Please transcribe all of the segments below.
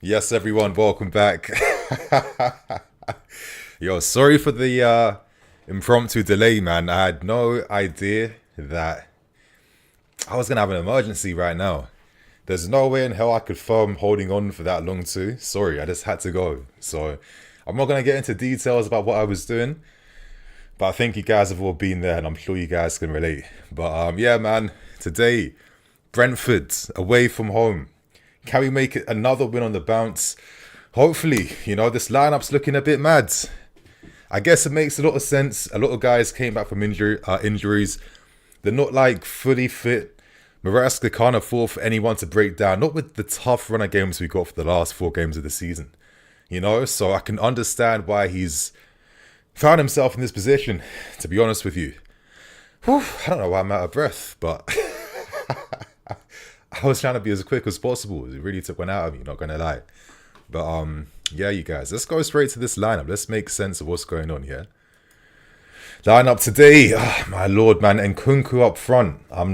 Yes, everyone, welcome back. Yo, sorry for the impromptu delay, man. I had no idea that I was gonna have an emergency right now. There's no way in hell I could film holding on for that long too. Sorry, I just had to go. So I'm not gonna get into details about what I was doing, but I think you guys have all been there, and I'm sure you guys can relate. But yeah, man. Today, Brentford away from home. Can we make it another win on the bounce? Hopefully, this lineup's looking a bit mad. I guess it makes a lot of sense. A lot of guys came back from injuries. They're not like fully fit. Maresca can't afford for anyone to break down, not with the tough run of games we got for the last 4 games of the season. So I can understand why he's found himself in this position, to be honest with you. Whew, I don't know why I'm out of breath, but I was trying to be as quick as possible. It really took one out of me, not gonna lie. But yeah, you guys, let's go straight to this lineup. Let's make sense of what's going on here. Lineup today, oh, my lord, man, and Nkunku up front. I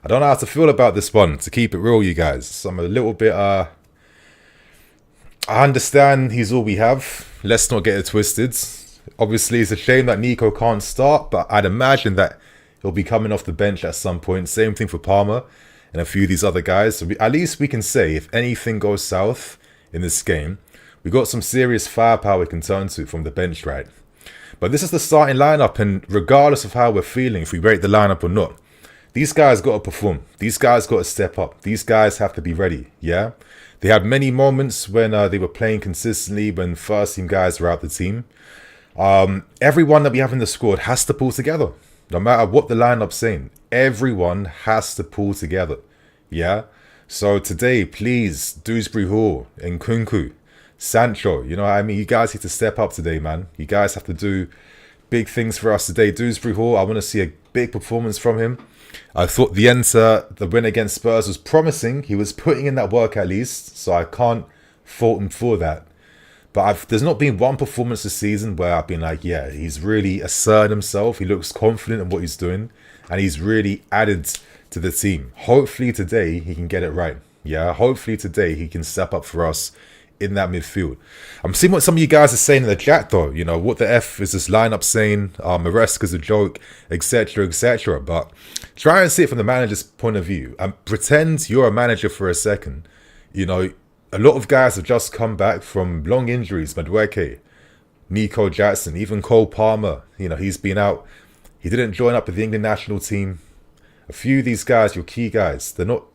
don't know how to feel about this one. To keep it real, you guys, I'm a little bit. I understand he's all we have. Let's not get it twisted. Obviously, it's a shame that Nico can't start, but I'd imagine that he'll be coming off the bench at some point. Same thing for Palmer and a few of these other guys. So at least we can say, if anything goes south in this game, we got some serious firepower we can turn to from the bench, right? But this is the starting lineup, and regardless of how we're feeling, if we rate the lineup or not, these guys got to perform. These guys got to step up. These guys have to be ready, yeah? They had many moments when they were playing consistently, when first team guys were out the team. Everyone that we have in the squad has to pull together. No matter what the lineup's saying, everyone has to pull together. Yeah? So today, please, Dewsbury Hall, Nkunku, Sancho, you know what I mean? You guys need to step up today, man. You guys have to do big things for us today. Dewsbury Hall, I want to see a big performance from him. I thought the win against Spurs was promising. He was putting in that work at least, so I can't fault him for that. But there's not been one performance this season where I've been like, yeah, he's really asserted himself. He looks confident in what he's doing. And he's really added to the team. Hopefully today he can get it right. Yeah, hopefully today he can step up for us in that midfield. I'm seeing what some of you guys are saying in the chat though. What the F is this lineup saying? Maresca's a joke, etc., etc. But try and see it from the manager's point of view. And pretend you're a manager for a second. A lot of guys have just come back from long injuries. Madueke, Nico Jackson, even Cole Palmer. He's been out. He didn't join up with the England national team. A few of these guys, your key guys, they're not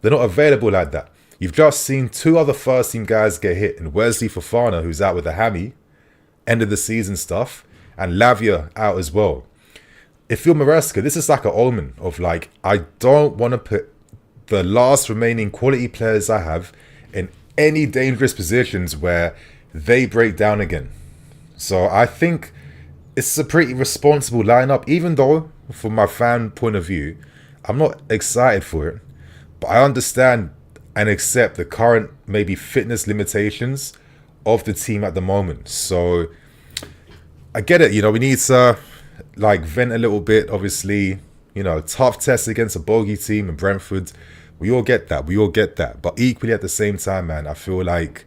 available like that. You've just seen 2 other first team guys get hit, and Wesley Fofana, who's out with a hammy, end of the season stuff, and Lavia out as well. If you're Maresca, this is like an omen of like, I don't want to put the last remaining quality players I have in any dangerous positions where they break down again. So I think it's a pretty responsible lineup, even though from my fan point of view, I'm not excited for it. But I understand and accept the current maybe fitness limitations of the team at the moment. So I get it, we need to like vent a little bit. Obviously, tough test against a bogey team in Brentford. We all get that. But equally at the same time, man, I feel like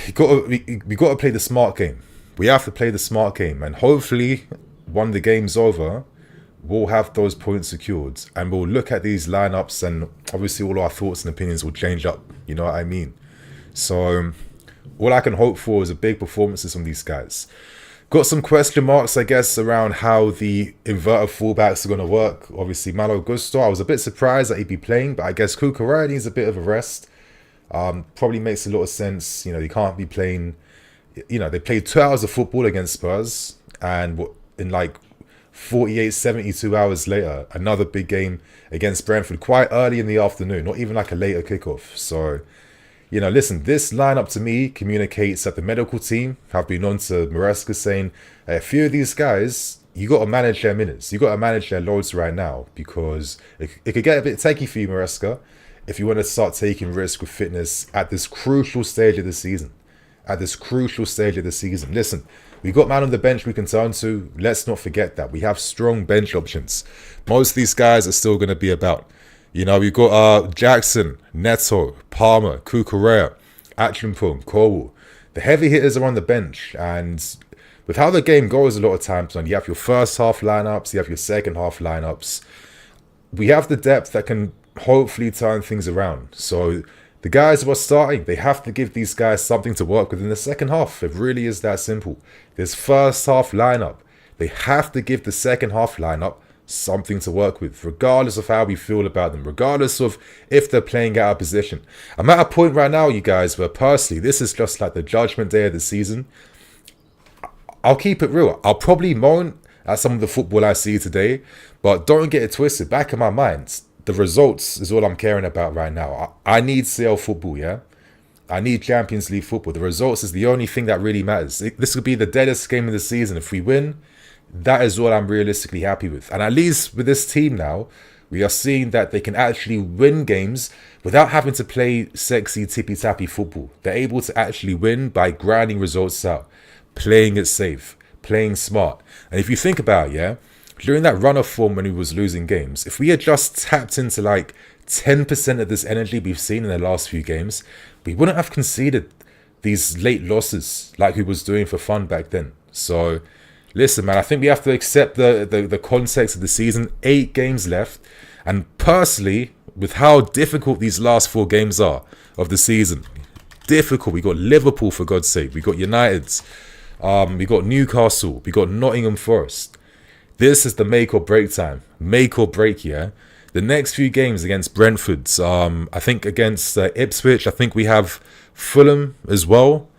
we got to play the smart game. We have to play the smart game. And hopefully, when the game's over, we'll have those points secured. And we'll look at these lineups, and obviously all our thoughts and opinions will change up. You know what I mean? So all I can hope for is a big performances from these guys. Got some question marks, I guess, around how the inverted fullbacks are going to work. Obviously, Malo Gusto, I was a bit surprised that he'd be playing, but I guess Cucurella needs a bit of a rest. Probably makes a lot of sense. He can't be playing. They played 2 hours of football against Spurs, and in like 48, 72 hours later, another big game against Brentford quite early in the afternoon, not even like a later kickoff. So, listen, this lineup to me communicates that the medical team have been on to Maresca saying, a few of these guys, you got to manage their minutes. You got to manage their loads right now, because it could get a bit takey for you, Maresca, if you want to start taking risks with fitness at this crucial stage of the season. Listen, we got man on the bench we can turn to. Let's not forget that. We have strong bench options. Most of these guys are still going to be about. You know, we've got Jackson, Neto, Palmer, Kukurea, Achimpong, Cole. The heavy hitters are on the bench, and with how the game goes a lot of times, man, you have your first half lineups, you have your second half lineups. We have the depth that can hopefully turn things around. So the guys who are starting, they have to give these guys something to work with in the second half. It really is that simple. This first half lineup, they have to give the second half lineup something to work with, regardless of how we feel about them, regardless of if they're playing out of position. I'm at a point right now, you guys, where personally, this is just like the judgment day of the season. I'll keep it real. I'll probably moan at some of the football I see today, but don't get it twisted. Back in my mind, the results is all I'm caring about right now. I need CL football, yeah? I need Champions League football. The results is the only thing that really matters. This could be the deadest game of the season. If we win, that is what I'm realistically happy with. And at least with this team now, we are seeing that they can actually win games without having to play sexy tippy-tappy football. They're able to actually win by grinding results out, playing it safe, playing smart. And if you think about it, yeah, during that run of form when we was losing games, if we had just tapped into like 10% of this energy we've seen in the last few games, we wouldn't have conceded these late losses like we was doing for fun back then. So listen, man, I think we have to accept the context of the season. 8 games left. And personally, with how difficult these last 4 games are of the season, difficult. We got Liverpool, for God's sake. We got United's. We got Newcastle. We got Nottingham Forest. This is the make or break time. Make or break, yeah. The next few games against Brentford. I think against Ipswich. I think we have Fulham as well.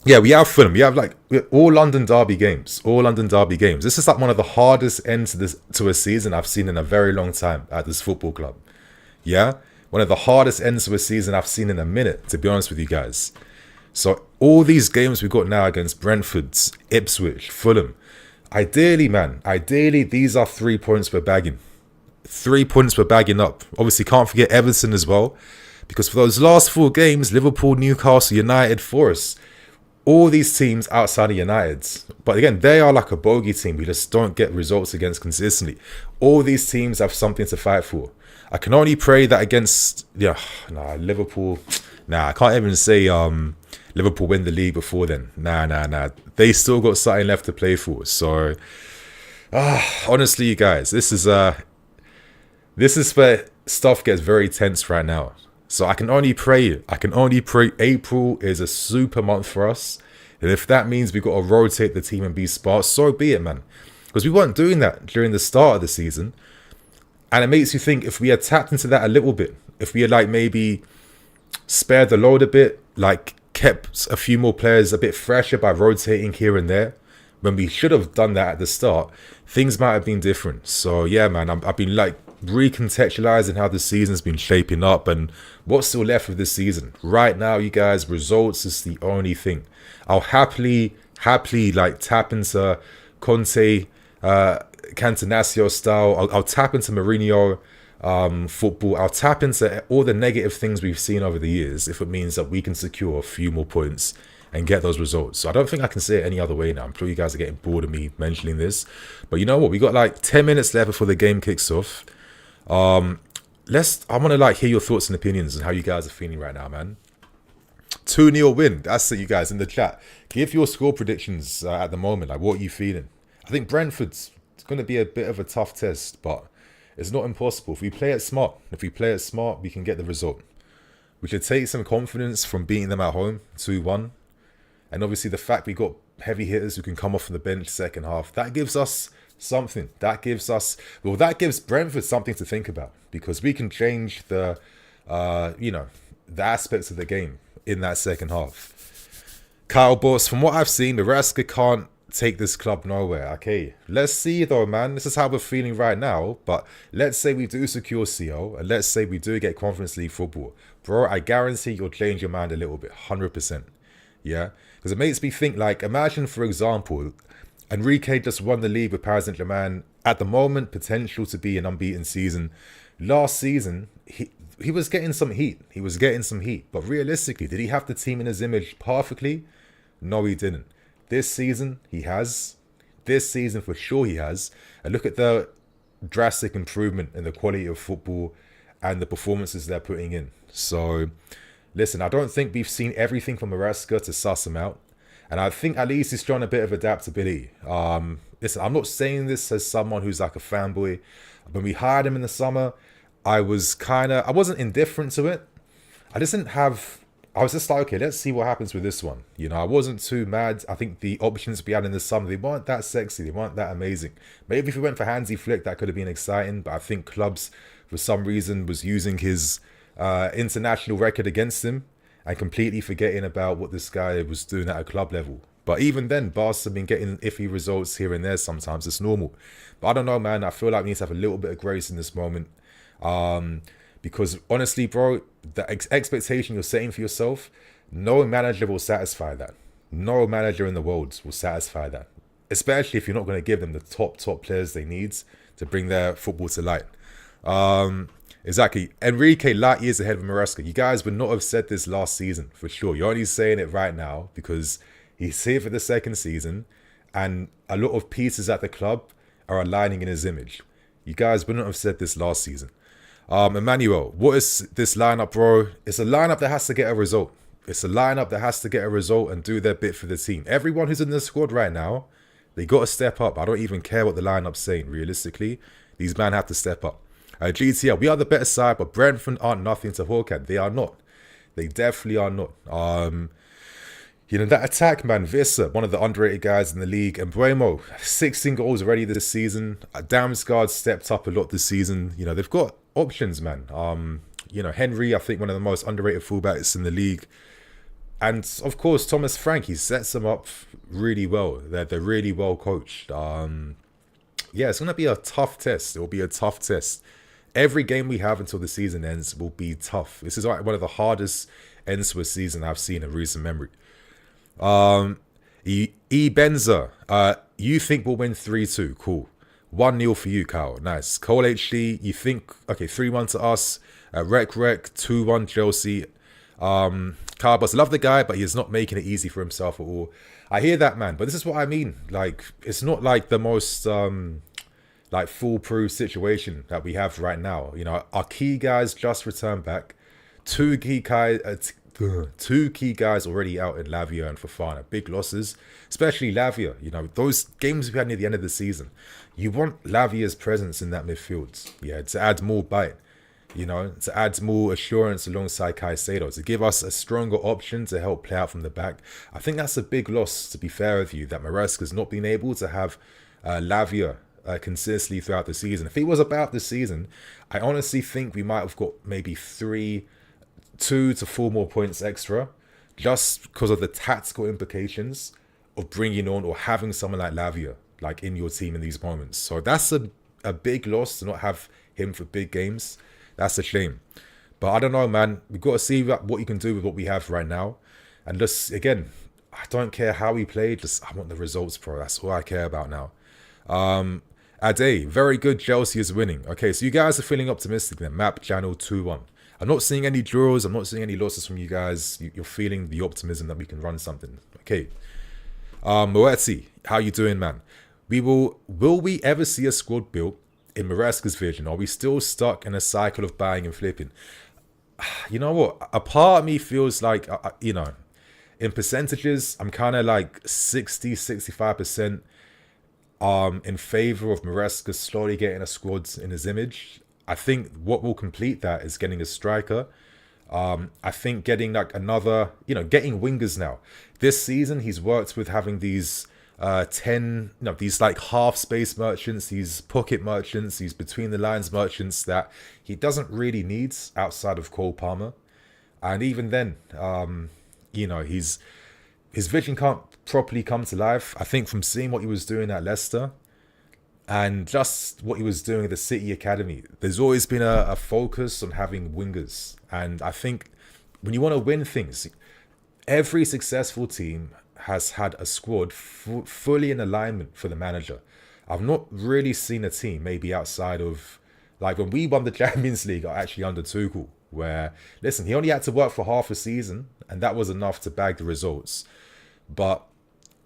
Yeah, we have Fulham. We have like all London derby games. All London derby games. This is like one of the hardest ends to a season I've seen in a very long time at this football club. Yeah, one of the hardest ends to a season I've seen in a minute, to be honest with you guys. So all these games we've got now against Brentford, Ipswich, Fulham. Ideally, man, these are 3 points we're bagging. 3 points we're bagging up. Obviously, can't forget Everton as well. Because for those last 4 games, Liverpool, Newcastle, United, Forest, all these teams outside of United's. But again, they are like a bogey team. We just don't get results against consistently. All these teams have something to fight for. I can only pray that against, Liverpool. I can't even say Liverpool win the league before then. Nah. They still got something left to play for. So, honestly, you guys, this is where stuff gets very tense right now. So I can only pray April is a super month for us. And if that means we've got to rotate the team and be smart, so be it, man. Because we weren't doing that during the start of the season. And it makes you think, if we had tapped into that a little bit, if we had like maybe spared the load a bit, like kept a few more players a bit fresher by rotating here and there, when we should have done that at the start, things might have been different. So yeah, man, I've been like recontextualizing how the season's been shaping up and what's still left of this season. Right now, you guys, results is the only thing. I'll happily like tap into Conte, Cantanasio style. I'll tap into Mourinho football. I'll tap into all the negative things we've seen over the years if it means that we can secure a few more points and get those results. So I don't think I can say it any other way now. I'm sure you guys are getting bored of me mentioning this. But you know what? We got like 10 minutes left before the game kicks off. I want to like hear your thoughts and opinions and how you guys are feeling right now, man. 2-0 win. That's it, you guys, in the chat. Give your score predictions at the moment. Like, what are you feeling? I think Brentford's going to be a bit of a tough test, but it's not impossible. If we play it smart, we can get the result. We should take some confidence from beating them at home, 2-1. And obviously the fact we got heavy hitters who can come off from the bench second half, that gives us something. That gives Brentford something to think about, because we can change the aspects of the game in that second half. Kyle Boss, from what I've seen, Maraska can't take this club nowhere. Okay, let's see though, man. This is how we're feeling right now. But let's say we do secure CO, and let's say we do get Conference League football, bro. I guarantee you'll change your mind a little bit, 100%. Yeah, because it makes me think, like, imagine for example, Enrique just won the league with Paris Saint-Germain. At the moment, potential to be an unbeaten season. Last season, he was getting some heat. But realistically, did he have the team in his image perfectly? No, he didn't. This season, he has. This season, for sure, he has. And look at the drastic improvement in the quality of football and the performances they're putting in. So, listen, I don't think we've seen everything from Maresca to suss him out. And I think at least he's shown a bit of adaptability. Listen, I'm not saying this as someone who's like a fanboy. When we hired him in the summer, I wasn't indifferent to it. I was just like, okay, let's see what happens with this one. You know, I wasn't too mad. I think the options we had in the summer, they weren't that sexy. They weren't that amazing. Maybe if we went for Hansi Flick, that could have been exciting. But I think clubs, for some reason, was using his international record against him and completely forgetting about what this guy was doing at a club level. But even then, Barca have been getting iffy results here and there sometimes. It's normal. But I don't know, man. I feel like we need to have a little bit of grace in this moment. Because honestly, bro, the expectation you're setting for yourself, no manager will satisfy that. No manager in the world will satisfy that. Especially if you're not going to give them the top players they need to bring their football to light. Exactly. Enrique, light years ahead of Maresca. You guys would not have said this last season, for sure. You're only saying it right now because he's here for the second season and a lot of pieces at the club are aligning in his image. You guys wouldn't have said this last season. Emmanuel, what is this lineup, bro? It's a lineup that has to get a result. It's a lineup that has to get a result and do their bit for the team. Everyone who's in the squad right now, they got to step up. I don't even care what the lineup's saying, realistically. These men have to step up. GTL, we are the better side, but Brentford aren't nothing to hawk at. They are not. They definitely are not. You know, that attack, man, Vissa, one of the underrated guys in the league, and Buemo, 16 goals already this season. Damsgaard stepped up a lot this season. You know, they've got options, man. You know, Henry, I think one of the most underrated fullbacks in the league. And, of course, Thomas Frank, he sets them up really well. They're really well coached. Yeah, it's going to be a tough test. It will be a tough test. Every game we have until the season ends will be tough. This is like one of the hardest ends to a season I've seen in recent memory. Benza, you think we'll win 3-2. Cool. 1-0 for you, Kyle. Nice. Cole HD, you think, okay, 3-1 to us. Rec, 2-1 Chelsea. Carbos, love the guy, but he's not making it easy for himself at all. I hear that, man, but this is what I mean. Like, it's not like the most like foolproof situation that we have right now. You know, our key guys just returned back. Two key guys already out in Lavia and Fofana. Big losses, especially Lavia. You know, those games we had near the end of the season. You want Lavia's presence in that midfield. Yeah, to add more bite. You know, to add more assurance alongside Caicedo, to give us a stronger option to help play out from the back. I think that's a big loss, to be fair with you, that Maresca's not been able to have Lavia consistently throughout the season. If it was about the season, I honestly think we might have got maybe 2 to 4 more points extra, just because of the tactical implications of bringing on or having someone like Lavia like in your team in these moments. So that's a big loss to not have him for big games. That's a shame. But I don't know, man. We've got to see what you can do with what we have right now. And just, again, I don't care how we play. Just, I want the results, bro. That's all I care about now. Ade, very good. Chelsea is winning. Okay, so you guys are feeling optimistic then. Map channel 2-1. I'm not seeing any draws. I'm not seeing any losses from you guys. You're feeling the optimism that we can run something. Okay. Moetzi, how you doing, man? Will we ever see a squad built in Maresca's vision? Are we still stuck in a cycle of buying and flipping? You know what? A part of me feels like, you know, in percentages, I'm kind of like 60-65% in favor of Maresca slowly getting a squad in his image. I think what will complete that is getting a striker. I think getting like another, you know, getting wingers now. This season, he's worked with having these these like half space merchants, these pocket merchants, these between the lines merchants that he doesn't really need outside of Cole Palmer. And even then, you know, his vision can't properly come to life. I think from seeing what he was doing at Leicester and just what he was doing at the City Academy, there's always been a focus on having wingers. And I think when you want to win things, every successful team has had a squad fully in alignment for the manager. I've not really seen a team, maybe outside of, like when we won the Champions League, actually under Tuchel, where, listen, he only had to work for half a season, and that was enough to bag the results. But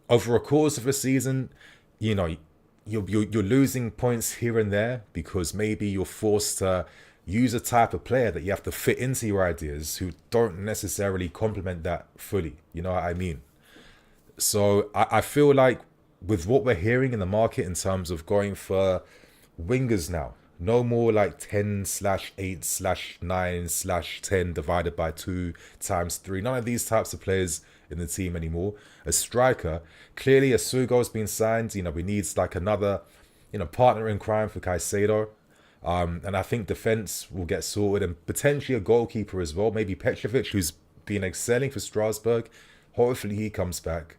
over a course of a season, you know, you're losing points here and there because maybe you're forced to use a type of player that you have to fit into your ideas who don't necessarily complement that fully. You know what I mean? So I feel like with what we're hearing in the market in terms of going for wingers now, no more like 10/8/9/10 divided by 2 times 3. None of these types of players in the team anymore. A striker, clearly a Sugo's been signed. You know, we need like another, partner in crime for Caicedo. And I think defense will get sorted and potentially a goalkeeper as well. Maybe Petrovic, who's been excelling for Strasbourg. Hopefully he comes back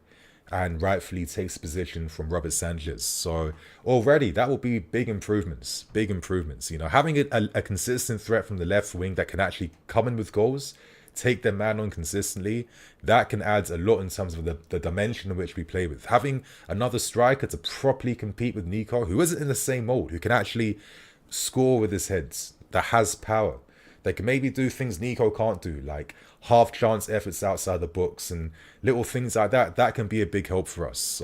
and rightfully takes position from Robert Sanchez. So already that will be big improvements. Having a consistent threat from the left wing that can actually come in with goals, take their man on consistently, that can add a lot in terms of the dimension in which we play with. Having another striker to properly compete with Nico, who isn't in the same mold, who can actually score with his heads, that has power. They can maybe do things Nico can't do, like half chance efforts outside the box and little things like that. That can be a big help for us.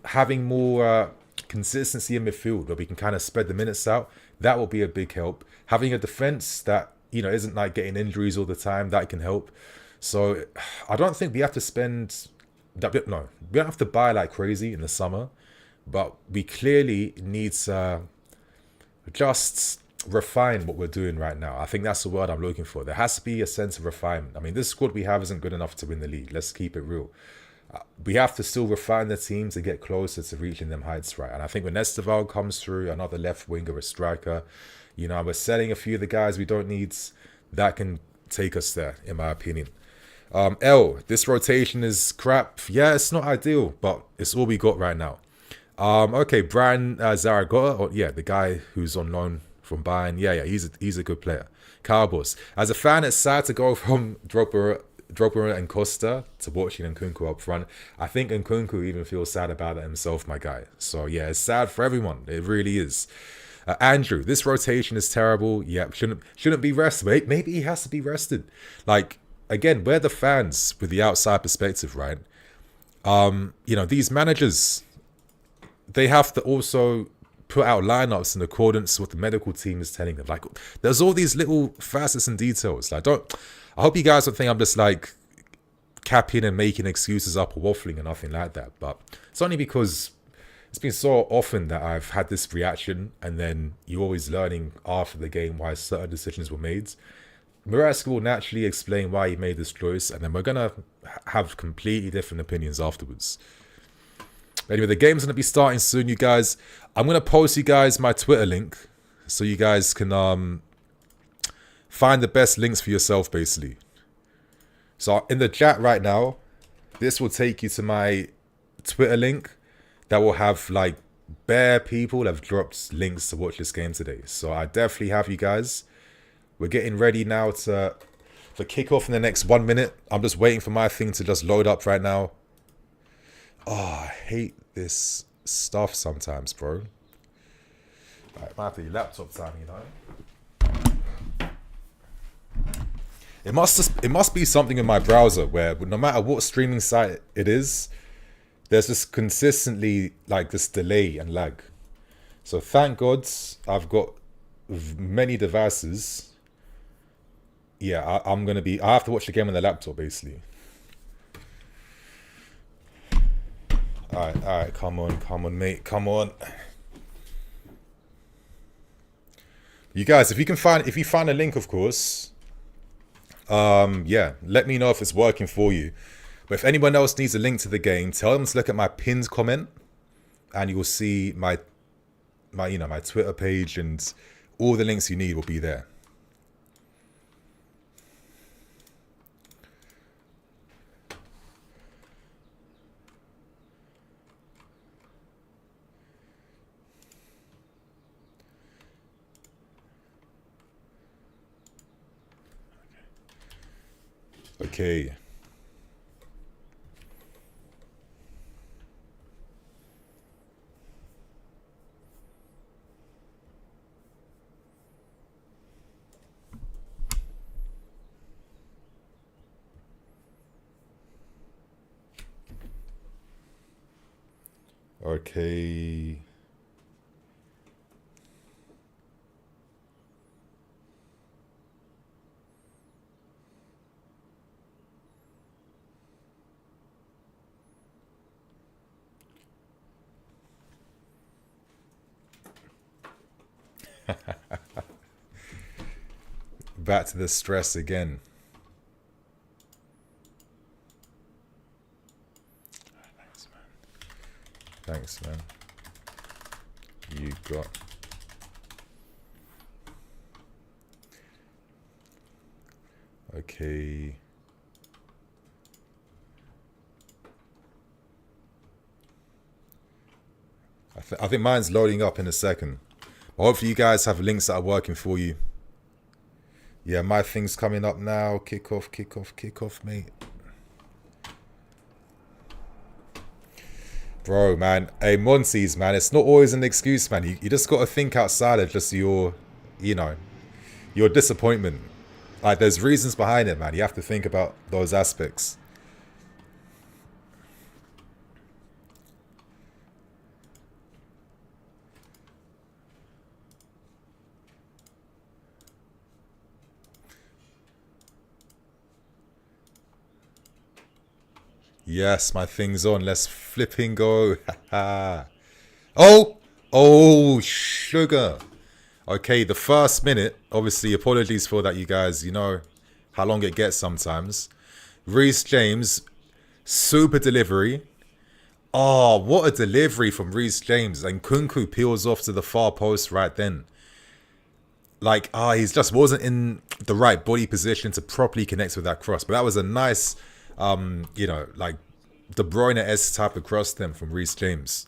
Having more consistency in midfield where we can kind of spread the minutes out, that will be a big help. Having a defense that, isn't like getting injuries all the time, that can help. So I don't think we have to spend that bit. No, we don't have to buy like crazy in the summer, but we clearly need to just refine what we're doing right now. I think that's the word I'm looking for. There has to be a sense of refinement. I mean, this squad we have isn't good enough to win the league. Let's keep it real. We have to still refine the team to get closer to reaching them heights, right? And I think when Esteval comes through, another left winger, a striker, we're selling a few of the guys we don't need. That can take us there, in my opinion. This rotation is crap. Yeah, it's not ideal, but it's all we got right now. Okay, Brian Zaragoza, the guy who's on loan from Bayern. Yeah, he's a good player. Cowboys. As a fan, it's sad to go from Drogba and Costa to watching Nkunku up front. I think Nkunku even feels sad about it himself, my guy. So yeah, it's sad for everyone. It really is. Andrew, this rotation is terrible. Yeah, shouldn't be rested. Maybe he has to be rested. Like, again, we're the fans with the outside perspective, right? These managers, they have to also put out lineups in accordance with what the medical team is telling them. Like, there's all these little facets and details. Like, I hope you guys don't think I'm just like capping and making excuses up or waffling or nothing like that. But it's only because it's been so often that I've had this reaction, and then you're always learning after the game why certain decisions were made. Maresca will naturally explain why he made this choice, and then we're gonna have completely different opinions afterwards. Anyway, the game's going to be starting soon, you guys. I'm going to post you guys my Twitter link so you guys can find the best links for yourself, basically. So in the chat right now, this will take you to my Twitter link that will have like bare people have dropped links to watch this game today. So I definitely have you guys. We're getting ready now for kickoff in the next 1 minute. I'm just waiting for my thing to just load up right now. Oh, I hate this stuff sometimes, bro. Right, might have to do laptop time, It must be something in my browser where no matter what streaming site it is, there's just consistently like this delay and lag. So thank God I've got many devices. Yeah, I have to watch the game on the laptop basically. All right, come on, mate, come on. You guys, if you find a link, of course, let me know if it's working for you. But if anyone else needs a link to the game, tell them to look at my pinned comment, and you will see my Twitter page, and all the links you need will be there. Okay. Okay. Back to the stress again. Thanks, man. You got... Okay. I think mine's loading up in a second. But hopefully you guys have links that are working for you. Yeah, my thing's coming up now. Kick off, mate. Bro, man. Hey, Monty's, man. It's not always an excuse, man. You just got to think outside of just your, you know, your disappointment. Like, there's reasons behind it, man. You have to think about those aspects. Yes, my thing's on. Let's flipping go. Oh, sugar. Okay, the first minute, obviously, apologies for that, you guys. You know how long it gets sometimes. Reece James, super delivery. Oh, what a delivery from Reece James. And Kunku peels off to the far post right then. Like, he just wasn't in the right body position to properly connect with that cross. But that was a nice, you know, like De Bruyne-esque type of cross then from Reece James.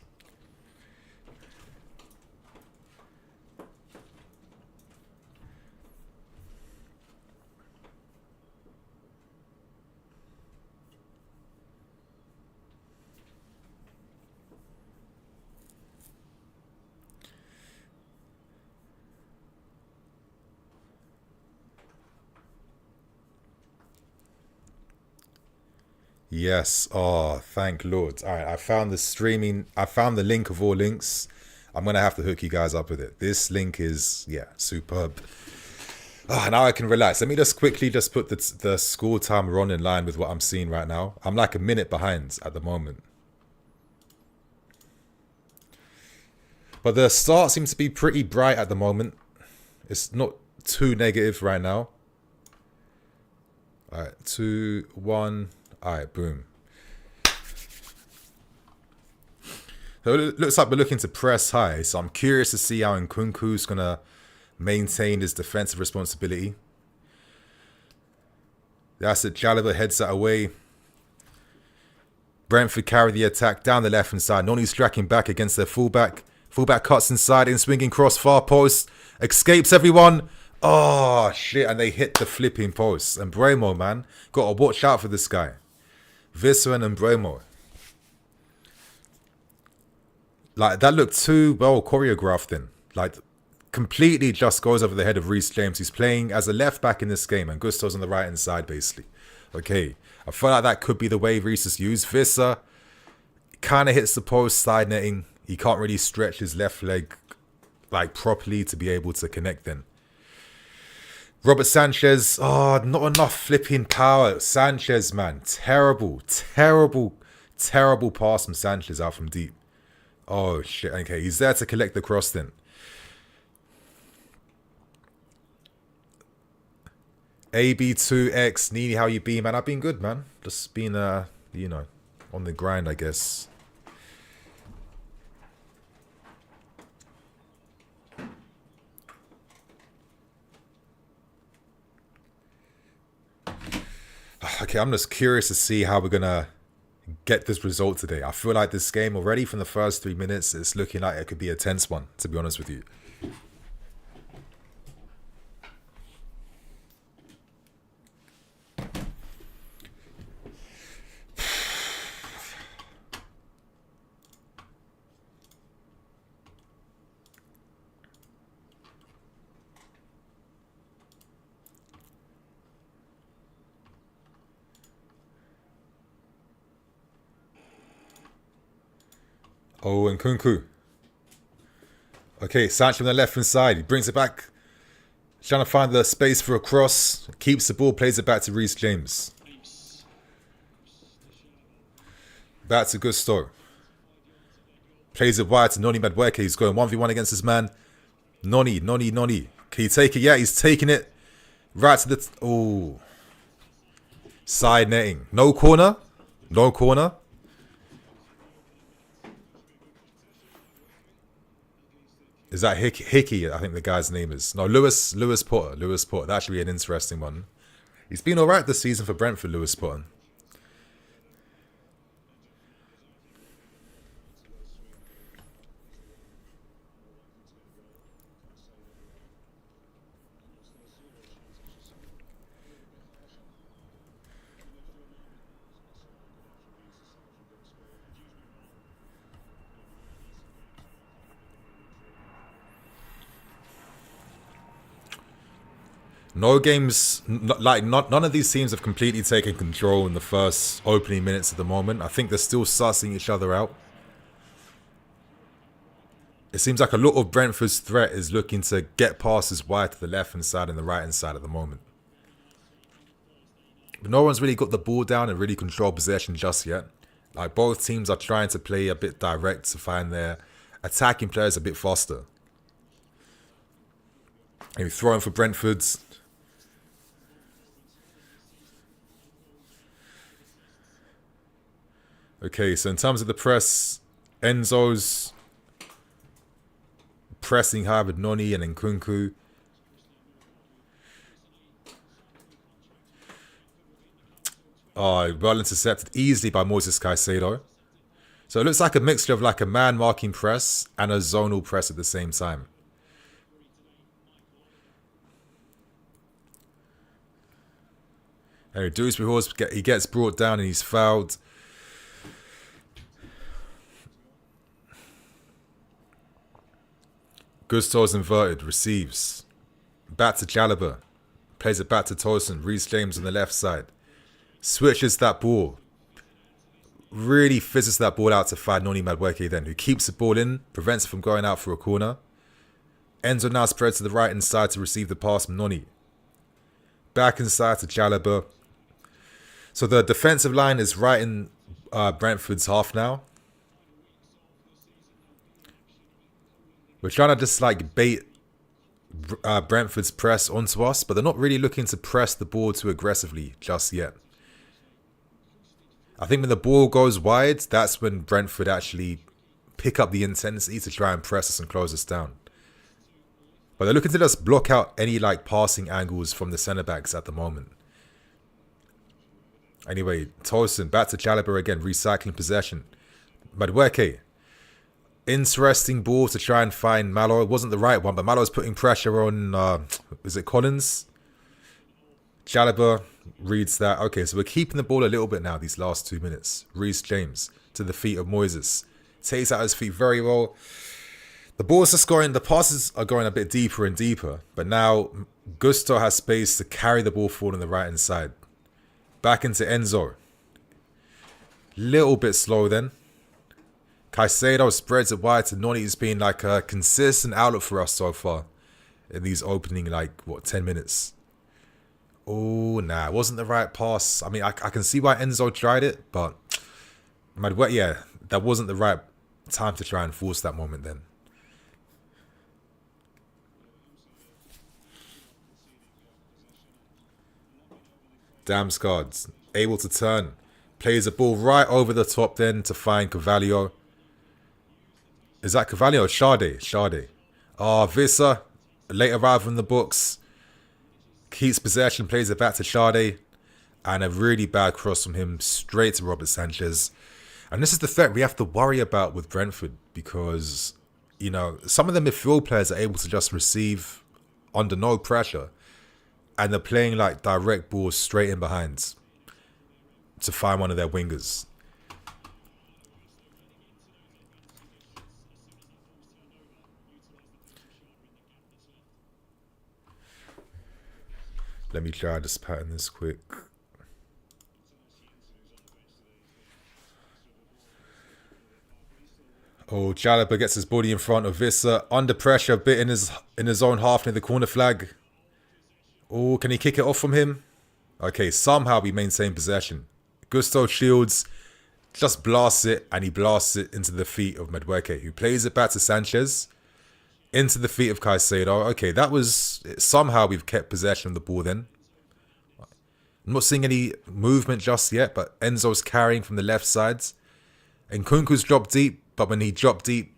Yes. Oh, thank Lord. All right, I found the streaming. I found the link of all links. I'm going to have to hook you guys up with it. This link is, yeah, superb. Oh, now I can relax. Let me just quickly just put the school timer on in line with what I'm seeing right now. I'm like a minute behind at the moment. But the start seems to be pretty bright at the moment. It's not too negative right now. All right, 2, 1... Alright, boom. So it looks like we're looking to press high. So I'm curious to see how Nkunku's going to maintain his defensive responsibility. That's it. Jalibert heads that away. Brentford carry the attack down the left-hand side. Noni's tracking back against their fullback. Fullback cuts inside in, swinging cross, far post. Escapes everyone. Oh, shit. And they hit the flipping post. And Bremo, man. Got to watch out for this guy. Visser and Bremo. Like, that looked too well choreographed then. Like, completely just goes over the head of Reece James. He's playing as a left back in this game, and Gusto's on the right hand side, basically. Okay, I feel like that could be the way Reece is used. Visser kind of hits the post, side netting. He can't really stretch his left leg, like, properly to be able to connect then. Robert Sanchez, not enough flipping power. Sanchez, man, terrible pass from Sanchez out from deep. Oh, shit, okay, he's there to collect the cross then. AB2X, Needy, how you been, man? I've been good, man. Just been, you know, on the grind, I guess. Okay, I'm just curious to see how we're going to get this result today. I feel like this game already from the first 3 minutes, it's looking like it could be a tense one, to be honest with you. Oh, and Kunku. Okay, Sancho on the left hand side. He brings it back. Trying to find the space for a cross. Keeps the ball, plays it back to Reece James. Back to Gusto. Plays it wide to Noni Madueke. He's going 1v1 against his man. Noni. Can he take it? Yeah, he's taking it. Right to the... Oh. Side netting. No corner. Is that Hickey? I think the guy's name is. No, Lewis Potter. That should be an interesting one. He's been alright this season for Brentford, Lewis Potter. No games, none of these teams have completely taken control in the first opening minutes at the moment. I think they're still sussing each other out. It seems like a lot of Brentford's threat is looking to get passes wide to the left-hand side and the right-hand side at the moment. But no one's really got the ball down and really control possession just yet. Like, both teams are trying to play a bit direct to find their attacking players a bit faster. Maybe throwing for Brentford's. Okay, so in terms of the press, Enzo's pressing high with Noni and Nkunku. Oh, well intercepted easily by Moises Caicedo. So it looks like a mixture of like a man marking press and a zonal press at the same time. Anyway, Dewsbury Horse, he gets brought down and he's fouled. Gusto's inverted, receives. Back to Chalobah. Plays it back to Tosin. Reece James on the left side. Switches that ball. Really fizzes that ball out to find Noni Madueke then, who keeps the ball in, prevents it from going out for a corner. Enzo now spreads to the right hand side to receive the pass from Noni. Back inside to Chalobah. So the defensive line is right in Brentford's half now. We're trying to just like bait Brentford's press onto us, but they're not really looking to press the ball too aggressively just yet. I think when the ball goes wide, that's when Brentford actually pick up the intensity to try and press us and close us down. But they're looking to just block out any like passing angles from the centre backs at the moment. Anyway, Tosin back to Chalobah again, recycling possession. Madueke. Interesting ball to try and find Malo. It wasn't the right one, but Malo's putting pressure on, is it Collins? Chalobah reads that. Okay, so we're keeping the ball a little bit now these last 2 minutes. Reece James to the feet of Moises. Takes out his feet very well. The ball's just going, the passes are going a bit deeper and deeper. But now Gusto has space to carry the ball forward on the right hand side. Back into Enzo. Little bit slow then. Caicedo spreads it wide to Noni. He's been like a consistent outlet for us so far in these opening, like, what, 10 minutes. Oh, nah, it wasn't the right pass. I mean, I can see why Enzo tried it, but yeah, that wasn't the right time to try and force that moment then. Damsgaard's able to turn. Plays the ball right over the top then to find Carvalho. Is that Carvalho? Sade. Ah, Vissa, late arrival in the books. Keeps possession, plays it back to Sade. And a really bad cross from him straight to Robert Sanchez. And this is the threat we have to worry about with Brentford. Because, you know, some of the midfield players are able to just receive under no pressure. And they're playing like direct balls straight in behind to find one of their wingers. Let me try this pattern this quick. Oh, Jalaba gets his body in front of Visser. Under pressure, a bit in his own half near the corner flag. Oh, can he kick it off from him? Okay, somehow we maintain possession. Gusto Shields just blasts it, and he blasts it into the feet of Madueke, who plays it back to Sanchez. Into the feet of Caicedo. Okay, that was... Somehow we've kept possession of the ball then. I'm not seeing any movement just yet, but Enzo's carrying from the left sides. And Nkunku's dropped deep, but when he drops deep,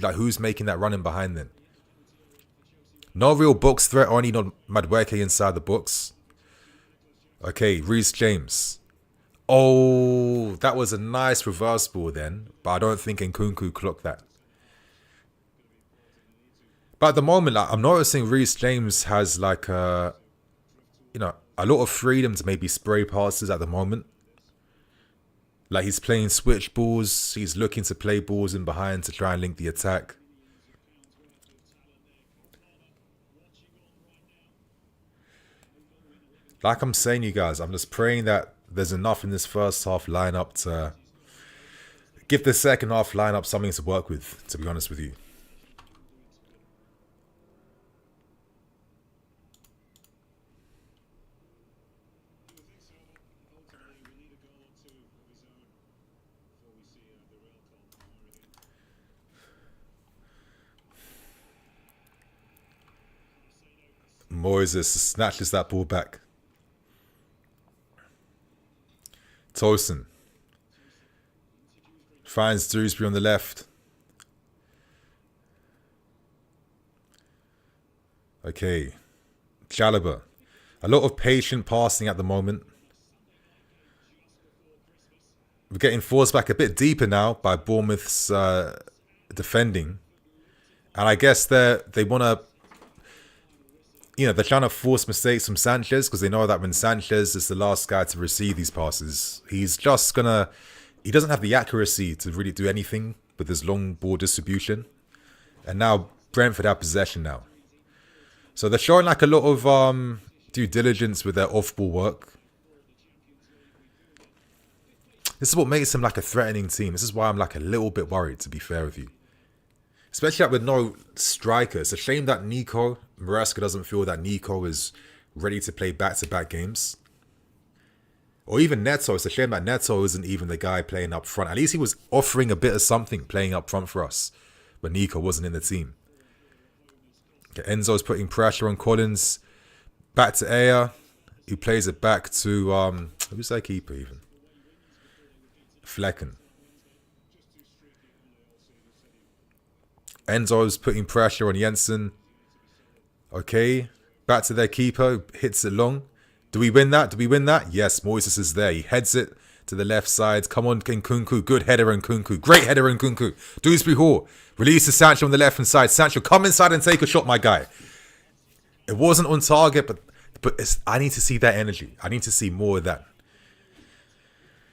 like who's making that run in behind then? No real box threat, only not Madueke inside the box. Okay, Reece James. Oh, that was a nice reverse ball then, but I don't think Nkunku clocked that. But at the moment, like, I'm noticing Reece James has like a lot of freedom to maybe spray passes at the moment. Like he's playing switch balls, he's looking to play balls in behind to try and link the attack. Like I'm saying, you guys, I'm just praying that there's enough in this first half lineup to give the second half lineup something to work with, to be honest with you. Moises snatches that ball back. Tosin finds Dewsbury on the left. Okay. Chalobah. A lot of patient passing at the moment. We're getting forced back a bit deeper now by Bournemouth's defending. And I guess they want to... they're trying to force mistakes from Sanchez because they know that when Sanchez is the last guy to receive these passes, he's just gonna... He doesn't have the accuracy to really do anything with this long ball distribution. And now Brentford have possession now. So they're showing like a lot of due diligence with their off-ball work. This is what makes them like a threatening team. This is why I'm like a little bit worried, to be fair with you. Especially like with no striker. It's a shame that Maresca doesn't feel that Nico is ready to play back-to-back games. Or even Neto. It's a shame that Neto isn't even the guy playing up front. At least he was offering a bit of something playing up front for us when Nico wasn't in the team. Okay, Enzo's putting pressure on Collins. Back to Aya, who plays it back to... who's their keeper even? Flecken. Enzo's putting pressure on Jensen. Okay. Back to their keeper. Hits it long. Do we win that? Do we win that? Yes, Moises is there. He heads it to the left side. Come on, Nkunku. Good header, Nkunku. Great header, Nkunku. Dewsbury Hall. Releases Sancho on the left-hand side. Sancho, come inside and take a shot, my guy. It wasn't on target, but I need to see that energy. I need to see more of that.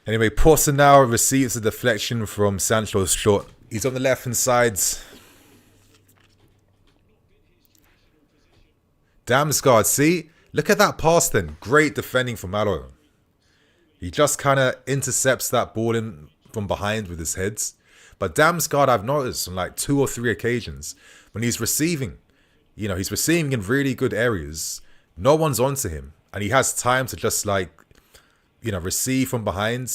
Anyway, Potter now receives a deflection from Sancho's shot. He's on the left-hand side. Damsgaard, see? Look at that pass then. Great defending from Malo. He just kind of intercepts that ball in from behind with his heads. But Damsgaard, I've noticed on like 2 or 3 occasions, when he's receiving, he's receiving in really good areas. No one's onto him. And he has time to just like, receive from behind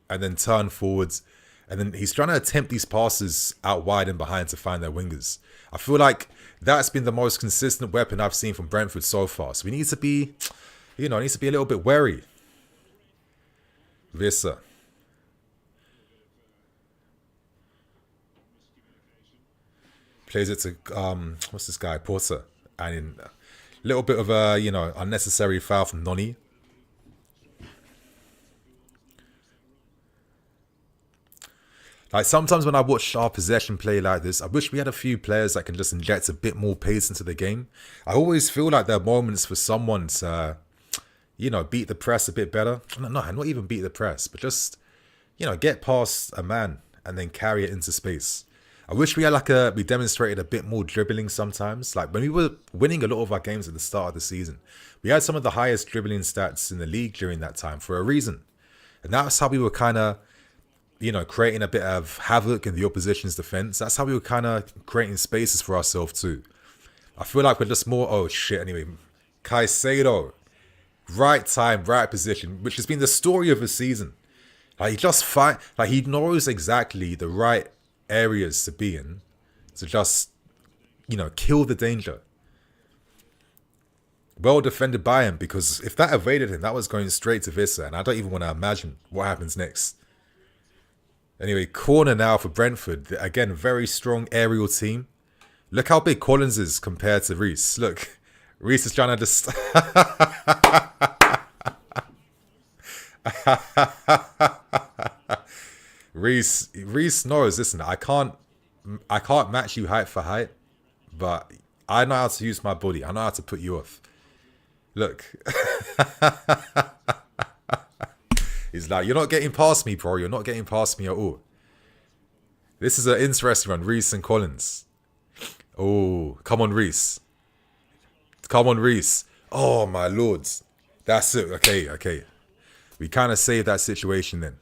and then turn forwards. And then he's trying to attempt these passes out wide and behind to find their wingers. I feel like that's been the most consistent weapon I've seen from Brentford so far. So we need to be, a little bit wary. Visser. Plays it to, what's this guy? Porter. And in a little bit of a, unnecessary foul from Noni. Like sometimes when I watch our possession play like this, I wish we had a few players that can just inject a bit more pace into the game. I always feel like there are moments for someone to, beat the press a bit better. No, not even beat the press, but just, get past a man and then carry it into space. I wish we had we demonstrated a bit more dribbling sometimes. Like when we were winning a lot of our games at the start of the season, we had some of the highest dribbling stats in the league during that time for a reason. And that's how we were kind of you know, creating a bit of havoc in the opposition's defense. That's how we were kind of creating spaces for ourselves too. I feel like we're just more, oh shit, anyway. Caicedo, right time, right position, which has been the story of the season. Like, he just like, he knows exactly the right areas to be in to just, you know, kill the danger. Well defended by him, because if that evaded him, that was going straight to Vissa, and I don't even want to imagine what happens next. Anyway, corner now for Brentford. Again, very strong aerial team. Look how big Collins is compared to Reece. Look, Reece is trying to just... Reece knows, listen, I can't match you height for height, but I know how to use my body. I know how to put you off. Look. He's like, you're not getting past me, bro. You're not getting past me at all. This is an interesting one. Reece and Collins. Oh, come on, Reece. Come on, Reece. Oh, my lords. That's it. Okay. We kind of saved that situation then.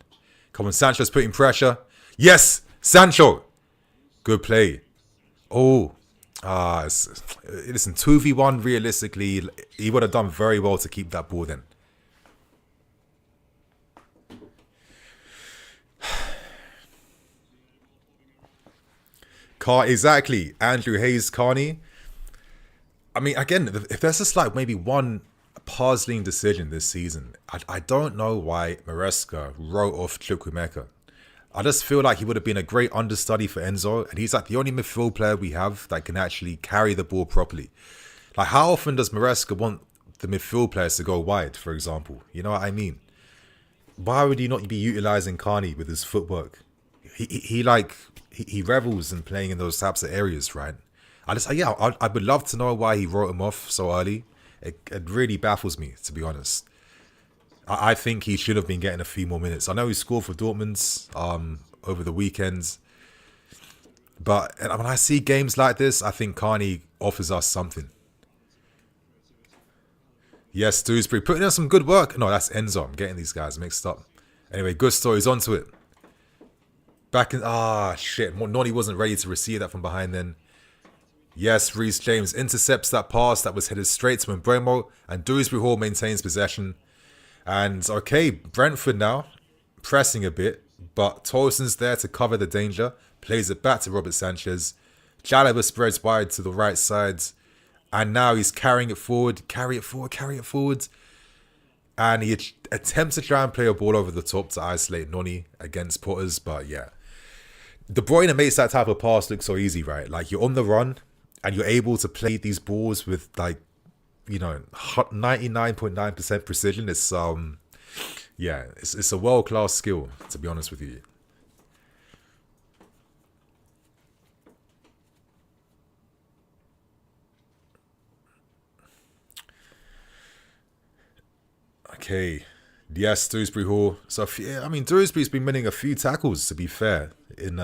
Come on, Sancho's putting pressure. Yes, Sancho. Good play. Oh. Listen, 2v1, realistically, he would have done very well to keep that ball then. Exactly. Andrew Hayes, Carney. I mean, again, if there's just like maybe one puzzling decision this season, I don't know why Maresca wrote off Chukwuemeka. I just feel like he would have been a great understudy for Enzo, and he's like the only midfield player we have that can actually carry the ball properly. Like, how often does Maresca want the midfield players to go wide, for example? You know what I mean? Why would he not be utilising Carney with his footwork? He revels in playing in those types of areas, right? I would love to know why he wrote him off so early. It really baffles me, to be honest. I think he should have been getting a few more minutes. I know he scored for Dortmund over the weekends, but when I see games like this, I think Carney offers us something. Yes, Dewsbury putting in some good work. No, that's Enzo. I'm getting these guys mixed up. Anyway, Gusto is onto it. Back in... shit. Noni wasn't ready to receive that from behind then. Yes, Reece James intercepts that pass that was headed straight to Mbeumo, and Dewsbury Hall maintains possession. And, okay, Brentford now, pressing a bit, but Tolson's there to cover the danger, plays it back to Robert Sanchez. Jalaba spreads wide to the right side, and now he's carrying it forward, carry it forward. And he attempts to try and play a ball over the top to isolate Noni against Potters, but yeah. De Bruyne makes that type of pass look so easy, right? Like, you're on the run, and you're able to play these balls with, like, you know, 99.9% precision. It's it's a world-class skill, to be honest with you. Okay. Yes, Dewsbury Hall. So, I mean, Dewsbury's been winning a few tackles, to be fair, in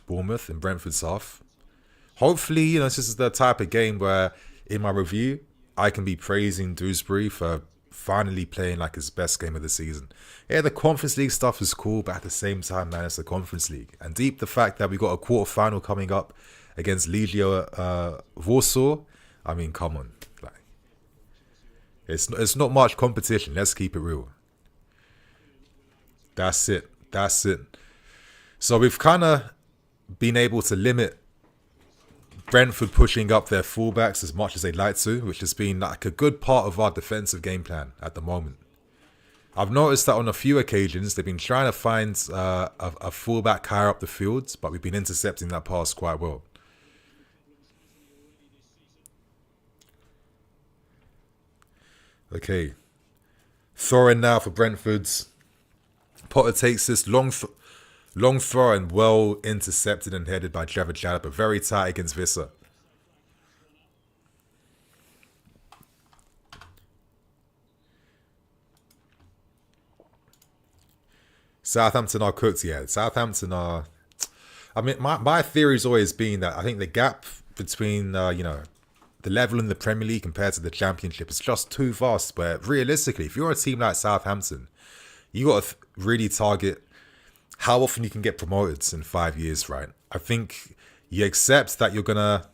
Bournemouth, in Brentford's half. Hopefully, you know, this is the type of game where, in my review, I can be praising Dewsbury for finally playing like his best game of the season. Yeah, the Conference League stuff is cool, but at the same time, man, it's the Conference League. And deep the fact that we got a quarter-final coming up against Legia Warsaw, I mean, come on. Like, it's not much competition. Let's keep it real. That's it. So we've kind of been able to limit Brentford pushing up their fullbacks as much as they'd like to, which has been like a good part of our defensive game plan at the moment. I've noticed that on a few occasions, they've been trying to find a fullback higher up the field, but we've been intercepting that pass quite well. Okay. Throw in now for Brentford's. Potter takes this long throw and well intercepted and headed by Trevor Jalapa, but very tight against Vissa. Southampton are cooked, yeah. Southampton are... I mean, my theory's always been that I think the gap between, the level in the Premier League compared to the Championship is just too vast. But realistically, if you're a team like Southampton, you got to really target how often you can get promoted in 5 years, right? I think you accept that you're going to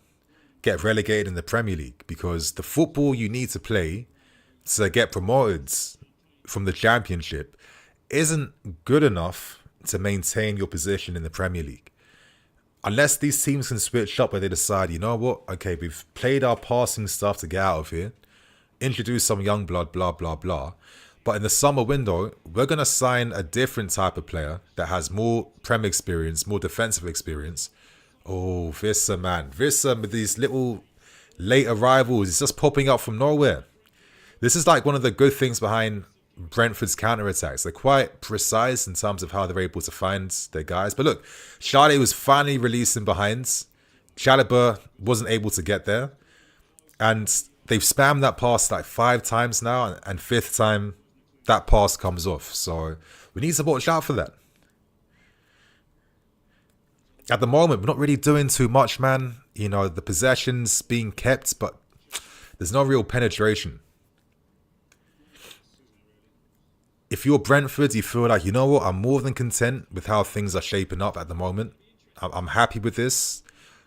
get relegated in the Premier League because the football you need to play to get promoted from the Championship isn't good enough to maintain your position in the Premier League. Unless these teams can switch up where they decide, you know what, okay, we've played our passing stuff to get out of here, introduce some young blood, blah, blah, blah. But in the summer window, we're going to sign a different type of player that has more Prem experience, more defensive experience. Oh, Visser, man. Visser with these little late arrivals, he's just popping up from nowhere. This is like one of the good things behind Brentford's counter-attacks. They're quite precise in terms of how they're able to find their guys. But look, Charlie was finally releasing behind. Chalobah wasn't able to get there. And they've spammed that pass like 5 times now. And 5th time, that pass comes off. So we need to watch out for that. At the moment, we're not really doing too much, man. You know, the possession's being kept, but there's no real penetration. If you're Brentford, you feel like, you know what, I'm more than content with how things are shaping up at the moment. I'm happy with this.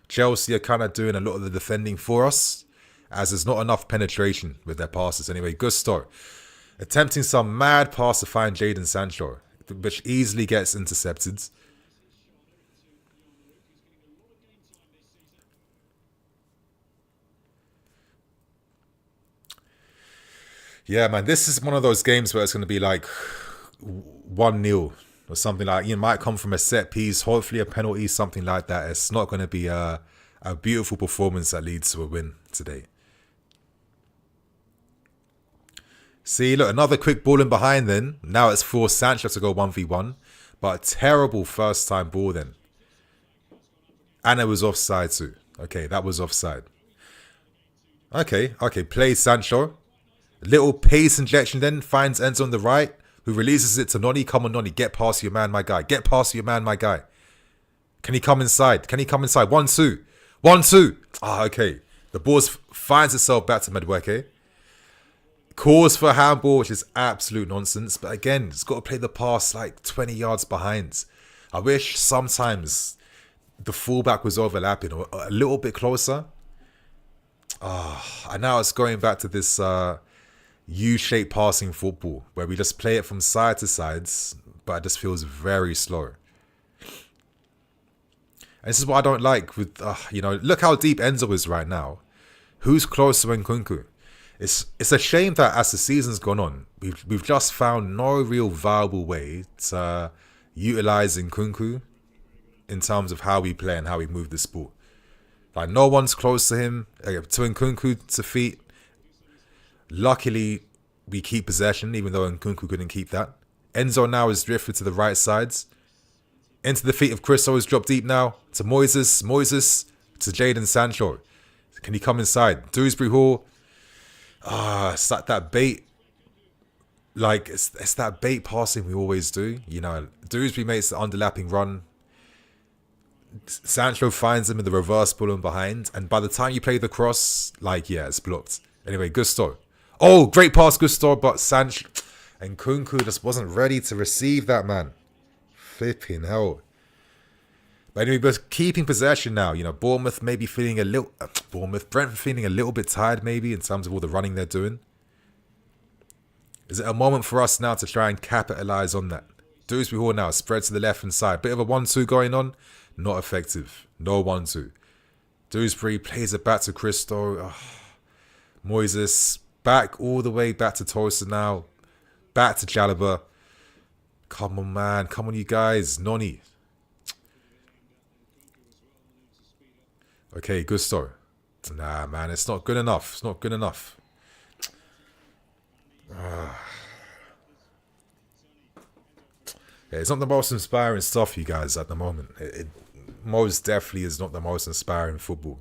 Chelsea are kind of doing a lot of the defending for us, as there's not enough penetration with their passes. Anyway, Gusto attempting some mad pass to find Jadon Sancho, which easily gets intercepted. Yeah, man, this is one of those games where it's going to be like 1-0 or something like, you might come from a set piece, hopefully a penalty, something like that. It's not going to be a beautiful performance that leads to a win today. See, look, another quick ball in behind then. Now it's forced Sancho to go 1v1, but a terrible first time ball then. And it was offside too. Okay, that was offside. Okay, play Sancho. Little pace injection then, finds Enzo on the right, who releases it to Noni. Come on, Noni, get past your man, my guy. Get past your man, my guy. Can he come inside? 1-2. 1-2. Ah, okay. The ball finds itself back to Madueke. Calls for a handball, which is absolute nonsense. But again, it's got to play the pass like 20 yards behind. I wish sometimes the fullback was overlapping or a little bit closer. And now it's going back to this U-shaped passing football where we just play it from side to sides, but it just feels very slow. And this is what I don't like with, you know, look how deep Enzo is right now. Who's closer than Nkunku? It's a shame that as the season's gone on, we've just found no real viable way to utilize Nkunku in terms of how we play and how we move the sport. Like, no one's close to him, to Nkunku to feet. Luckily, we keep possession, even though Nkunku couldn't keep that. Enzo now is drifted to the right sides. Into the feet of Christo is dropped deep now. To Moises. Moises to Jadon Sancho. Can he come inside? Dewsbury Hall. It's like that bait. Like, it's that bait passing we always do. You know, Dewsbury makes the underlapping run. Sancho finds him in the reverse pull him behind. And by the time you play the cross, like, yeah, it's blocked. Anyway, Gusto. Oh, great pass, Gusto, but Sancho and Nkunku just wasn't ready to receive that, man. Flipping hell. But anyway, we're keeping possession now. You know, Bournemouth maybe feeling a little... Brentford feeling a little bit tired maybe in terms of all the running they're doing. Is it a moment for us now to try and capitalise on that? Dewsbury Hall now spread to the left-hand side. Bit of a 1-2 going on. Not effective. No 1-2. Dewsbury plays it back to Christo. Moises back all the way back to Tosa now. Back to Chalobah. Come on, man. Come on, you guys. Noni. Okay, Gusto. Nah, man. It's not good enough. It's not good enough. Yeah, it's not the most inspiring stuff, you guys, at the moment. It most definitely is not the most inspiring football.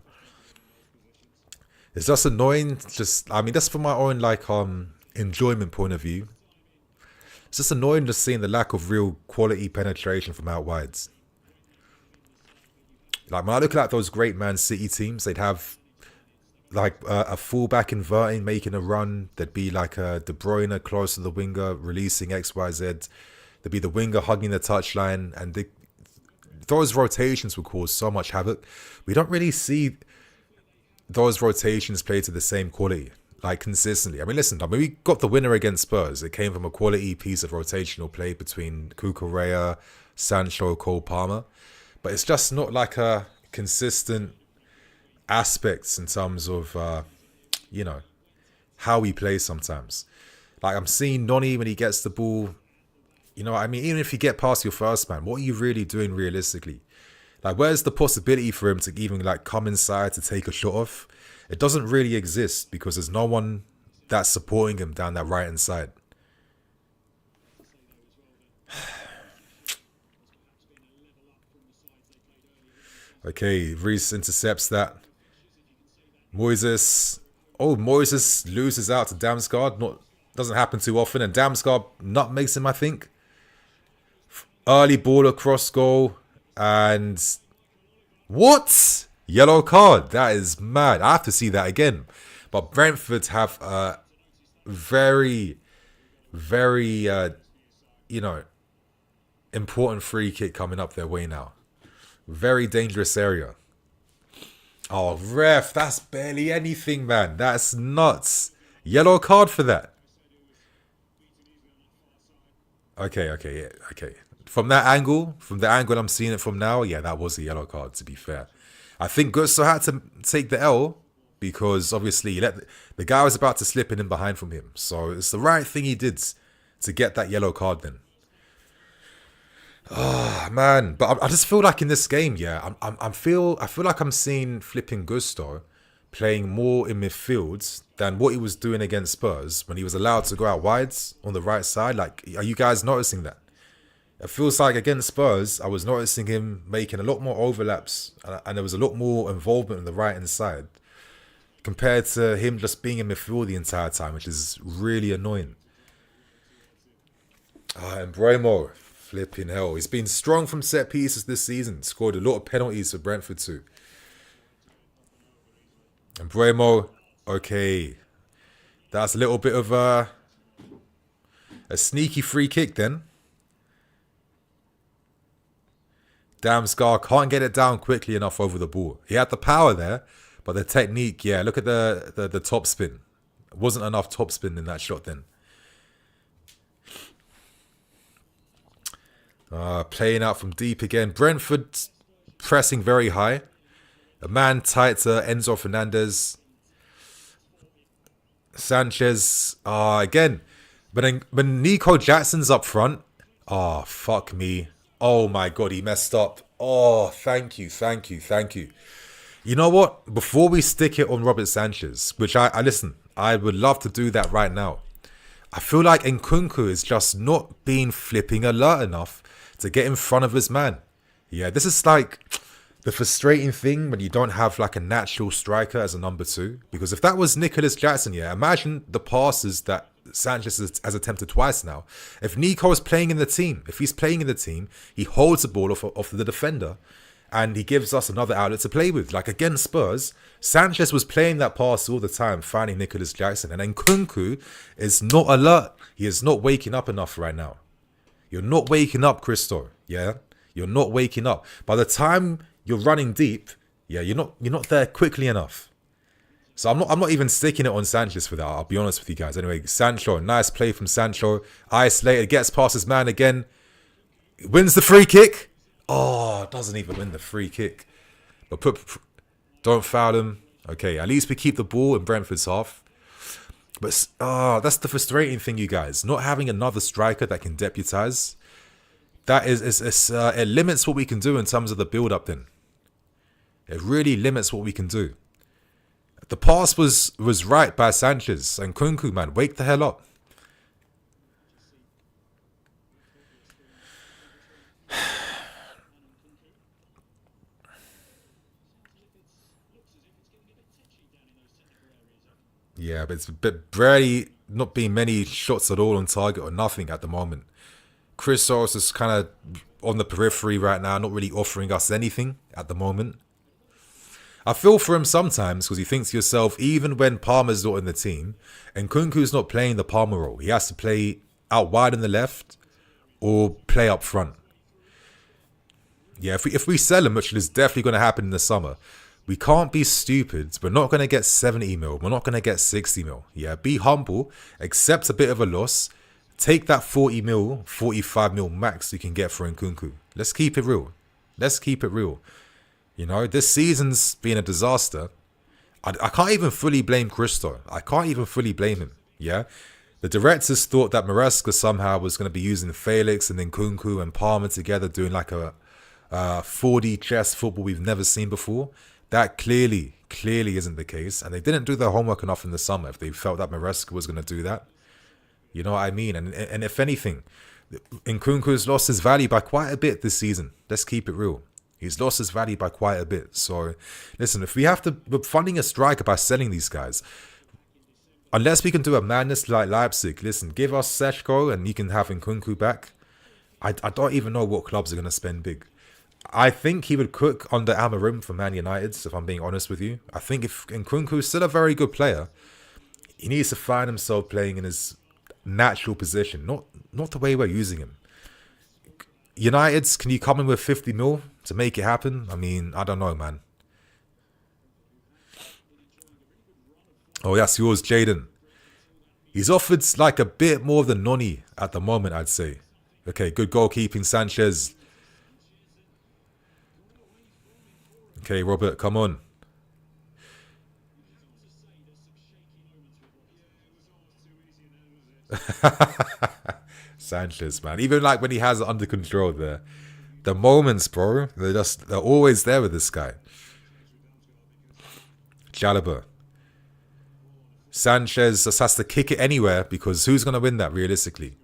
It's just annoying. I mean, that's from my own, like, enjoyment point of view. It's just annoying just seeing the lack of real quality penetration from out wides. Like, when I look at those great Man City teams, they'd have like a fullback inverting, making a run. There'd be like a De Bruyne close to the winger, releasing XYZ. There'd be the winger hugging the touchline, and those rotations would cause so much havoc. We don't really see those rotations play to the same quality, like consistently. I mean, listen, we got the winner against Spurs. It came from a quality piece of rotational play between Cucurella, Sancho, Cole Palmer. But it's just not like a consistent aspects in terms of, how we play sometimes. Like, I'm seeing Noni when he gets the ball. You know what I mean? Even if you get past your first man, what are you really doing realistically? Like, where's the possibility for him to even, like, come inside to take a shot off? It doesn't really exist because there's no one that's supporting him down that right-hand side. Okay, Reece intercepts that. Moises loses out to Damsgaard. Doesn't happen too often. And Damsgaard nutmegs him, I think. Early ball across goal. And what? Yellow card. That is mad. I have to see that again. But Brentford have a very, very, important free kick coming up their way now. Very dangerous area. Oh, ref, that's barely anything, man. That's nuts. Yellow card for that. Okay. From the angle I'm seeing it from now, yeah, that was a yellow card, to be fair. I think Gusto had to take the L because obviously the guy was about to slip in behind from him. So it's the right thing he did to get that yellow card then. Oh, man. But I just feel like in this game, yeah, I feel like I'm seeing flipping Gusto playing more in midfield than what he was doing against Spurs when he was allowed to go out wide on the right side. Like, are you guys noticing that? It feels like against Spurs, I was noticing him making a lot more overlaps and there was a lot more involvement on the right-hand side compared to him just being in midfield the entire time, which is really annoying. And Bremo, flipping hell. He's been strong from set pieces this season. Scored a lot of penalties for Brentford too. And Bremo, okay. That's a little bit of a sneaky free kick then. Damsgaard can't get it down quickly enough over the ball. He had the power there, but the technique, yeah, look at the top spin. It wasn't enough top spin in that shot then. Playing out from deep again. Brentford pressing very high. A man tight to Enzo Fernandez. Sanchez, again. But when Nico Jackson's up front, fuck me. Oh my God, he messed up. Oh, thank you. You know what? Before we stick it on Robert Sanchez, which I listen, I would love to do that right now. I feel like Nkunku is just not being flipping alert enough to get in front of his man. Yeah, this is like the frustrating thing when you don't have like a natural striker as a number 2. Because if that was Nicholas Jackson, yeah, imagine the passes that Sanchez has attempted twice now. If Nico is playing in the team, he holds the ball off the defender and he gives us another outlet to play with. Like against Spurs, Sanchez was playing that pass all the time, finding Nicholas Jackson. And then Nkunku is not alert. He is not waking up enough right now. You're not waking up, Christo. Yeah? You're not waking up. By the time you're running deep, yeah, you're not there quickly enough. So I'm not even sticking it on Sanchez for that. I'll be honest with you guys. Anyway, Sancho, nice play from Sancho. Isolated, gets past his man again. Wins the free kick. Oh, doesn't even win the free kick. But don't foul him. Okay, at least we keep the ball in Brentford's half. But that's the frustrating thing, you guys. Not having another striker that can deputise. That it limits what we can do in terms of the build-up then. It really limits what we can do. The pass was right by Sanchez. And Nkunku, man, wake the hell up. Yeah, but it's barely not being many shots at all on target or nothing at the moment. Chris Soros is kind of on the periphery right now, not really offering us anything at the moment. I feel for him sometimes because he thinks to yourself, even when Palmer's not in the team and Nkunku's not playing the Palmer role, he has to play out wide on the left or play up front. Yeah, if we sell him, which is definitely going to happen in the summer, we can't be stupid. We're not going to get 70 mil. We're not going to get 60 mil. Yeah, be humble. Accept a bit of a loss. Take that 40 mil, 45 mil max you can get for Nkunku. Let's keep it real. Let's keep it real. You know, this season's been a disaster. I can't even fully blame Christo. I can't even fully blame him. Yeah, the directors thought that Maresca somehow was going to be using Felix and then Nkunku and Palmer together doing like a 4D chess football we've never seen before. That clearly isn't the case. And they didn't do their homework enough in the summer if they felt that Maresca was going to do that. You know what I mean? And if anything, Nkunku's lost his value by quite a bit this season. Let's keep it real. He's lost his value by quite a bit. So, listen, if we have to... We're funding a striker by selling these guys. Unless we can do a madness like Leipzig, listen, give us Sechko and you can have Nkunku back. I don't even know what clubs are going to spend big. I think he would cook under Amorim for Man United, if I'm being honest with you. I think if Nkunku is still a very good player, he needs to find himself playing in his natural position, not the way we're using him. United's, can you come in with 50 mil to make it happen? I mean, I don't know, man. Oh, that's yours, Jaden. He's offered like a bit more than Noni at the moment, I'd say. Okay, good goalkeeping, Sanchez. Okay, Robert, come on. Sanchez, man. Even like when he has it under control there. The moments, bro, they're always there with this guy. Chalobah. Sanchez just has to kick it anywhere because who's going to win that realistically?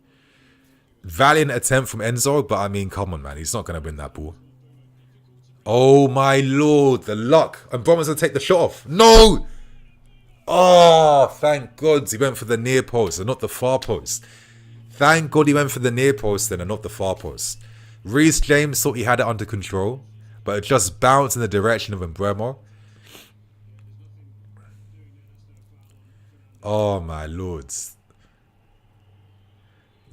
Valiant attempt from Enzo, but I mean, come on, man. He's not going to win that ball. Oh, my Lord. The luck. And Brom's going to take the shot off. No! Oh, thank God he went for the near post and not the far post. Thank God he went for the near post then and not the far post. Reece James thought he had it under control, but it just bounced in the direction of Mbeumo. Oh, my lords.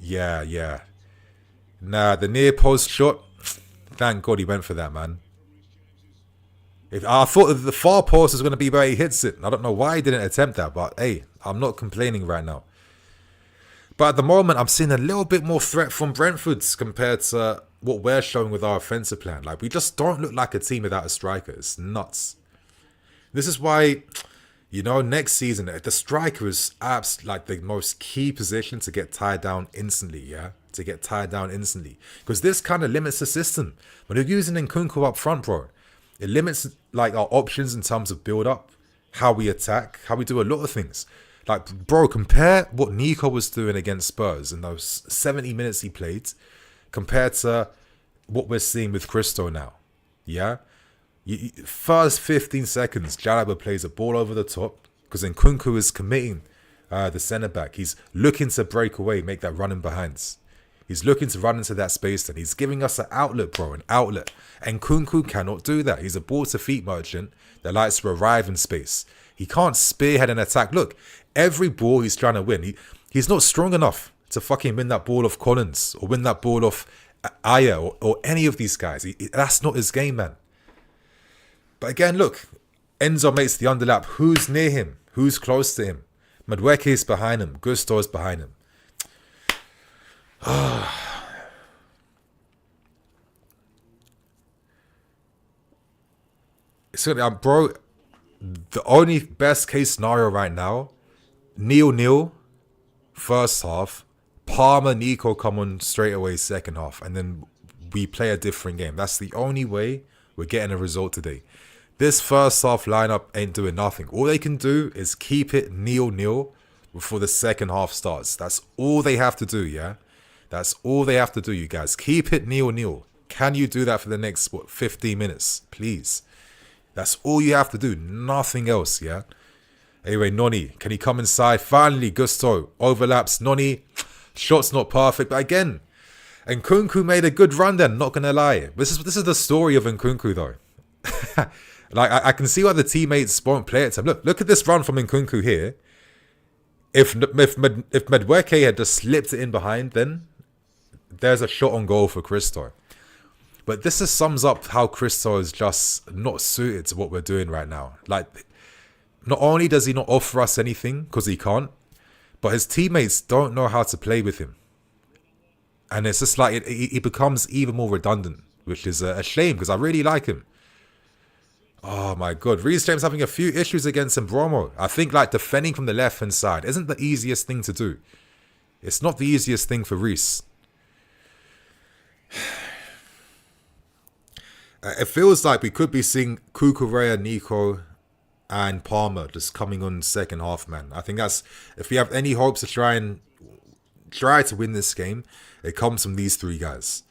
Yeah. Nah, the near post shot, thank God he went for that, man. I thought that the far post was going to be where he hits it. I don't know why he didn't attempt that, but hey, I'm not complaining right now. But at the moment, I'm seeing a little bit more threat from Brentford's compared to what we're showing with our offensive plan. Like, we just don't look like a team without a striker. It's nuts. This is why, you know, next season, the striker is like the most key position to get tied down instantly, yeah? To get tied down instantly. Because this kind of limits the system. When you're using Nkunku up front, bro, it limits like our options in terms of build-up, how we attack, how we do a lot of things. Like, bro, compare what Nico was doing against Spurs in those 70 minutes he played compared to what we're seeing with Christo now. Yeah? First 15 seconds, Chalobah plays a ball over the top because Nkunku is committing the centre-back. He's looking to break away, make that run in behinds. He's looking to run into that space and he's giving us an outlet, bro, an outlet. And Nkunku cannot do that. He's a ball-to-feet merchant that likes to arrive in space. He can't spearhead an attack. Look, every ball he's trying to win, he's not strong enough to fucking win that ball off Collins or win that ball off Aya or any of these guys. That's not his game, man. But again, look, Enzo makes the underlap. Who's near him? Who's close to him? Madueke is behind him. Gusto is behind him. So, bro, the only best case scenario right now, 0-0, first half, Palmer, Nico come on straight away second half, and then we play a different game. That's the only way we're getting a result today. This first half lineup ain't doing nothing. All they can do is keep it 0-0 before the second half starts. That's all they have to do, yeah? That's all they have to do, you guys. Keep it 0-0. Can you do that for the next, 15 minutes? Please. That's all you have to do. Nothing else, yeah? Anyway, Noni, can he come inside? Finally, Gusto overlaps. Noni, shot's not perfect, but again, Nkunku made a good run then, not going to lie. This is the story of Nkunku, though. Like, I can see why the teammates won't play it. Look at this run from Nkunku here. If Madueke had just slipped it in behind, then there's a shot on goal for Christo. But this just sums up how Christo is just not suited to what we're doing right now. Like, not only does he not offer us anything, because he can't, but his teammates don't know how to play with him. And it's just like, it becomes even more redundant, which is a shame, because I really like him. Oh my god, Reece James having a few issues against Mbromo. I think like defending from the left-hand side isn't the easiest thing to do. It's not the easiest thing for Reece. It feels like we could be seeing Cucurella, Nico, and Palmer just coming on second half, man. I think that's, if we have any hopes to try to win this game, it comes from these three guys.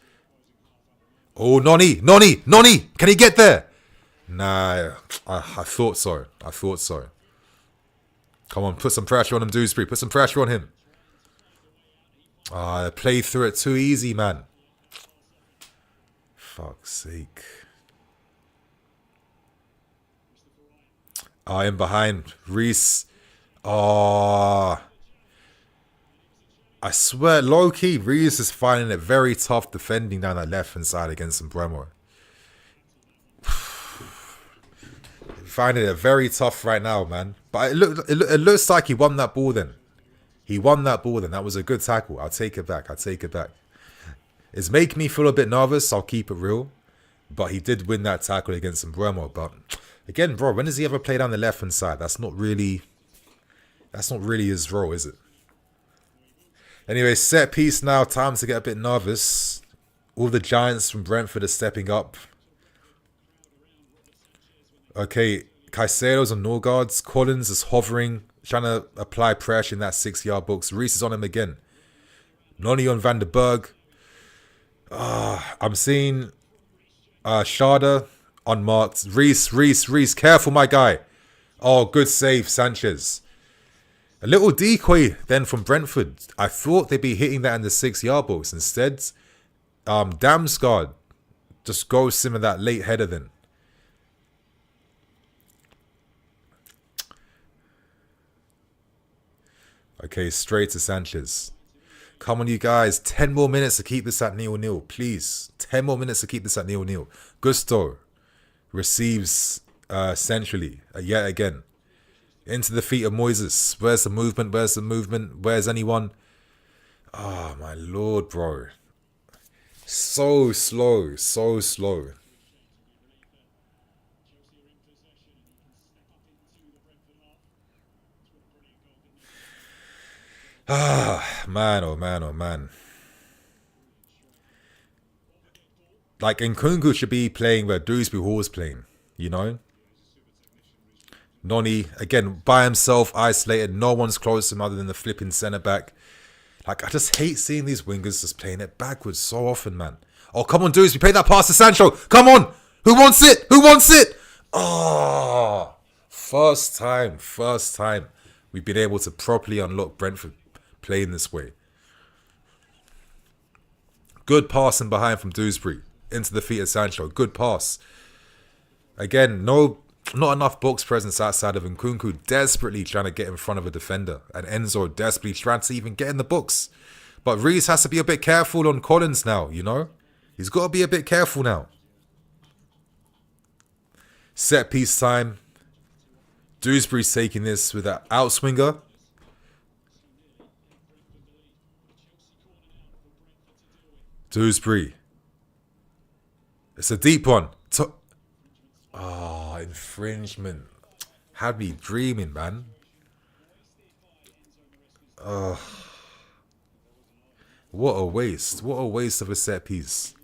Oh, Noni! Can he get there? Nah, I thought so. Come on, put some pressure on him, Dewsbury. Put some pressure on him. I played through it too easy, man. Fuck's sake. I am behind. Reece. I swear, low-key, Reece is finding it very tough defending down that left-hand side against Mbromo. Finding it very tough right now, man. But it looks like he won that ball then. That was a good tackle. I'll take it back. It's making me feel a bit nervous. I'll keep it real. But he did win that tackle against Mbromo. But again, bro, when does he ever play down the left-hand side? That's not really his role, is it? Anyway, set piece now. Time to get a bit nervous. All the giants from Brentford are stepping up. Okay, Caicedo's on Norgards. Collins is hovering, trying to apply pressure in that 6-yard box. Reece is on him again. Noni on Van der Berg. I'm seeing Sharda unmarked. Reece. Careful, my guy. Oh, good save, Sanchez. A little decoy then from Brentford. I thought they'd be hitting that in the 6-yard box. Instead, Damsgaard just goes sim of that late header then. Okay, straight to Sanchez. Come on, you guys. 10 more minutes to keep this at 0-0. Please. 10 more minutes to keep this at 0-0. Gusto receives centrally yet again. Into the feet of Moises. Where's the movement? Where's anyone? Oh, my lord, bro. So slow. Man, oh man. Like, Nkunku should be playing where Dewsbury Hall is playing, you know? Noni, again, by himself, isolated. No one's close to him other than the flipping centre-back. Like, I just hate seeing these wingers just playing it backwards so often, man. Oh, come on, Dewsbury, play that pass to Sancho. Come on! Who wants it? Oh! First time we've been able to properly unlock Brentford playing this way. Good passing behind from Dewsbury into the feet of Sancho. Good pass. Again, not enough box presence outside of Nkunku desperately trying to get in front of a defender. And Enzo desperately trying to even get in the box. But Reece has to be a bit careful on Collins now, you know? He's got to be a bit careful now. Set piece time. Dewsbury's taking this with an outswinger. Dewsbury. It's a deep one. Infringement. Had me dreaming, man. What a waste. What a waste of a set piece.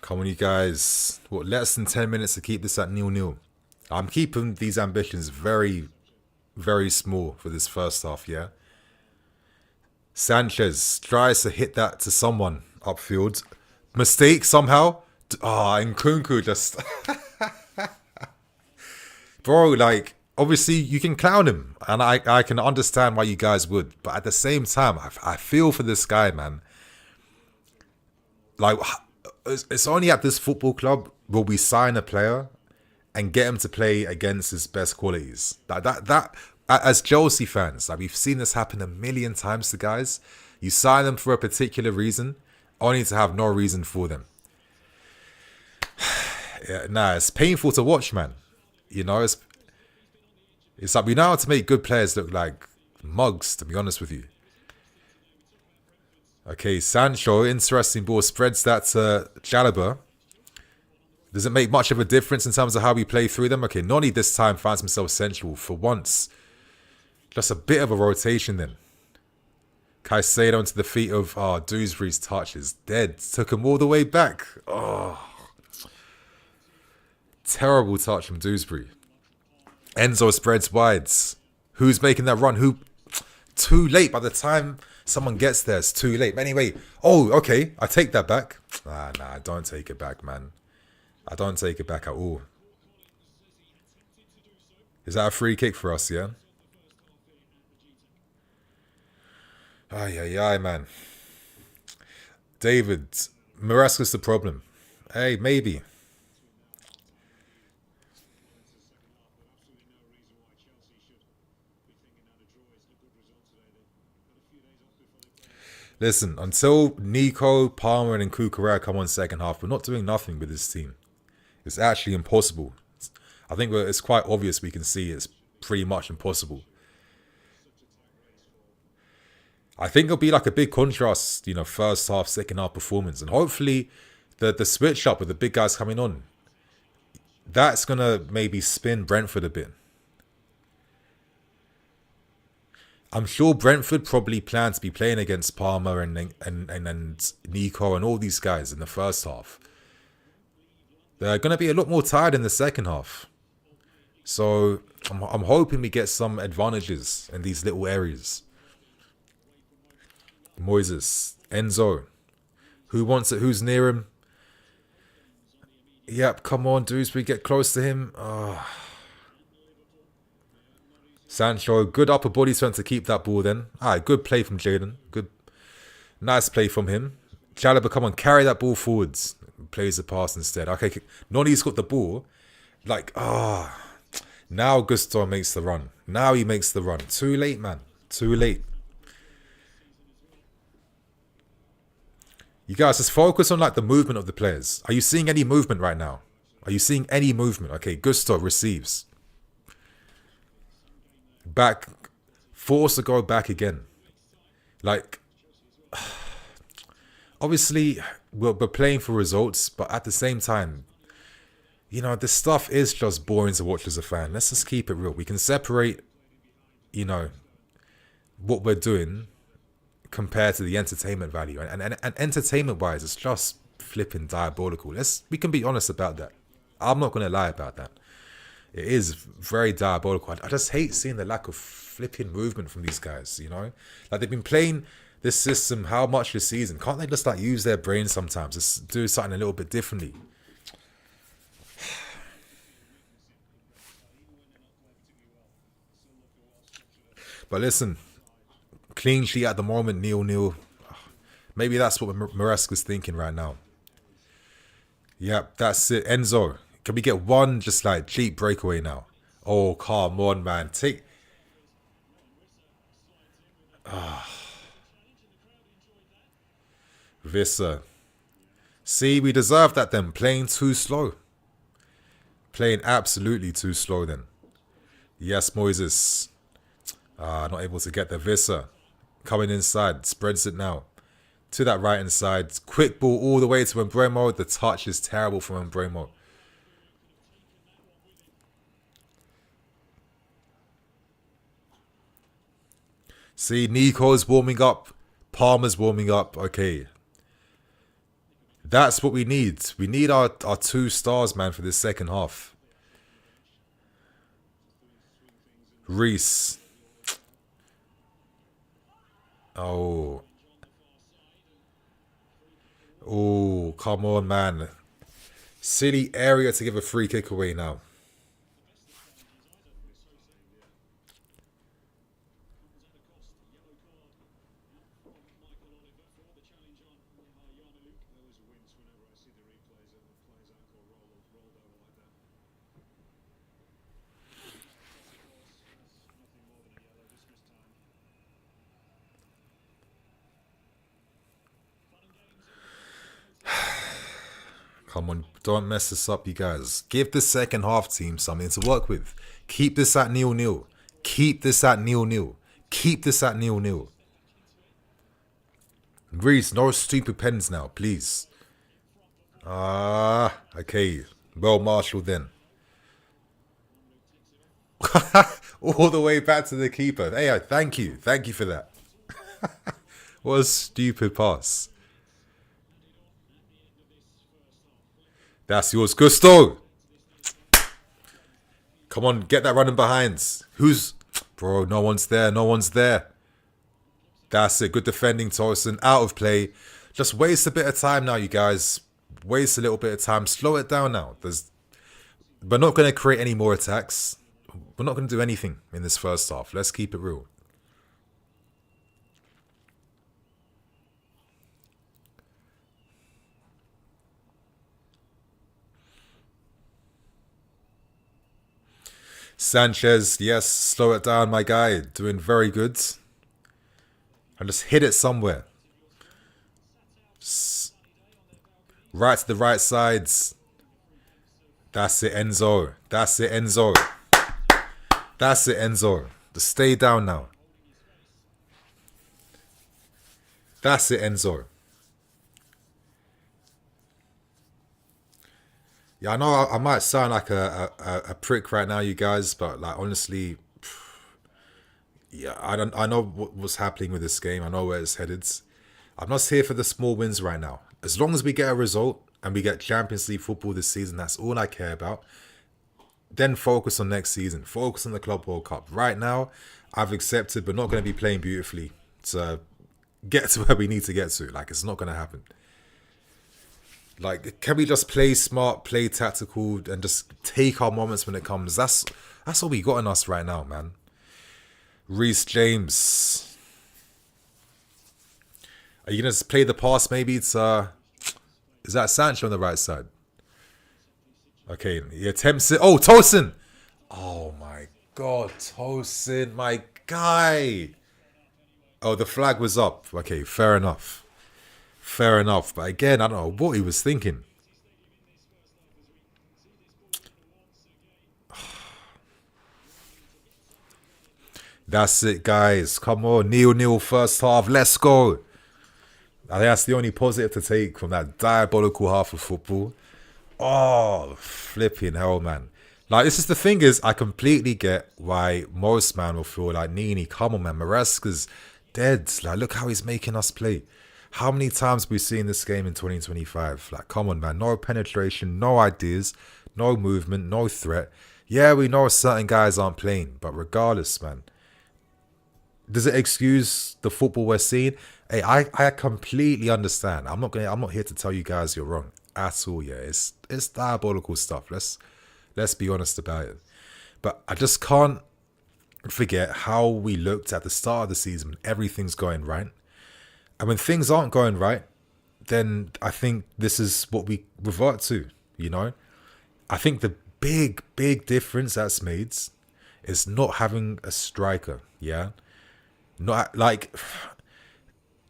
Come on, you guys. What, less than 10 minutes to keep this at 0-0. I'm keeping these ambitions very, very small for this first half, yeah? Sanchez tries to hit that to someone upfield. Mistake somehow. And Nkunku just... Bro, like, obviously you can clown him. And I can understand why you guys would. But at the same time, I feel for this guy, man. Like, it's only at this football club will we sign a player and get him to play against his best qualities. That as Chelsea fans, like, we've seen this happen a million times to guys. You sign them for a particular reason, only to have no reason for them. Yeah, nah, it's painful to watch, man. You know, it's like we know how to make good players look like mugs, to be honest with you. Okay, Sancho, interesting ball, spreads that to Chalobah. Does it make much of a difference in terms of how we play through them? Okay, Noni this time finds himself central for once. Just a bit of a rotation then. Caicedo into the feet of Dewsbury's touch is dead. Took him all the way back. Oh, terrible touch from Dewsbury. Enzo spreads wide. Who's making that run? Who? Too late. By the time someone gets there, it's too late. Anyway, oh, okay. I take that back. Nah, I don't take it back, man. I don't take it back at all. Is that a free kick for us, yeah? Ay, man. David, Maresca's the problem. Hey, maybe. Listen, until Nico, Palmer, and Cucurella come on second half, we're not doing nothing with this team. It's actually impossible. I think it's quite obvious we can see it's pretty much impossible. I think it'll be like a big contrast, you know, first half, second half performance. And hopefully the switch up with the big guys coming on, that's going to maybe spin Brentford a bit. I'm sure Brentford probably plan to be playing against Palmer and Nico and all these guys in the first half. They're going to be a lot more tired in the second half. So I'm hoping we get some advantages in these little areas. Moises, Enzo. Who wants it? Who's near him? Yep, come on, Dewsbury, get close to him. Sancho, good upper body strength to keep that ball then. Alright, good play from Jaden. Good, nice play from him. Chalobah, come on, carry that ball forwards. Plays the pass instead. Okay, Noni's got the ball. Like, now Gusto makes the run. Now he makes the run. Too late, man. Too late. You guys, just focus on like the movement of the players. Are you seeing any movement right now? Are you seeing any movement? Okay, Gusto receives. Back, forced to go back again. Like, obviously, we're playing for results, but at the same time, you know, this stuff is just boring to watch as a fan. Let's just keep it real. We can separate, you know, what we're doing compared to the entertainment value. And entertainment-wise, it's just flipping diabolical. We can be honest about that. I'm not going to lie about that. It is very diabolical. I just hate seeing the lack of flipping movement from these guys, you know? Like, they've been playing this system how much this season? Can't they just, like, use their brains sometimes? Just do something a little bit differently. But listen, clean sheet at the moment, 0-0. Maybe that's what Maresca's thinking right now. Yep, that's it. Enzo. Can we get one just like cheap breakaway now? Oh, come on, man. Take... Visser. See, we deserve that then. Playing too slow. Playing absolutely too slow then. Yes, Moises. Not able to get the Visser. Coming inside. Spreads it now. To that right hand side. Quick ball all the way to Mbeumo. The touch is terrible from Mbeumo. See, Nico's warming up. Palmer's warming up. Okay. That's what we need. We need our 2 stars, man, for this second half. Reese. Oh. Oh, come on, man. Silly area to give a free kick away now. Come on, don't mess this up, you guys. Give the second half team something to work with. Keep this at 0-0. Keep this at 0-0. Keep this at 0-0. Reese, no stupid pens now, please. Okay. Well, Marshall then. All the way back to the keeper. Hey, thank you. Thank you for that. What a stupid pass. That's yours, Gusto. Come on, get that running behind. Who's... Bro, no one's there. No one's there. That's it. Good defending, Torsen. Out of play. Just waste a bit of time now, you guys. Waste a little bit of time. Slow it down now. We're not going to create any more attacks. We're not going to do anything in this first half. Let's keep it real. Sanchez, yes, slow it down, my guy. Doing very good. And just hit it somewhere. Right to the right sides. That's it, Enzo. That's it, Enzo. That's it, Enzo. Just stay down now. That's it, Enzo. Yeah, I know I might sound like a prick right now, you guys, but like honestly, yeah, I know what's happening with this game. I know where it's headed. I'm not here for the small wins right now. As long as we get a result and we get Champions League football this season, that's all I care about. Then focus on next season. Focus on the Club World Cup. Right now, I've accepted we're not going to be playing beautifully to get to where we need to get to. Like, it's not going to happen. Like, can we just play smart, play tactical, and just take our moments when it comes? That's all we got in us right now, man. Reece James. Are you going to play the pass maybe to... Is that Sancho on the right side? Okay, he attempts it. Oh, Tosin! Oh my God, Tosin, my guy! Oh, the flag was up. Okay, fair enough. Fair enough. But again, I don't know what he was thinking. That's it, guys. Come on. 0-0 first half. Let's go. I think that's the only positive to take from that diabolical half of football. Oh, flipping hell, man. Like, this is the thing is, I completely get why most man will feel like, Nini, come on, man. Maresca's dead. Like, look how he's making us play. How many times have we seen this game in 2025? Like, come on, man. No penetration, no ideas, no movement, no threat. Yeah, we know certain guys aren't playing, but regardless, man. Does it excuse the football we're seeing? Hey, I completely understand. I'm not here to tell you guys you're wrong at all. Yeah, it's diabolical stuff. Let's be honest about it. But I just can't forget how we looked at the start of the season when everything's going right. And when things aren't going right, then I think this is what we revert to, you know? I think the big difference that's made is not having a striker, yeah? Not like...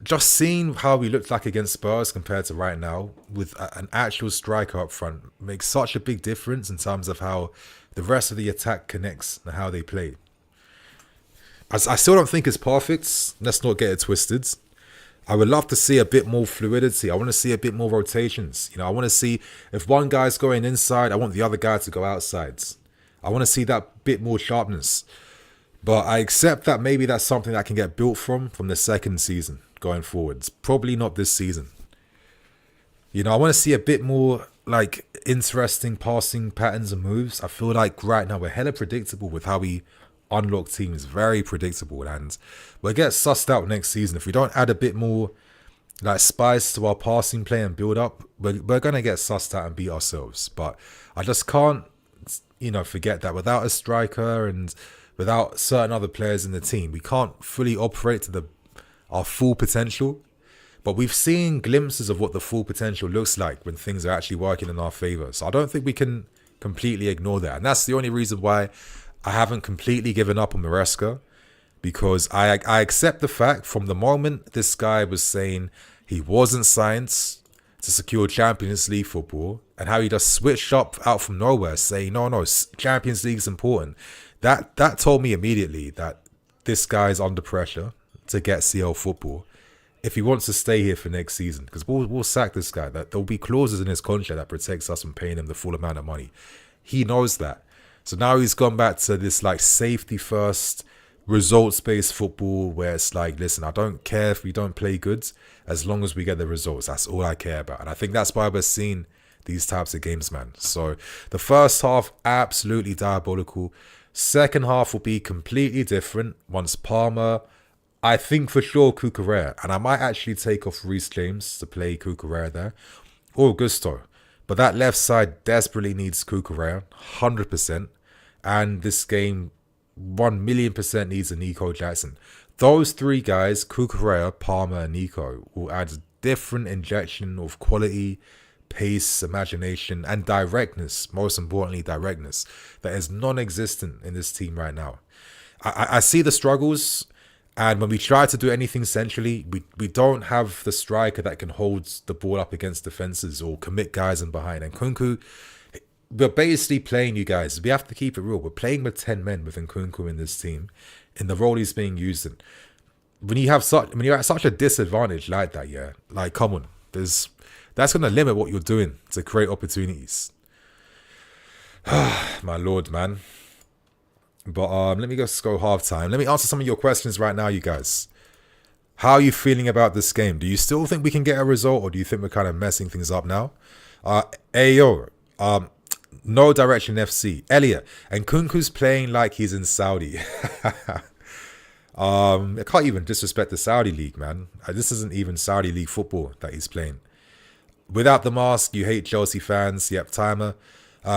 Just seeing how we looked like against Spurs compared to right now with an actual striker up front makes such a big difference in terms of how the rest of the attack connects and how they play. I still don't think it's perfect. Let's not get it twisted. I would love to see a bit more fluidity. I want to see a bit more rotations. You know, I want to see if one guy's going inside, I want the other guy to go outside. I want to see that bit more sharpness. But I accept that maybe that's something that can get built from the second season going forwards. Probably not this season. You know, I want to see a bit more like interesting passing patterns and moves. I feel like right now we're hella predictable with how we unlock teams, very predictable, and we'll get sussed out next season if we don't add a bit more like spice to our passing play and build up. We're gonna get sussed out and beat ourselves. But I just can't, you know, forget that without a striker and without certain other players in the team, we can't fully operate to our full potential. But we've seen glimpses of what the full potential looks like when things are actually working in our favour. So I don't think we can completely ignore that. And that's the only reason why I haven't completely given up on Maresca. Because I accept the fact from the moment this guy was saying he wasn't signed to secure Champions League football and how he just switched up out from nowhere saying, no, Champions League is important. That told me immediately that this guy is under pressure to get CL football if he wants to stay here for next season, because we'll sack this guy. That there'll be clauses in his contract that protects us from paying him the full amount of money. He knows that. So now he's gone back to this like safety first, results-based football where it's like, listen, I don't care if we don't play good as long as we get the results. That's all I care about. And I think that's why we're seeing these types of games, man. So the first half, absolutely diabolical. Second half will be completely different once Palmer, I think for sure Cucurella, and I might actually take off Reece James to play Cucurella there, or Gusto. But that left side desperately needs Cucurella, 100%. And this game 1,000,000% needs a Nico Jackson. Those three guys, Cucurella, Palmer, and Nico, will add a different injection of quality, pace, imagination, and directness. Most importantly, directness that is non-existent in this team right now. I see the struggles, and when we try to do anything centrally, we don't have the striker that can hold the ball up against defenses or commit guys in behind. And Nkunku, we're basically playing, you guys, we have to keep it real. We're playing with 10 men with Nkunku in this team, in the role he's being used in. When you're at such a disadvantage like that, yeah, like come on, that's going to limit what you're doing to create opportunities. My lord, man. But let me just go half time. Let me answer some of your questions right now, you guys. How are you feeling about this game? Do you still think we can get a result, or do you think we're kind of messing things up now? Ayo, no direction FC. Elliot, and Nkunku's playing like he's in Saudi. I can't even disrespect the Saudi league, man. This isn't even Saudi league football that he's playing. Without the mask, you hate Chelsea fans. Yep, timer.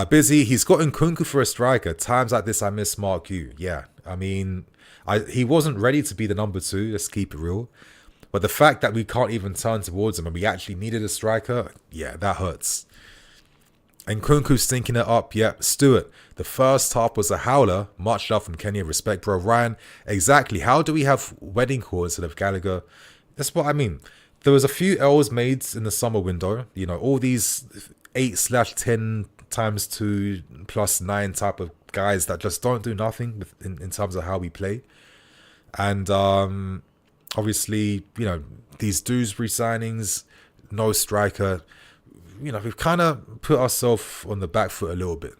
Busy, he's got Nkunku for a striker. Times like this, I miss Mark Yu. Yeah, I mean, he wasn't ready to be the number 2. Let's keep it real. But the fact that we can't even turn towards him and we actually needed a striker, yeah, that hurts. And Nkunku stinking it up. Yep, Stuart, the first half was a howler. Much love from Kenya. Respect, bro. Ryan, exactly. How do we have wedding call instead of Gallagher? That's what I mean. There was a few L's made in the summer window. You know, all these 8/10 times 2 plus 9 type of guys that just don't do nothing in terms of how we play. And obviously, you know, these Dewsbury signings, no striker, you know, we've kind of put ourselves on the back foot a little bit.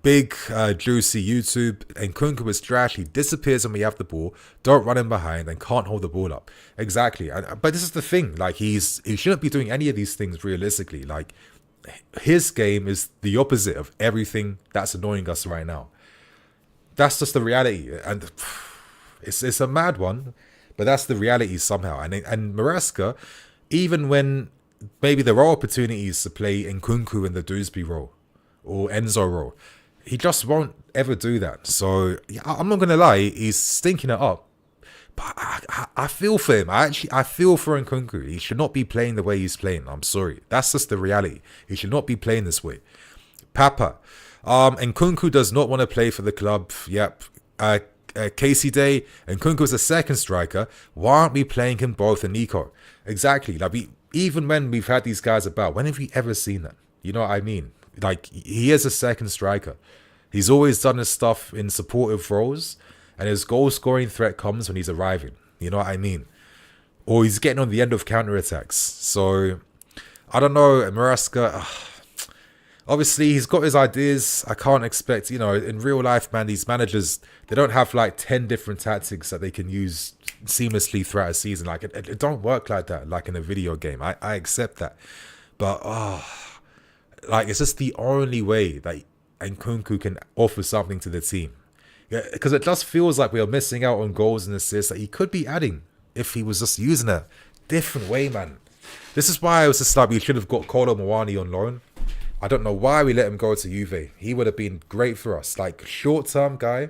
Big, juicy YouTube, and Nkunku is trash. He disappears when we have the ball, don't run him behind, and can't hold the ball up. Exactly. But this is the thing. Like, he shouldn't be doing any of these things realistically. Like, his game is the opposite of everything that's annoying us right now. That's just the reality. And it's a mad one, but that's the reality somehow. And Maresca, even when maybe there are opportunities to play Nkunku in the Dewsbury role or Enzo role, he just won't ever do that. So I'm not going to lie, he's stinking it up. But I feel for him. I feel for Nkunku. He should not be playing the way he's playing. I'm sorry. That's just the reality. He should not be playing this way. Papa. Nkunku does not want to play for the club. Yep. Casey Day. Nkunku is a second striker. Why aren't we playing him both and Nico? Exactly. Like even when we've had these guys about, when have we ever seen that? You know what I mean? Like, he is a second striker. He's always done his stuff in supportive roles, and his goal-scoring threat comes when he's arriving. You know what I mean? Or he's getting on the end of counter-attacks. So, I don't know, Maresca, obviously, he's got his ideas. I can't expect, you know, in real life, man, these managers, they don't have like 10 different tactics that they can use seamlessly throughout a season. Like, it don't work like that, like in a video game. I accept that. But like it's just the only way that Nkunku can offer something to the team. Yeah, because it just feels like we are missing out on goals and assists that he could be adding if he was just using a different way, man. This is why I was just like, we should have got Kolo Muani on loan. I don't know why we let him go to Juve. He would have been great for us. Like, short-term guy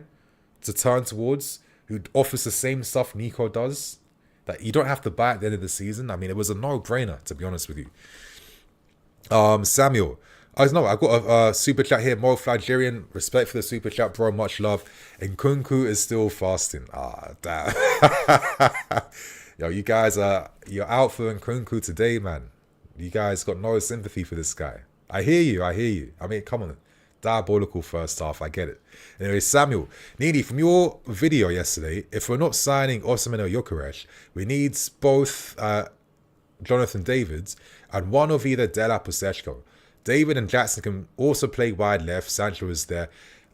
to turn towards who offers the same stuff Nico does that you don't have to buy at the end of the season. I mean, it was a no-brainer, to be honest with you. Samuel. I got a super chat here. Mo Flagerian, respect for the super chat, bro. Much love. And Nkunku is still fasting. Damn. Yo, you guys you're out for Nkunku today, man. You guys got no sympathy for this guy. I hear you. I mean, come on. Diabolical first half. I get it. Anyway, Samuel. Nini, from your video yesterday, if we're not signing Osimhen or Gyökeres, we need both Jonathan David and one of either Delap or Sechko. David and Jackson can also play wide left. Sancho is there.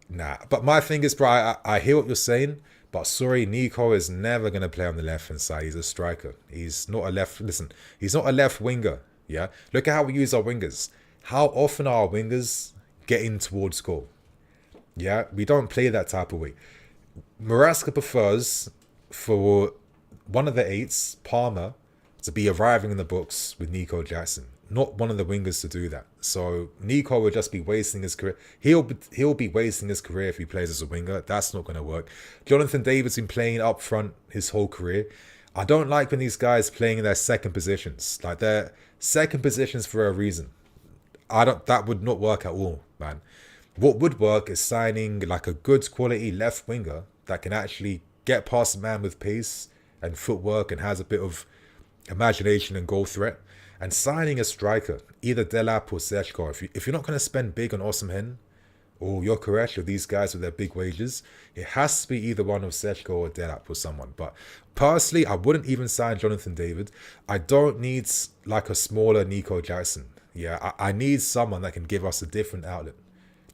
Nah. But my thing is, bro, I hear what you're saying. But sorry, Nico is never going to play on the left-hand side. He's a striker. He's not a left... Listen, he's not a left winger. Yeah? Look at how we use our wingers. How often are our wingers getting towards goal? Yeah? We don't play that type of way. Maresca prefers for one of the eights, Palmer, to be arriving in the books with Nico Jackson. Not one of the wingers to do that. So Nico will just be wasting his career. He'll be wasting his career if he plays as a winger. That's not going to work. Jonathan David's been playing up front his whole career. I don't like when these guys playing in their second positions. Like, they're second positions for a reason. That would not work at all, man. What would work is signing like a good quality left winger that can actually get past a man with pace and footwork and has a bit of imagination and goal threat. And signing a striker, either Delap or Sechko, if you're not going to spend big on Osimhen or Gyökeres or these guys with their big wages, it has to be either one of Sechko or Delap or someone. But personally, I wouldn't even sign Jonathan David. I don't need like a smaller Nico Jackson. Yeah, I need someone that can give us a different outlet.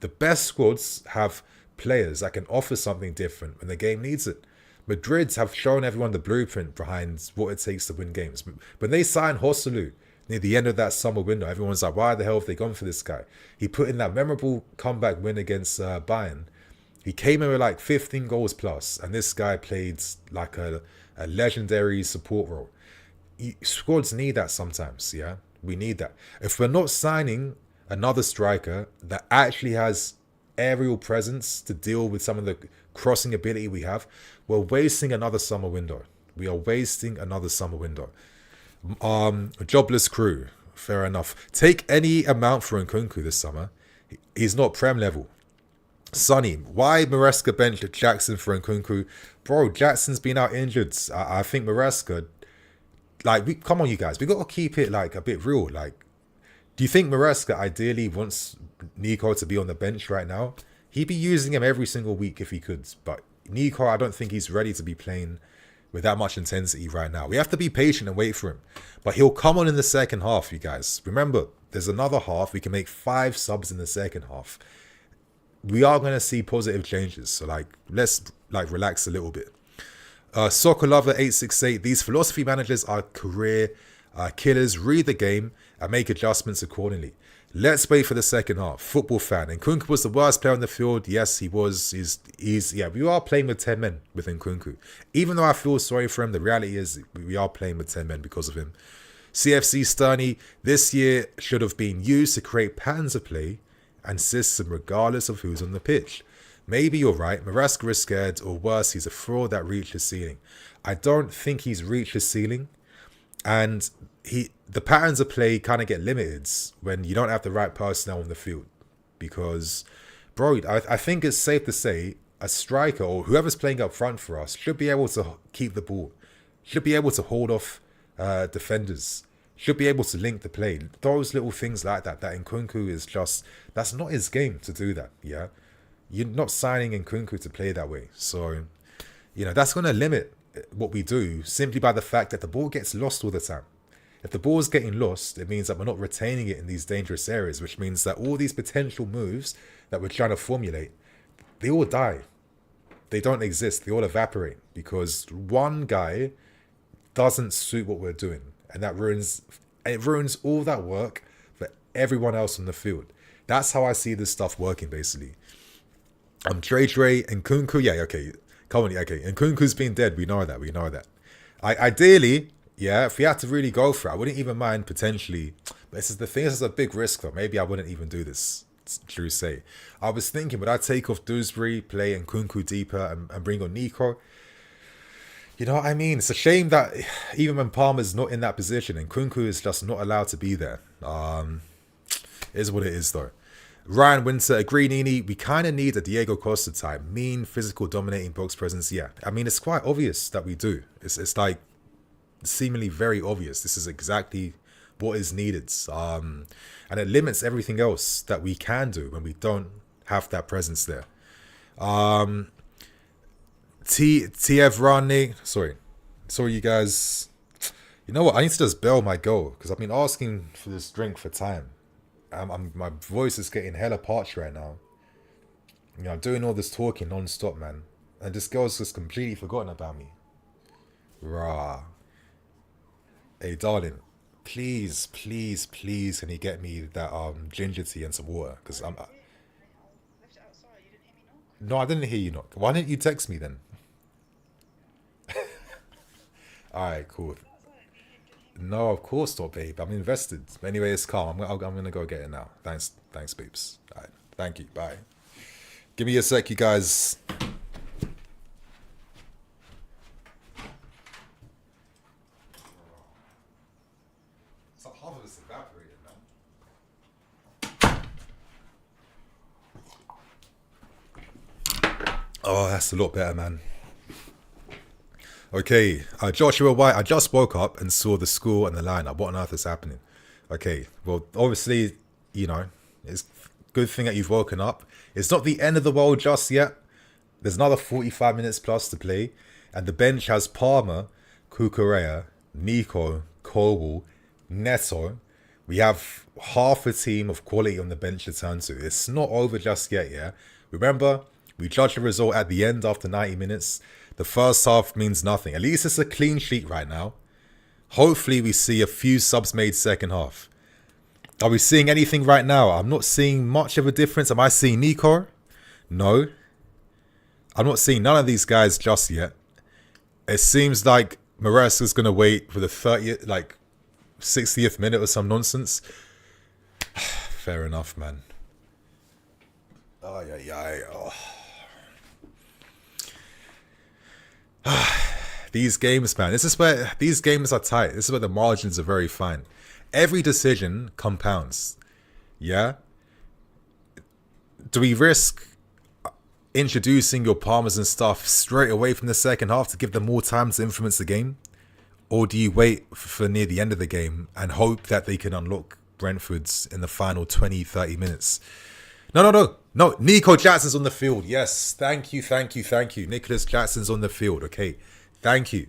The best squads have players that can offer something different when the game needs it. Madrid have shown everyone the blueprint behind what it takes to win games. When they signed Joselu near the end of that summer window, everyone's like, why the hell have they gone for this guy? He put in that memorable comeback win against Bayern. He came in with like 15 goals plus, and this guy played like a legendary support role. Squads need that sometimes, yeah? We need that. If we're not signing another striker that actually has aerial presence to deal with some of the crossing ability we have, we're wasting another summer window. We are wasting another summer window. Jobless crew, fair enough. Take any amount for Nkunku this summer. He's not Prem level. Sonny, why Maresca bench Jackson for Nkunku? Bro, Jackson's been out injured. I think Maresca, like, come on, you guys, we got to keep it like a bit real. Like, do you think Maresca ideally wants Nico to be on the bench right now? He'd be using him every single week if he could. But Nico, I don't think he's ready to be playing with that much intensity right now. We have to be patient and wait for him. But he'll come on in the second half, you guys. Remember, there's another half. We can make 5 subs in the second half. We are going to see positive changes. So, like, let's relax a little bit. Soccer Lover 868. These philosophy managers are career killers. Read the game and make adjustments accordingly. Let's wait for the second half. Football fan. Nkunku was the worst player on the field. Yes, he was. Yeah, we are playing with 10 men with Nkunku. Even though I feel sorry for him, the reality is we are playing with 10 men because of him. CFC Sterney, this year should have been used to create patterns of play and system regardless of who's on the pitch. Maybe you're right. Maresca is scared, or worse, he's a fraud that reached his ceiling. I don't think he's reached his ceiling. And the patterns of play kind of get limited when you don't have the right personnel on the field. Because, bro, I think it's safe to say a striker or whoever's playing up front for us should be able to keep the ball, should be able to hold off defenders, should be able to link the play. Those little things like that Nkunku is just, that's not his game to do that, yeah? You're not signing Nkunku to play that way. So, you know, that's going to limit what we do simply by the fact that the ball gets lost all the time. If the ball is getting lost, it means that we're not retaining it in these dangerous areas, which means that all these potential moves that we're trying to formulate, they all die. They don't exist. They all evaporate because one guy doesn't suit what we're doing, and that ruins all that work everyone else on the field. That's how I see this stuff working, basically. Dre and Nkunku, yeah, okay. Currently, okay. And Nkunku's been dead. We know that. Ideally, yeah, if we had to really go for it, I wouldn't even mind potentially. But this is the thing, this is a big risk, though. Maybe I wouldn't even do this. It's true say. I was thinking, would I take off Dewsbury, play Nkunku deeper, and bring on Nico? You know what I mean? It's a shame that even when Palmer's not in that position, Nkunku is just not allowed to be there. It is what it is, though. Ryan Winter, agree, Nini. We kind of need a Diego Costa type. Mean, physical, dominating box presence. Yeah. I mean, it's quite obvious that we do. It's like seemingly very obvious. This is exactly what is needed. And it limits everything else that we can do when we don't have that presence there. TF Rani. Sorry, you guys. You know what? I need to just bail my goal because I've been asking for this drink for time. My voice is getting hella parched right now. You know, I'm doing all this talking non-stop, man. And this girl's just completely forgotten about me. Rah. Hey, darling. Please, can you get me that ginger tea and some water? Because I'm... No, I didn't hear you knock. Why didn't you text me then? Alright, cool. No, of course not, babe. I'm invested. Anyway, it's calm. I'm gonna go get it now. Thanks, babes. All right, thank you. Bye. Give me a sec, you guys. So half of it's evaporated now. Oh, that's a lot better, man. Okay, Joshua White, I just woke up and saw the score and the lineup. What on earth is happening? Okay, well, obviously, you know, it's a good thing that you've woken up. It's not the end of the world just yet. There's another 45 minutes plus to play. And the bench has Palmer, Cucurella, Nico, Colwell, Neto. We have half a team of quality on the bench to turn to. It's not over just yet, yeah? Remember, we judge the result at the end after 90 minutes. The first half means nothing. At least it's a clean sheet right now. Hopefully we see a few subs made second half. Are we seeing anything right now? I'm not seeing much of a difference. Am I seeing Nico? No. I'm not seeing none of these guys just yet. It seems like Maresca's going to wait for the 30th, like 60th minute or some nonsense. Fair enough, man. Oh. These games, man. This is where these games are tight. This is where the margins are very fine. Every decision compounds. Yeah? Do we risk introducing your Palmers and stuff straight away from the second half to give them more time to influence the game? Or do you wait for near the end of the game and hope that they can unlock Brentford's in the final 20, 30 minutes? No. Nico Jackson's on the field. Yes. Thank you. Nicholas Jackson's on the field. Okay. Thank you.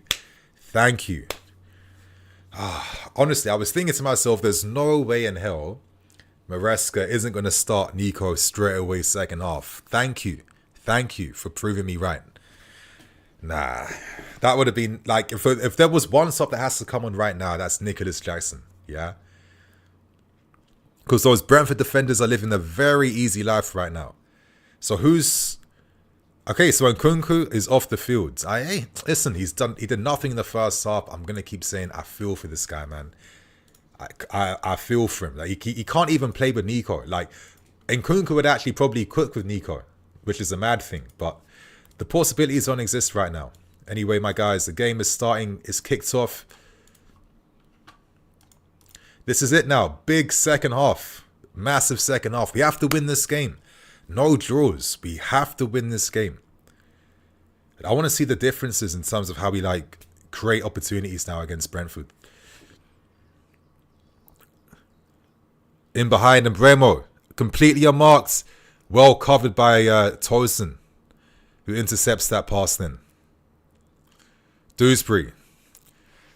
Honestly, I was thinking to myself, there's no way in hell Maresca isn't going to start Nico straight away second half. Thank you for proving me right. Nah. That would have been like, if there was one sub that has to come on right now, that's Nicholas Jackson. Yeah. Because those Brentford defenders are living a very easy life right now. So who's... Okay, so Nkunku is off the field. Listen, he did nothing in the first half. I'm going to keep saying I feel for this guy, man. I feel for him. Like he can't even play with Nico. Like, Nkunku would actually probably cook with Nico, which is a mad thing. But the possibilities don't exist right now. Anyway, my guys, the game is starting. It's kicked off. This is it now. Big second half. Massive second half. We have to win this game. No draws. We have to win this game. I want to see the differences in terms of how we create opportunities now against Brentford. In behind and Bremo. Completely unmarked. Well covered by Tosin, who intercepts that pass then. Dewsbury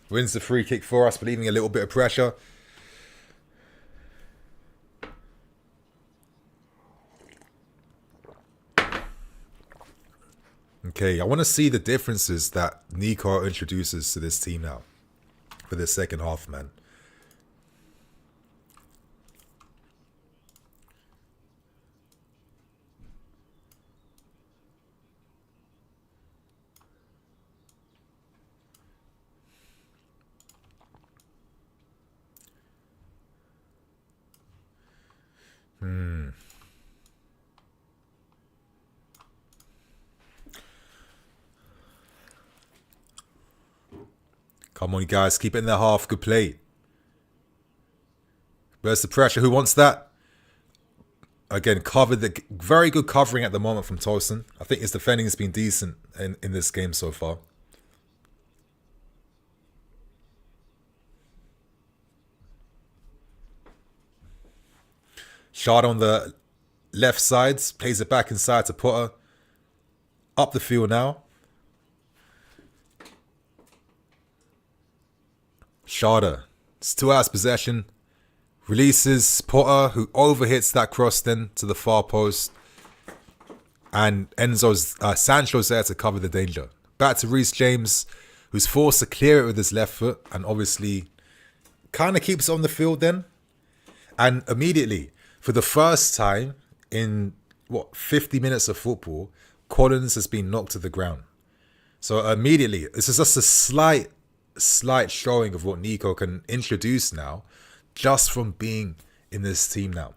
wins the free kick for us, but leaving a little bit of pressure. Okay, I want to see the differences that Nico introduces to this team now for the second half, man. Come on, you guys. Keep it in their half. Good play. Where's the pressure? Who wants that? Again, covered the very good covering at the moment from Tolson. I think his defending has been decent in this game so far. Shard on the left side, plays it back inside to Potter. Up the field now. Sharder, still out of possession. Releases Potter, who overhits that cross then to the far post. And Sancho's there to cover the danger. Back to Reece James, who's forced to clear it with his left foot. And obviously, kind of keeps it on the field then. And immediately, for the first time in, 50 minutes of football, Collins has been knocked to the ground. So immediately, this is just a slight showing of what Nico can introduce now, just from being in this team now.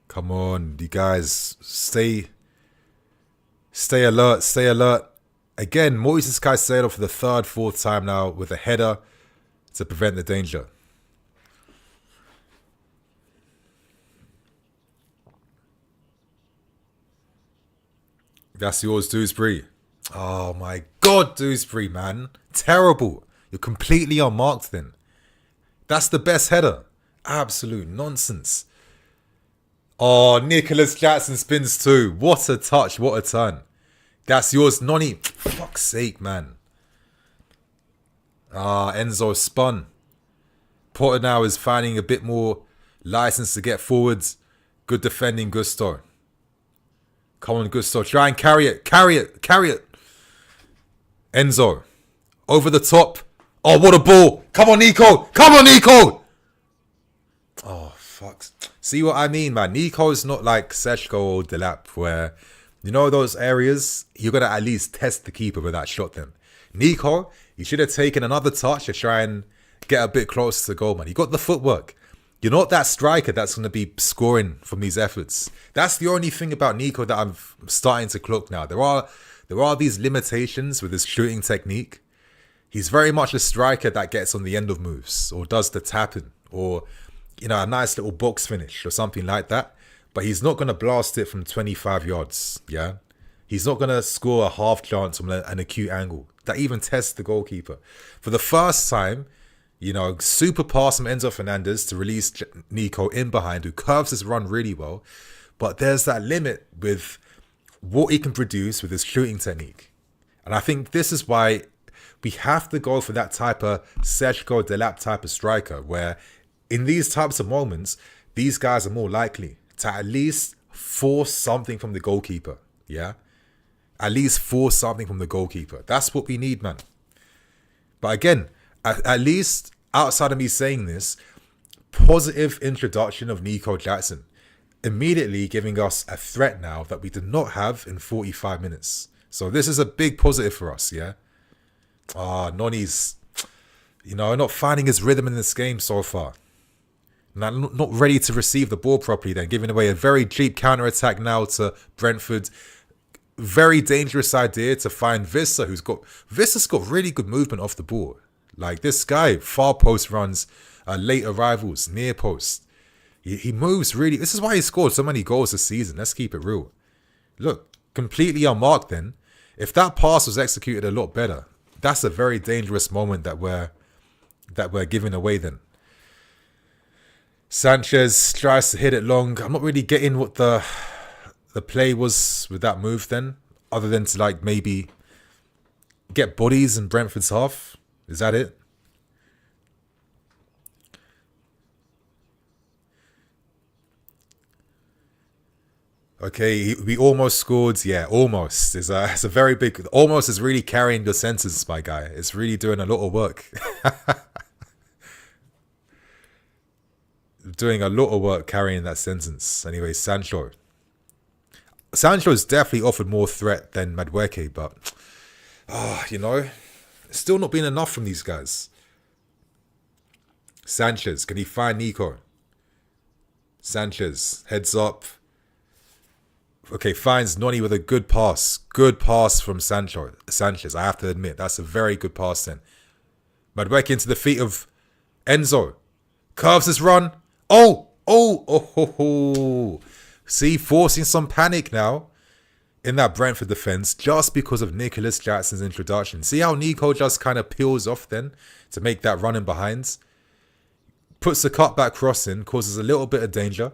Come on, you guys, stay alert, stay alert. Again, Moises Caicedo for the third, fourth time now with a header to prevent the danger. That's yours, Dewsbury. Oh my God, Dewsbury, man. Terrible. You're completely unmarked then. That's the best header. Absolute nonsense. Oh, Nicholas Jackson spins too. What a touch, what a turn. That's yours, Noni. For fuck's sake, man. Enzo spun. Potter now is finding a bit more license to get forwards. Good defending, Gusto. Come on, Gusto. Try and carry it. Carry it. Carry it. Enzo. Over the top. Oh, what a ball. Come on, Nico. Come on, Nico. Oh, fuck. See what I mean, man? Nico's not like Seshko or Delap, where, you know, those areas, you're going to at least test the keeper with that shot then. Nico, you should have taken another touch to try and get a bit closer to goal, man. You got the footwork. You're not that striker that's going to be scoring from these efforts. That's the only thing about Nico that I'm starting to clock now. There are these limitations with his shooting technique. He's very much a striker that gets on the end of moves or does the tapping or, you know, a nice little box finish or something like that. But he's not going to blast it from 25 yards, yeah? He's not going to score a half chance from an acute angle that even tests the goalkeeper. For the first time, you know, super pass from Enzo Fernandez to release Nico in behind, who curves his run really well. But there's that limit with what he can produce with his shooting technique. And I think this is why we have to go for that type of Seshko Delap type of striker, where in these types of moments, these guys are more likely to at least force something from the goalkeeper. Yeah? At least force something from the goalkeeper. That's what we need, man. But again, at least outside of me saying this, positive introduction of Nico Jackson, immediately giving us a threat now that we did not have in 45 minutes. So this is a big positive for us, yeah? Noni's, you know, not finding his rhythm in this game so far. Not ready to receive the ball properly then, giving away a very cheap counter-attack now to Brentford. Very dangerous idea to find Vissa's got really good movement off the ball. Like this guy, far post runs, late arrivals, near post. He moves really. This is why he scored so many goals this season. Let's keep it real. Look, completely unmarked then. If that pass was executed a lot better, that's a very dangerous moment that we're giving away then. Sanchez tries to hit it long. I'm not really getting what the play was with that move then, other than to like maybe get bodies in Brentford's half. Is that it? Okay, we almost scored. Yeah, almost. It's a very big... Almost is really carrying the sentence, my guy. It's really doing a lot of work. Doing a lot of work carrying that sentence. Anyway, Sancho. Sancho's definitely offered more threat than Madueke, but you know, it's still not been enough from these guys. Sanchez, can he find Nico? Sanchez, heads up. Okay, finds Noni with a good pass. Good pass from Sanchez, I have to admit. That's a very good pass then. Madueke into the feet of Enzo. Curves his run. Oh. See, forcing some panic now in that Brentford defence just because of Nicholas Jackson's introduction. See how Nico just kind of peels off then to make that run in behind. Puts the cutback cross in, causes a little bit of danger.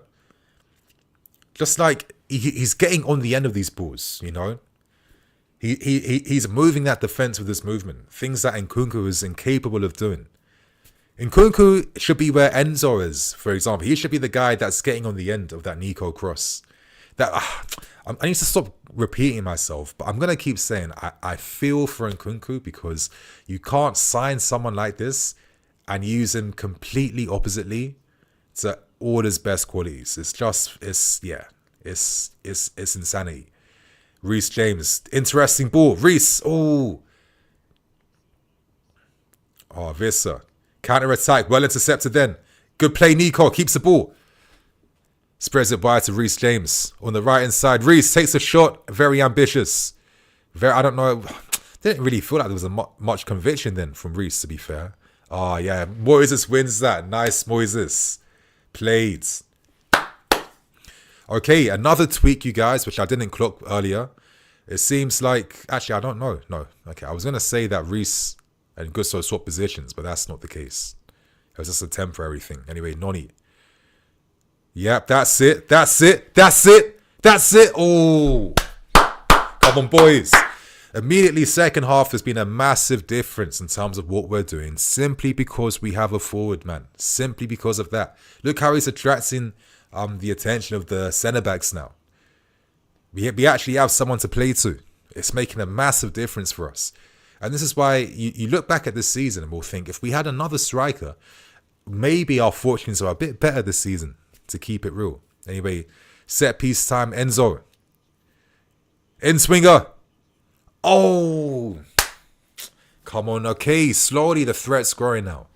Just like he's getting on the end of these balls, you know. He's moving that defence with his movement. Things that Nkunku is incapable of doing. Nkunku should be where Enzo is, for example. He should be the guy that's getting on the end of that Nico cross. I need to stop repeating myself, but I'm going to keep saying I feel for Nkunku because you can't sign someone like this and use him completely oppositely to all his best qualities. It's insanity. Reece James, interesting ball. Reece, Vissa. Counter-attack, well intercepted then. Good play, Nico, keeps the ball. Spreads it by to Reece James. On the right-hand side, Reece takes a shot, very ambitious. I don't know, didn't really feel like there was much conviction then from Reece, to be fair. Oh, yeah, Moises wins that. Nice, Moises. Played. Okay, another tweak, you guys, which I didn't clock earlier. It seems like, actually, I don't know. No, okay, I was going to say that Reece and Gusto swap positions, but that's not the case. It was just a temporary thing. Anyway, Noni. Yep, that's it. Oh, come on, boys. Immediately, second half, there's been a massive difference in terms of what we're doing, simply because we have a forward, man. Simply because of that. Look how he's attracting the attention of the centre-backs now. We actually have someone to play to. It's making a massive difference for us. And this is why you look back at this season and we'll think, if we had another striker, maybe our fortunes are a bit better this season, to keep it real. Anyway, set piece time, Enzo. In-swinger. Oh. Come on, okay. Slowly the threat's growing now.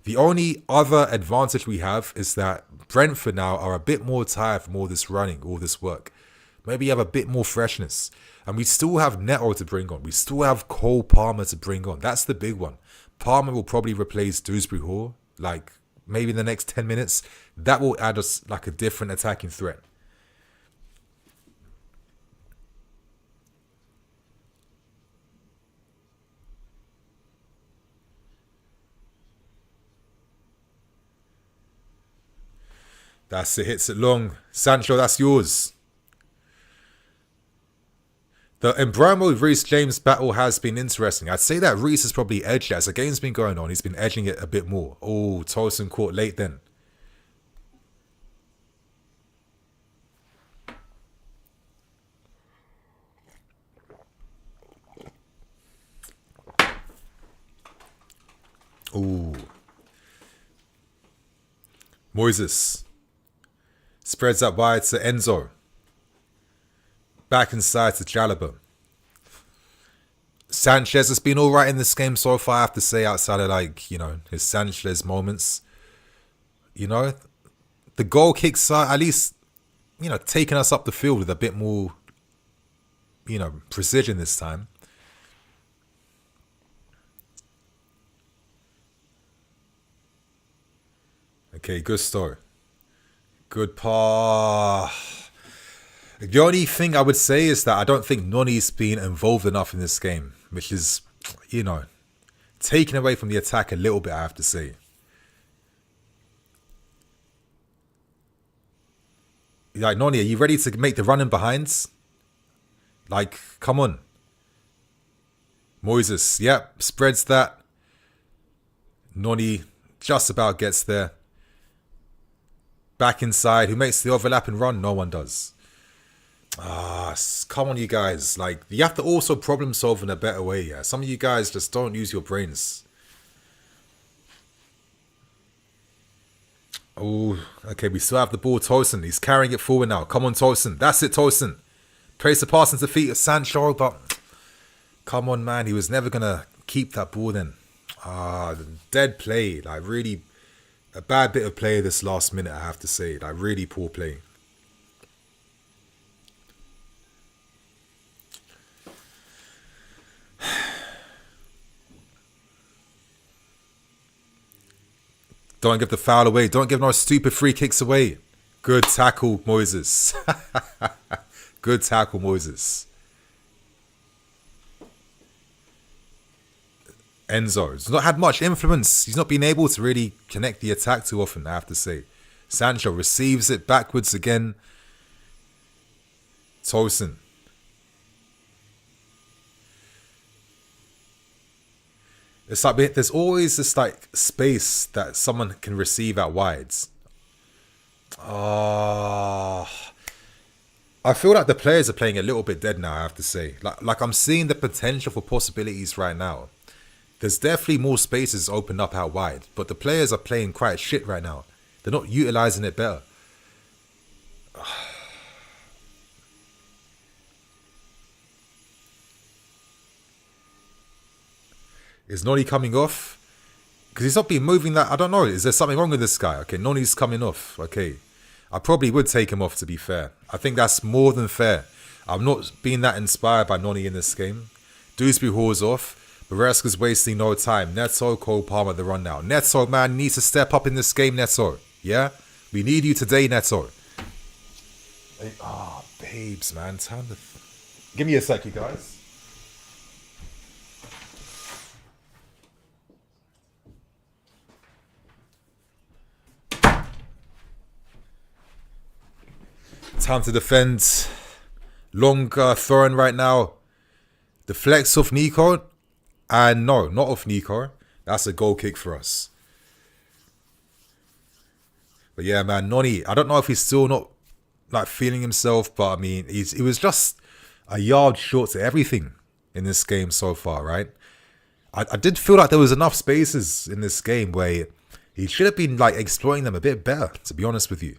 The only other advantage we have is that Brentford now are a bit more tired from all this running, all this work. Maybe you have a bit more freshness. And we still have Neto to bring on. We still have Cole Palmer to bring on. That's the big one. Palmer will probably replace Dewsbury Hall, like maybe in the next 10 minutes. That will add us like a different attacking threat. That's it. Hits it long. Sancho, that's yours. The Mbromo Reece James battle has been interesting. I'd say that Reece has probably edged it. As the game's been going on, he's been edging it a bit more. Oh, Tolson caught late then. Ooh. Moises. Spreads out wide to Enzo. Back inside to Jalaba. Sanchez has been alright in this game so far, I have to say, outside of, like, you know, his Sanchez moments. You know, the goal kicks are at least, you know, taking us up the field with a bit more, you know, precision this time. Okay, Gusto. Good pass. The only thing I would say is that I don't think Noni's been involved enough in this game, which is, you know, taken away from the attack a little bit, I have to say. Like, Noni, are you ready to make the run in behinds? Like, come on. Moises, yep, spreads that. Noni just about gets there. Back inside. Who makes the overlapping run? No one does. Come on, you guys. Like, you have to also problem solve in a better way, yeah. Some of you guys just don't use your brains. Oh, okay, we still have the ball, Tosin. He's carrying it forward now. Come on, Tosin. That's it, Tosin. Trace the pass into the feet of Sancho, but come on, man. He was never going to keep that ball then. Dead play. Like, really, a bad bit of play this last minute, I have to say. Like, really poor play. Don't give the foul away. Don't give no stupid free kicks away. Good tackle, Moises. Good tackle, Moises. Enzo has not had much influence. He's not been able to really connect the attack too often, I have to say. Sancho receives it backwards again. Tosin. It's like there's always this like space that someone can receive out wides. I feel like the players are playing a little bit dead now, I have to say. Like I'm seeing the potential for possibilities right now. There's definitely more spaces opened up out wide, but the players are playing quite shit right now. They're not utilizing it better. Is Noni coming off? Because he's not been moving that. I don't know. Is there something wrong with this guy? Okay, Noni's coming off. Okay. I probably would take him off, to be fair. I think that's more than fair. I'm not being that inspired by Noni in this game. Dewsbury Hall's off. Beresca's wasting no time. Neto, Cole Palmer, the run now. Neto, man, needs to step up in this game, Neto. Yeah? We need you today, Neto. Hey, babes, man. Time to... Give me a sec, you guys. Time to defend. Long throwing right now. Deflects off Nico. And no, not off Nico. That's a goal kick for us. But yeah, man, Noni, I don't know if he's still not like feeling himself, but I mean, he was just a yard short to everything in this game so far, right? I did feel like there was enough spaces in this game where he should have been like exploiting them a bit better, to be honest with you.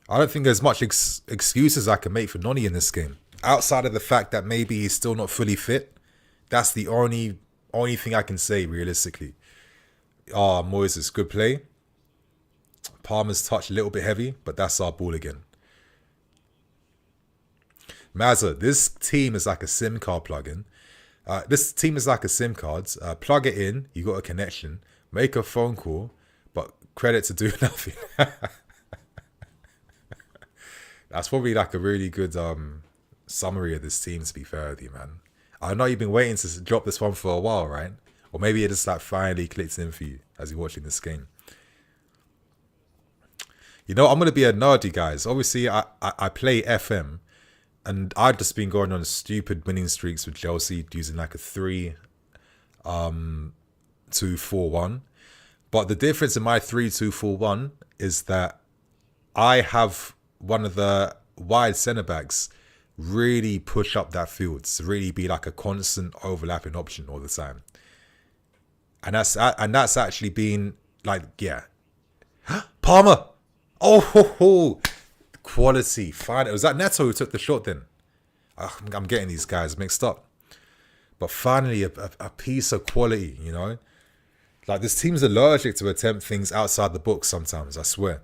I don't think there's much excuses I can make for Noni in this game. Outside of the fact that maybe he's still not fully fit. That's the only thing I can say, realistically. Moises, good play. Palmer's touch a little bit heavy, but that's our ball again. Mazza, this team is like a SIM card plug-in. This team is like a SIM card. Plug it in, you got a connection. Make a phone call, but credit to do nothing. That's probably like a really good summary of this team, to be fair with you, man. I know you've been waiting to drop this one for a while, right? Or maybe it just like finally clicked in for you as you're watching this game. You know, I'm going to be a nerd, you guys. Obviously, I play FM. And I've just been going on stupid winning streaks with Chelsea using like a 3-2-4-1. But the difference in my 3-2-4-1 is that I have one of the wide centre-backs really push up that field to really be like a constant overlapping option all the time. And that's actually been like, yeah. Palmer! Oh, quality. Fine. Was that Neto who took the shot then? I'm getting these guys mixed up. But finally, a piece of quality, you know? Like, this team's allergic to attempt things outside the box sometimes, I swear.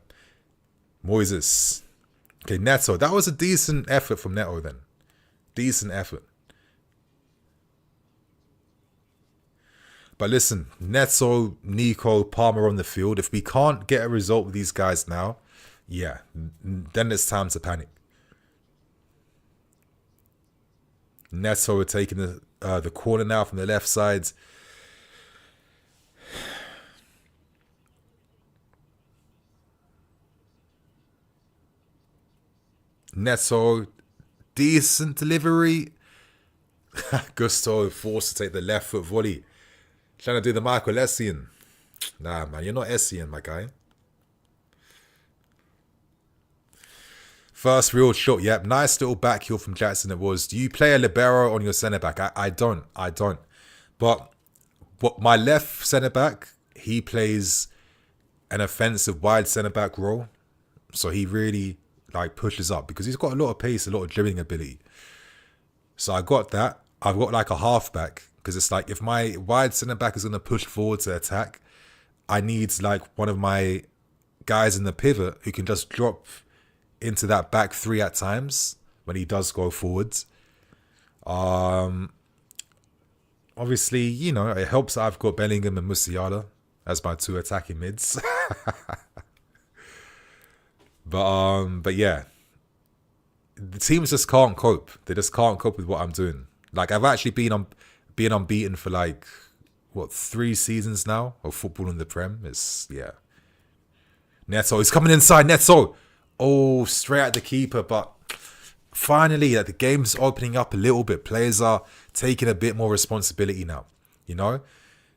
Moises. Okay, Neto. That was a decent effort from Neto then. Decent effort. But listen, Neto, Nico, Palmer on the field. If we can't get a result with these guys now, yeah, then it's time to panic. Neto are taking the corner now from the left side. Neto, decent delivery. Gusto forced to take the left foot volley. Trying to do the Michael Essien. Nah, man, you're not Essien, my guy. First real shot, yep. Nice little back heel from Jackson it was. Do you play a libero on your centre-back? I don't. But my left centre-back, he plays an offensive wide centre-back role. So he really like pushes up because he's got a lot of pace, a lot of dribbling ability. So I got that. I've got like a halfback because it's like if my wide centre back is going to push forward to attack, I need like one of my guys in the pivot who can just drop into that back three at times when he does go forwards. Obviously, you know, it helps that I've got Bellingham and Musiala as my two attacking mids. But yeah, the teams just can't cope. They just can't cope with what I'm doing. Like I've actually been unbeaten for like what 3 seasons now of football in the Prem. It's yeah. Neto, he's coming inside. Neto, oh, straight at the keeper. But finally, like, the game's opening up a little bit. Players are taking a bit more responsibility now. You know,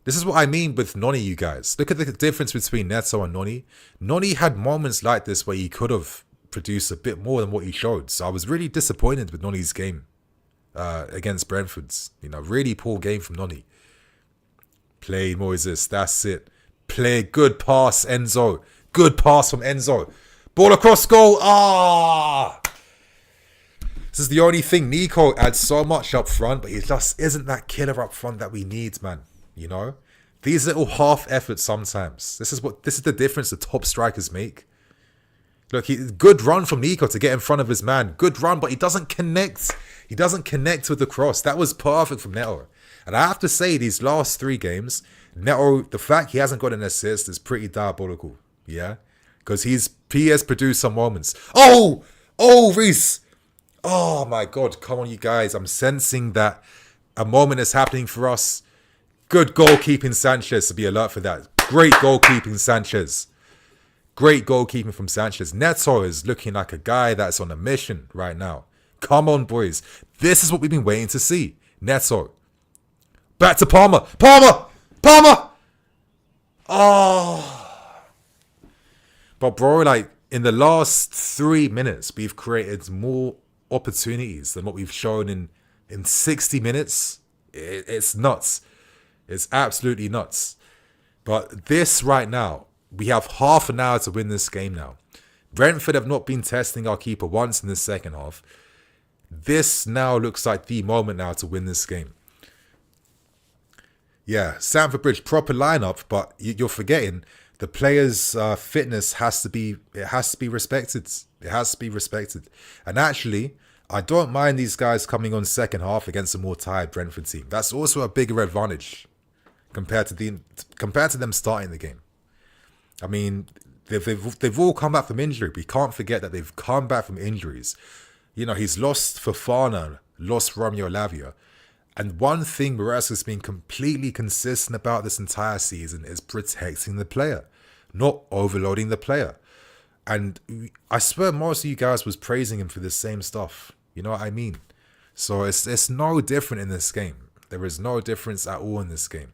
this is what I mean with Noni. You guys, look at the difference between Neto and Noni. Noni had moments like this where he could have produced a bit more than what he showed. So I was really disappointed with Noni's game against Brentford's. You know, really poor game from Noni. Play Moises, that's it. Play, good pass, Enzo. Good pass from Enzo. Ball across goal. Ah! This is the only thing. Nico adds so much up front, but he just isn't that killer up front that we need, man. You know? These little half efforts sometimes. This is the difference the top strikers make. Look, good run from Nico to get in front of his man. Good run, but he doesn't connect. He doesn't connect with the cross. That was perfect from Neto. And I have to say, these last 3 games, Neto, the fact he hasn't got an assist is pretty diabolical. Yeah? Because he has produced some moments. Oh, Reese. Oh, my God. Come on, you guys. I'm sensing that a moment is happening for us. Good goalkeeping, Sanchez, to be alert for that. Great goalkeeping, Sanchez. Great goalkeeping from Sanchez. Neto is looking like a guy that's on a mission right now. Come on, boys. This is what we've been waiting to see. Neto. Back to Palmer. Palmer! Oh. But bro, like, in the last 3 minutes, we've created more opportunities than what we've shown in 60 minutes. It's nuts. It's absolutely nuts. But this right now, we have half an hour to win this game now. Brentford have not been testing our keeper once in the second half. This now looks like the moment now to win this game. Yeah, Stamford Bridge, proper lineup, but you're forgetting the players' fitness has to be respected. It has to be respected. And actually, I don't mind these guys coming on second half against a more tired Brentford team. That's also a bigger advantage compared to them starting the game. I mean, they've all come back from injury. We can't forget that they've come back from injuries. You know, he's lost Fofana, lost Romeo Lavia. And one thing Maresca has been completely consistent about this entire season is protecting the player, not overloading the player. And I swear most of you guys was praising him for the same stuff. You know what I mean? So it's no different in this game. There is no difference at all in this game.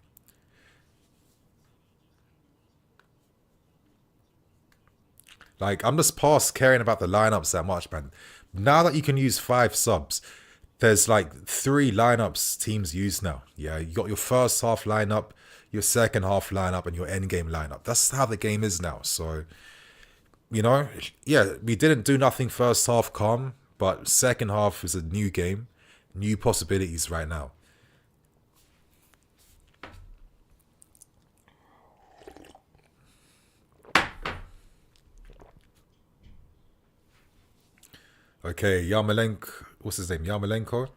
Like, I'm just past caring about the lineups that much, man. Now that you can use 5 subs, there's like 3 lineups teams use now. Yeah, you got your first half lineup, your second half lineup, and your end game lineup. That's how the game is now. So, you know, yeah, we didn't do nothing first half calm, but second half is a new game, new possibilities right now. Okay, Yarmolenko, what's his name? Yarmolenko?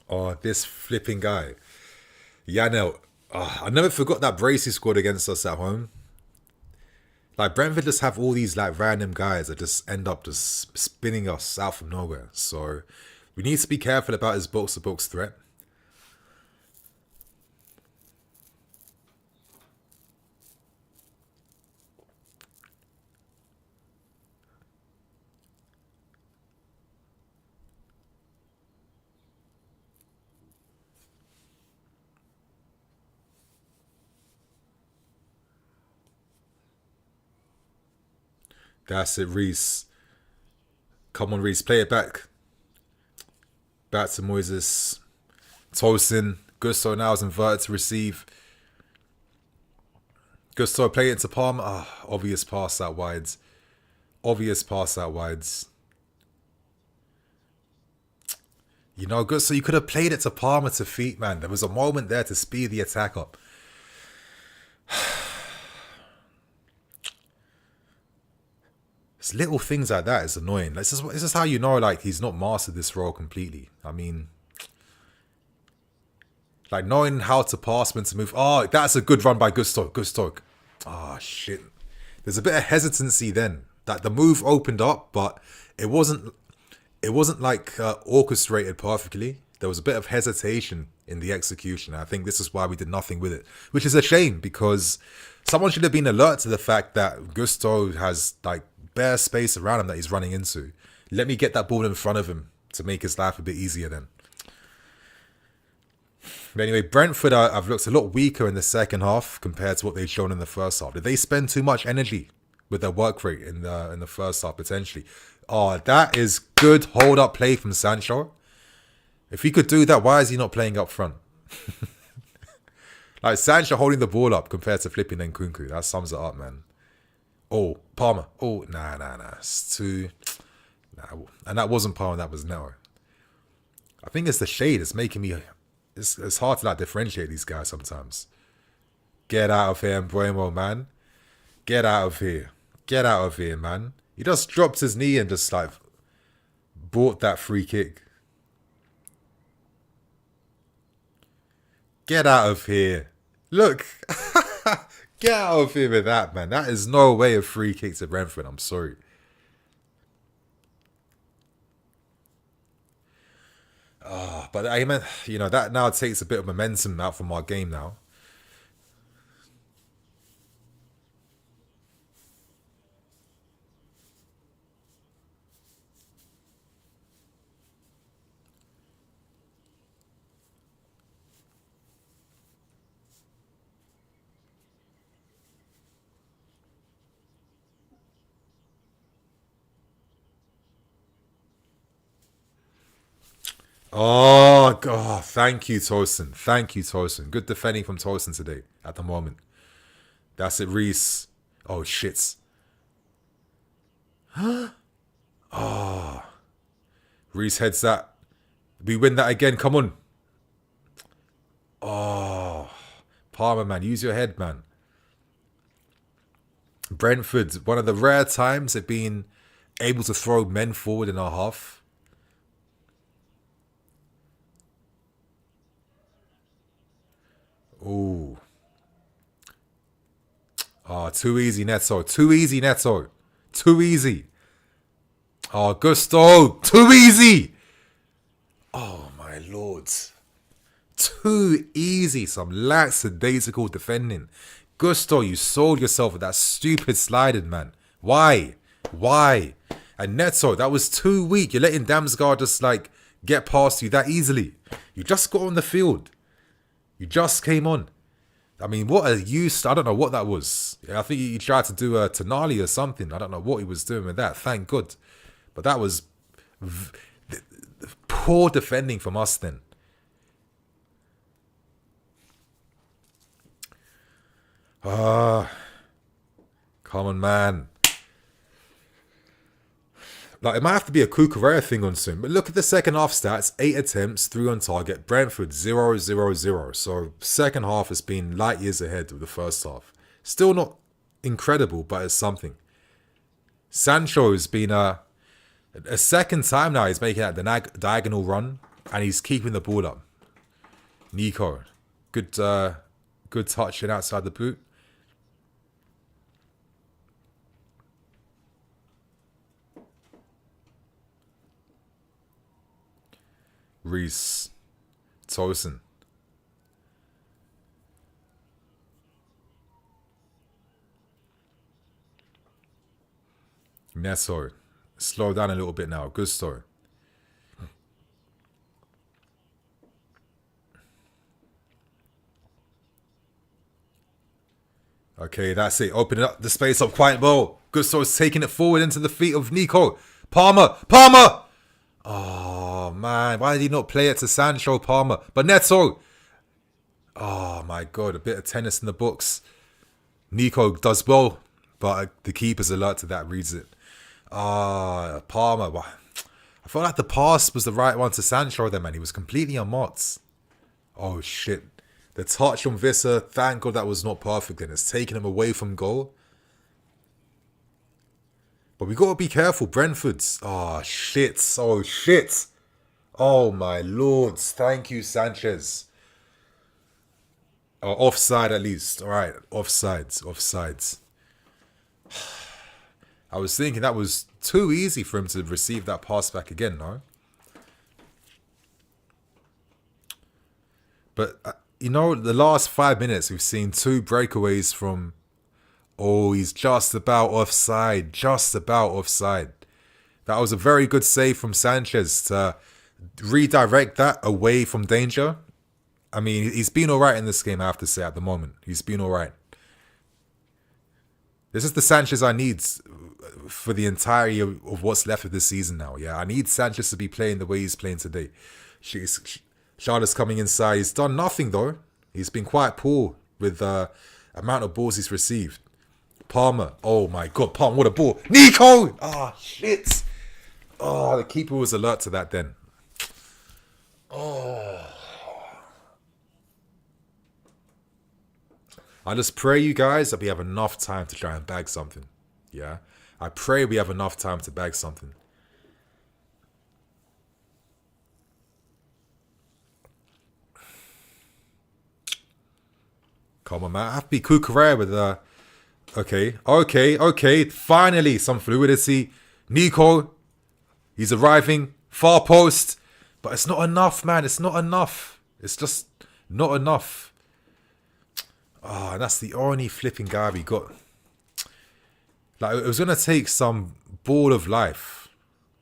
Oh, this flipping guy. Yanel. Oh, I never forgot that brace he scored against us at home. Like, Brentford just have all these like random guys that just end up just spinning us out from nowhere. So we need to be careful about his box-to-box threat. That's it, Reese. Come on, Reese, play it back. Back to Moises. Tosin. Gusto now is inverted to receive. Gusto play it to Palmer. Obvious pass out wides. Obvious pass out wides. You know, Gusto, you could have played it to Palmer to feet, man. There was a moment there to speed the attack up. It's little things like that is annoying. This is how you know, like, he's not mastered this role completely. I mean, like, knowing how to pass, when to move. Oh, that's a good run by Gusto. Oh, shit. There's a bit of hesitancy then. That the move opened up, but it wasn't like orchestrated perfectly. There was a bit of hesitation in the execution. I think this is why we did nothing with it, which is a shame, because someone should have been alert to the fact that Gusto has like bare space around him that he's running into. Let me get that ball in front of him to make his life a bit easier then. But anyway, Brentford have looked a lot weaker in the second half compared to what they've shown in the first half. Did they spend too much energy with their work rate in the first half potentially? Oh, that is good hold-up play from Sancho. If he could do that, why is he not playing up front? Like, Sancho holding the ball up compared to flipping Nkunku. That sums it up, man. Oh, Palmer. Oh, nah. It's too... Nah. And that wasn't Palmer, that was Neto. I think it's the shade. It's making me... It's hard to, like, differentiate these guys sometimes. Get out of here, Mbuemo, man. Get out of here. Get out of here, man. He just dropped his knee and just, like, bought that free kick. Get out of here. Look. Get out of here with that, man. That is no way a free kick to Brentford. I'm sorry. But I mean, you know, that now takes a bit of momentum out from our game now. Oh, God. Thank you, Tosin. Thank you, Tosin. Good defending from Tosin today at the moment. That's it, Reese. Oh, shit. Oh. Reese heads that. We win that again. Come on. Oh. Palmer, man. Use your head, man. Brentford, one of the rare times they've been able to throw men forward in our half. Ooh. Oh, too easy, Neto. Too easy, Neto. Too easy. Oh, Gusto. Too easy. Oh, my lord. Too easy. Some lackadaisical defending. Gusto, you sold yourself with that stupid sliding, man. Why? Why? And Neto, that was too weak. You're letting Damsgaard just, like, get past you that easily. You just got on the field. You just came on. I mean, what a use. I don't know what that was. I think he tried to do a Tonali or something. I don't know what he was doing with that. Thank God. But that was poor defending from us then. Come on, man. Like, it might have to be a Cucurella thing on soon. But look at the second half stats. 8 attempts, 3 on target. Brentford, 0-0-0. So, second half has been light years ahead of the first half. Still not incredible, but it's something. Sancho has been a second time now he's making that diagonal run. And he's keeping the ball up. Nico. Good touch in outside the boot. Reese. Tosin. Neto. Slow down a little bit now. Gusto. Okay, that's it. Opening up the space up quite well. Gusto's taking it forward into the feet of Nico. Palmer. Oh, man. Why did he not play it to Sancho, Palmer? But Neto. Oh, my God. A bit of tennis in the books. Nico does well, but the keeper's alert to that, reads it. Palmer. I felt like the pass was the right one to Sancho there, man. He was completely unmarked. Oh, shit. The touch on Visser, thank God that was not perfect and it's taken him away from goal. But we got to be careful. Brentford's. Oh, shit. Oh, shit. Oh, my lord. Thank you, Sanchez. Oh, offside at least. All right. Offsides. Offsides. I was thinking that was too easy for him to receive that pass back again, no? But, you know, the last 5 minutes, we've seen 2 breakaways from... Oh, he's just about offside. Just about offside. That was a very good save from Sanchez to redirect that away from danger. I mean, he's been all right in this game, I have to say, at the moment. He's been all right. This is the Sanchez I need for the entirety of what's left of this season now. Yeah, I need Sanchez to be playing the way he's playing today. Charlotte's coming inside. He's done nothing, though. He's been quite poor with the amount of balls he's received. Palmer. Oh, my God. Palmer, what a ball. Nico! Ah, shit. Oh, the keeper was alert to that then. Oh. I just pray, you guys, that we have enough time to try and bag something. Yeah? I pray we have enough time to bag something. Come on, man. I have to be Kukurea with the... Okay. Finally, some fluidity. Nico. He's arriving. Far post. But it's not enough, man. It's not enough. It's just not enough. Oh, and that's the only flipping guy we got. Like, it was going to take some ball of life.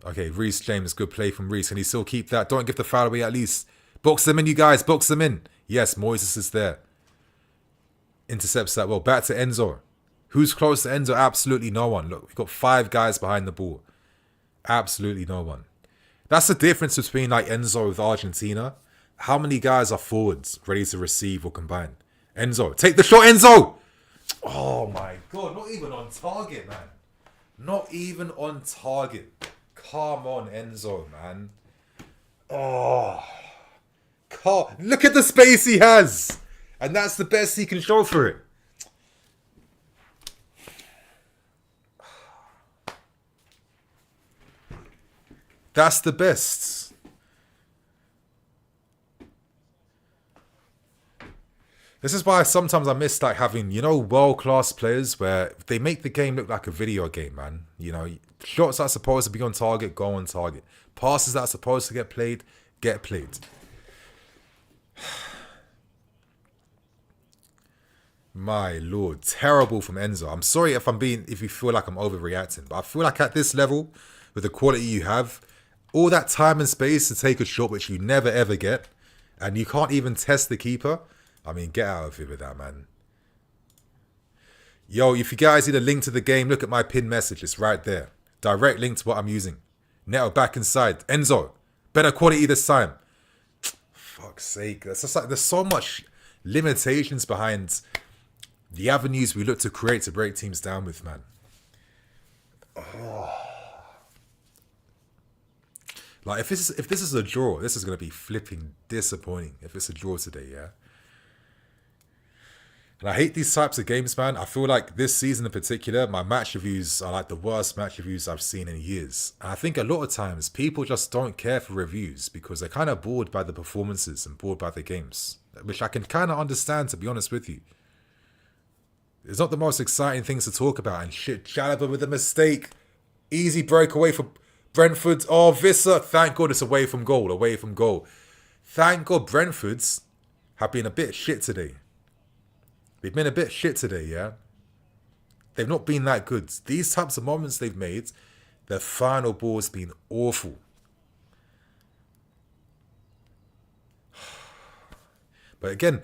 Okay, Reece James, good play from Reece. Can he still keep that? Don't give the foul away at least. Box them in, you guys. Box them in. Yes, Moises is there. Intercepts that well. Back to Enzo. Who's close to Enzo? Absolutely no one. Look, we've got 5 guys behind the ball. Absolutely no one. That's the difference between like Enzo with Argentina. How many guys are forwards ready to receive or combine? Enzo, take the shot, Enzo! Oh my God, not even on target, man. Not even on target. Come on, Enzo, man. Oh. Look at the space he has. And that's the best he can show for it. That's the best. This is why sometimes I miss like having, you know, world-class players where they make the game look like a video game, man. You know, shots that are supposed to be on target, go on target. Passes that are supposed to get played, get played. My lord, terrible from Enzo. I'm sorry if you feel like I'm overreacting, but I feel like at this level, with the quality you have, all that time and space to take a shot which you never ever get, and you can't even test the keeper. I mean, get out of here with that, man. Yo, if you guys need a link to the game, look at my pinned message. It's right there. Direct link to what I'm using. Neto back inside. Enzo, better quality this time. Fuck's sake. That's just like, there's so much limitations behind the avenues we look to create to break teams down with, man. Oh. Like, if this is a draw, this is going to be flipping disappointing if it's a draw today, yeah? And I hate these types of games, man. I feel like this season in particular, my match reviews are like the worst match reviews I've seen in years. And I think a lot of times people just don't care for reviews because they're kind of bored by the performances and bored by the games, which I can kind of understand, to be honest with you. It's not the most exciting things to talk about. And shit, Chalobah with a mistake. Easy breakaway for Brentford. Oh, Visser. Thank God it's away from goal. Away from goal. Thank God Brentford's have been a bit shit today. They've been a bit shit today, yeah? They've not been that good. These types of moments they've made, their final ball's been awful. But again,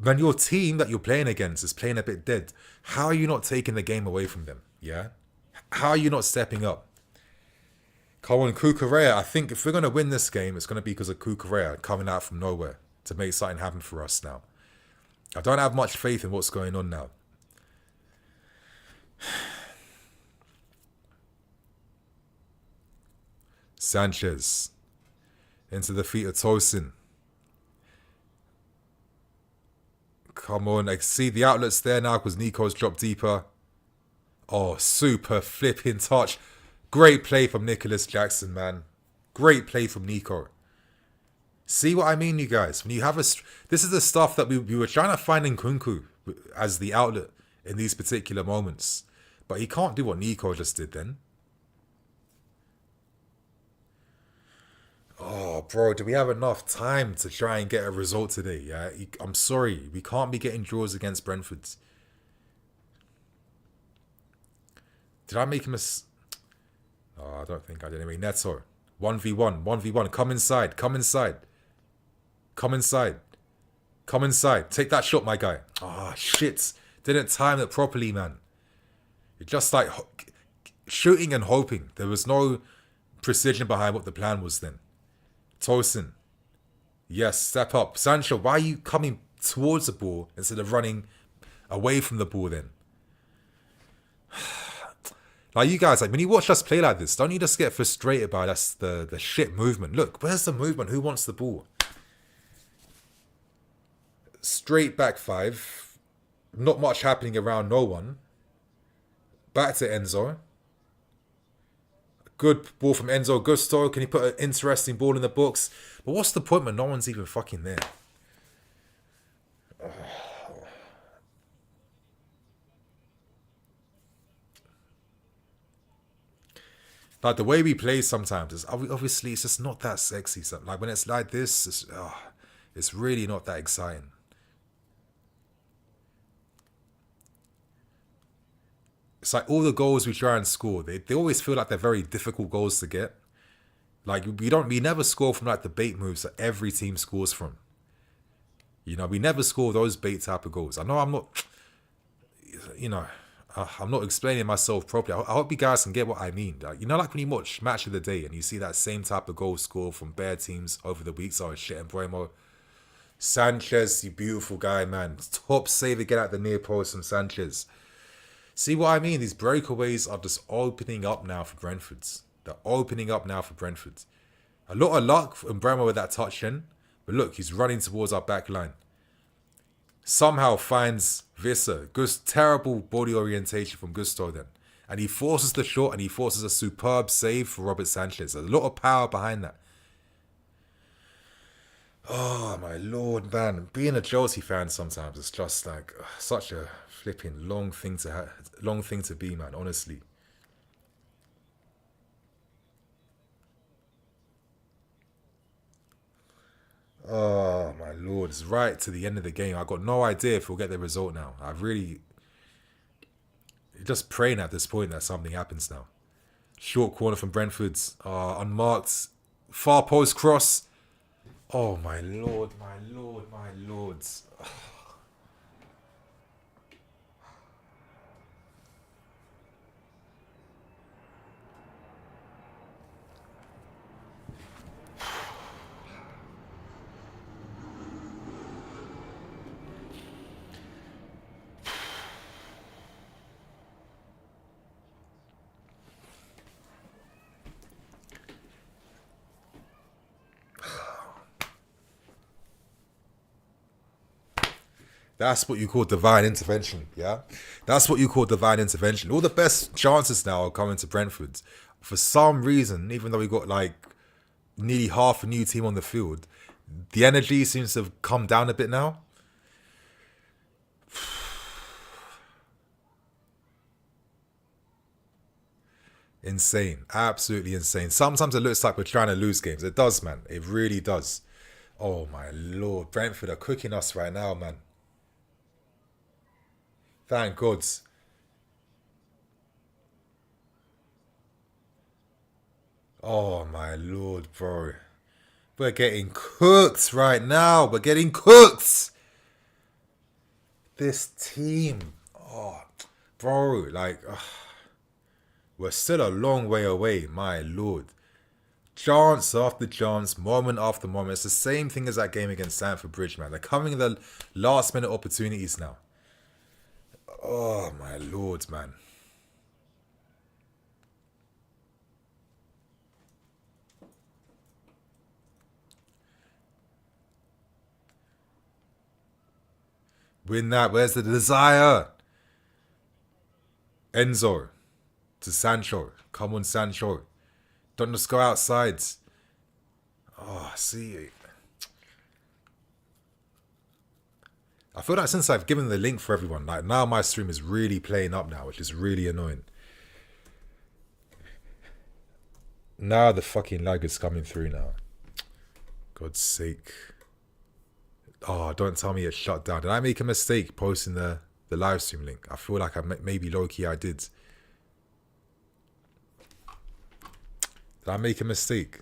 when your team that you're playing against is playing a bit dead, how are you not taking the game away from them, yeah? How are you not stepping up? Come on, Kukurea. I think if we're going to win this game, it's going to be because of Kukurea coming out from nowhere to make something happen for us now. I don't have much faith in what's going on now. Sanchez into the feet of Tosin. Come on, I see the outlets there now because Nico's dropped deeper. Oh, super flipping touch. Great play from Nicholas Jackson, man. Great play from Nico. See what I mean, you guys? When you have this is the stuff that we were trying to find in Kunku as the outlet in these particular moments. But he can't do what Nico just did then. Oh, bro, do we have enough time to try and get a result today? Yeah, I'm sorry. We can't be getting draws against Brentford. Did I make him a... Oh, I don't think I did. Anyway, Neto. 1v1. 1v1. Come inside. Come inside. Come inside. Come inside. Take that shot, my guy. Ah, shit. Didn't time it properly, man. You're just like shooting and hoping. There was no precision behind what the plan was then. Tosin. Yes, step up. Sancho, why are you coming towards the ball instead of running away from the ball then? Like, you guys, like, when you watch us play like this, don't you just get frustrated by the shit movement? Look, where's the movement? Who wants the ball? Straight back five. Not much happening around no one. Back to Enzo. Good ball from Enzo Gusto. Can he put an interesting ball in the box? But what's the point when no one's even fucking there? Like, the way we play sometimes is obviously it's just not that sexy. So, like, when it's like this, it's really not that exciting. It's like all the goals we try and score, they always feel like they're very difficult goals to get. Like, we never score from like the bait moves that every team scores from. You know, we never score those bait type of goals. I know I'm not, you know, I'm not explaining myself properly. I hope you guys can get what I mean. Like, you know, like when you watch Match of the Day and you see that same type of goal score from bare teams over the weeks. Oh shit, and Bremo. Sanchez, you beautiful guy, man. Top save again at the near post from Sanchez. See what I mean? These breakaways are just opening up now for Brentford. They're opening up now for Brentford. A lot of luck from Bremo with that touch in. But look, he's running towards our back line. Somehow finds Visser. Terrible body orientation from Gusto then. And he forces the shot and he forces a superb save for Robert Sanchez. There's a lot of power behind that. Oh, my lord, man. Being a Chelsea fan sometimes is just like such a flipping long thing to be, man, honestly. Oh, my lord. It's right to the end of the game. I've got no idea if we'll get the result now. I really... just praying at this point that something happens now. Short corner from Brentford. Unmarked. Far post cross. Oh, my lord, my lord, my lords. That's what you call divine intervention, yeah? That's what you call divine intervention. All the best chances now are coming to Brentford. For some reason, even though we got like nearly half a new team on the field, the energy seems to have come down a bit now. Insane. Absolutely insane. Sometimes it looks like we're trying to lose games. It does, man. It really does. Oh, my lord. Brentford are cooking us right now, man. Thank God. Oh, my lord, bro. We're getting cooked right now. We're getting cooked. This team. Oh, bro. Like, we're still a long way away, my lord. Chance after chance, moment after moment. It's the same thing as that game against Stamford Bridge, man. They're coming in the last minute opportunities now. Oh, my lord, man. Win that. Where's the desire? Enzo to Sancho. Come on, Sancho. Don't just go outside. Oh, see. I feel like since I've given the link for everyone, like now my stream is really playing up now, which is really annoying. Now the fucking lag is coming through now. God's sake. Oh, don't tell me it's shut down. Did I make a mistake posting the live stream link? I feel like maybe low-key I did. Did I make a mistake?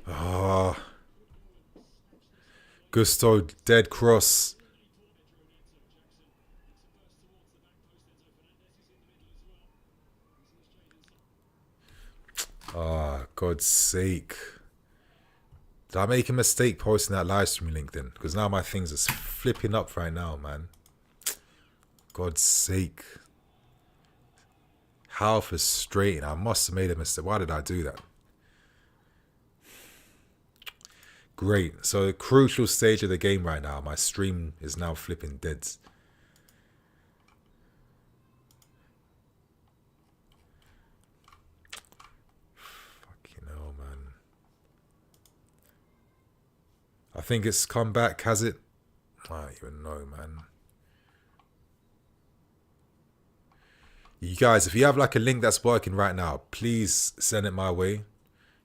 Oh. Gusto, dead cross. Oh, God's sake. Did I make a mistake posting that live stream link then? Because now my things are flipping up right now, man. God's sake. How frustrating. I must have made a mistake. Why did I do that? Great. So, crucial stage of the game right now. My stream is now flipping dead. Fucking hell, man. I think it's come back, has it? I don't even know, man. You guys, if you have like a link that's working right now, please send it my way.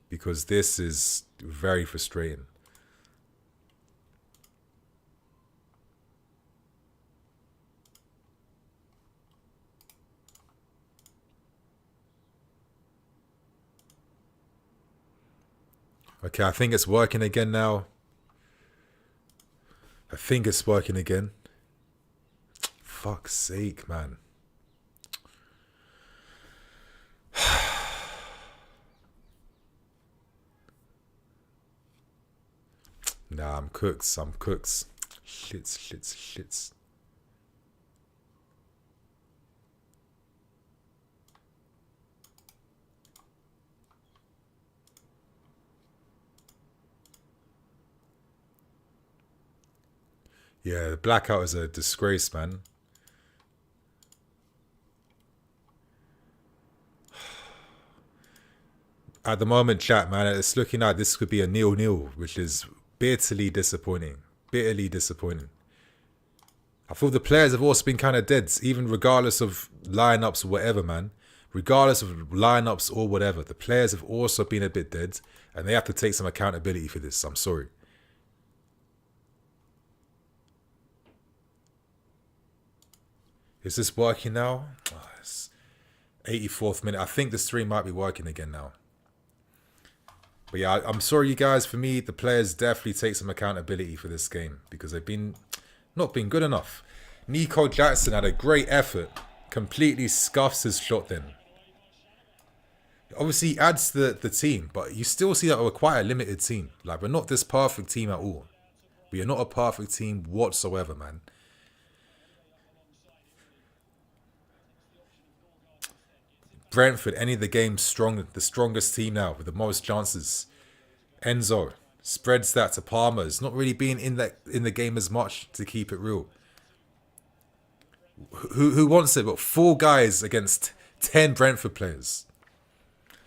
Because this is very frustrating. Okay, I think it's working again now. I think it's working again. Fuck's sake, man. Nah, I'm cooked. Shits. Yeah, the blackout is a disgrace, man. At the moment, chat, man, it's looking like this could be a 0-0, which is bitterly disappointing. Bitterly disappointing. I feel the players have also been kind of dead, even regardless of lineups or whatever, man. Regardless of lineups or whatever, the players have also been a bit dead, and they have to take some accountability for this. I'm sorry. Is this working now? Oh, it's 84th minute. I think the stream might be working again now. But yeah, I'm sorry, you guys. For me, the players definitely take some accountability for this game because they've been not been good enough. Nico Jackson had a great effort. Completely scuffs his shot then. Obviously, he adds to the team, but you still see that we're quite a limited team. Like, we're not this perfect team at all. We are not a perfect team whatsoever, man. Brentford, any of the games strong, the strongest team now with the most chances. Enzo spreads that to Palmer. It's not really being in the game as much, to keep it real. Who wants it? But 4 guys against 10 Brentford players.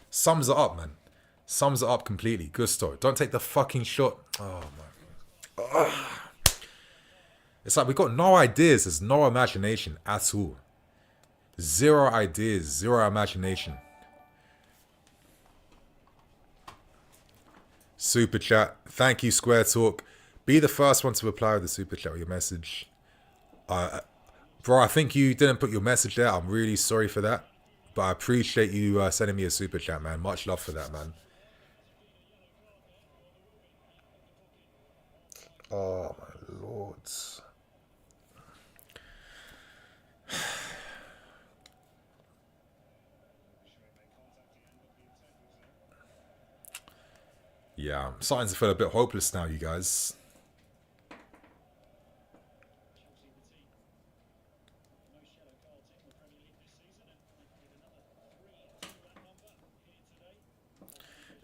Sums it up, man. Sums it up completely. Gusto, don't take the fucking shot. Oh my God. It's like we've got no ideas. There's no imagination at all. 0 ideas, 0 imagination. Super chat. Thank you, Square Talk. Be the first one to reply with the super chat or your message. Bro, I think you didn't put your message there. I'm really sorry for that. But I appreciate you sending me a super chat, man. Much love for that, man. Oh, my lord. Yeah, I'm starting to feel a bit hopeless now, you guys.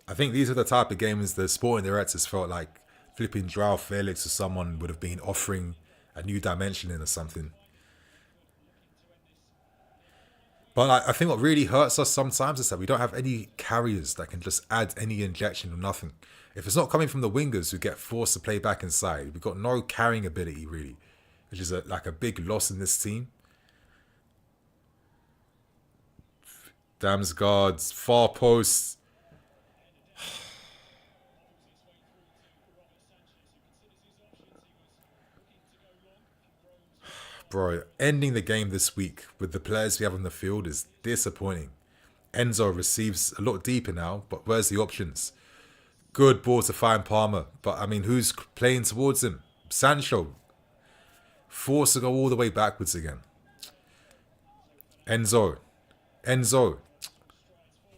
I think these are the type of games the sporting directors felt like flipping Joao Felix or someone would have been offering a new dimension in or something. But I think what really hurts us sometimes is that we don't have any carriers that can just add any injection or nothing. If it's not coming from the wingers who get forced to play back inside, we've got no carrying ability really, which is like a big loss in this team. Damsgaard's far post. Bro, ending the game this week with the players we have on the field is disappointing. Enzo receives a lot deeper now, but where's the options? Good ball to find Palmer, but I mean, who's playing towards him? Sancho. Forced to go all the way backwards again. Enzo.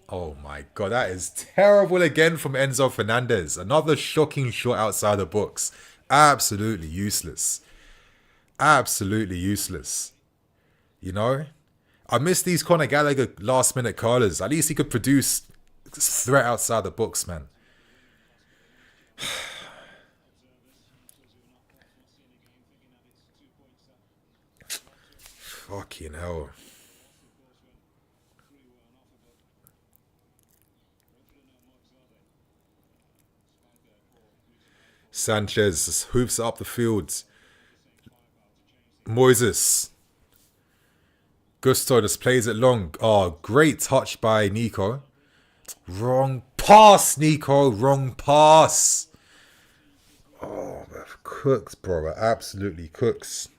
Oh my god, that is terrible again from Enzo Fernandez. Another shocking shot outside the box. Absolutely useless. Absolutely useless. You know? I miss these Conor Gallagher last minute curlers. At least he could produce threat outside the box, man. Fucking hell. Sanchez hoops up the field. Moises. Gusto just plays it long. Oh, great touch by Nico. Wrong pass, Nico. Wrong pass. Oh, man. Cooks, bro. Absolutely cooks.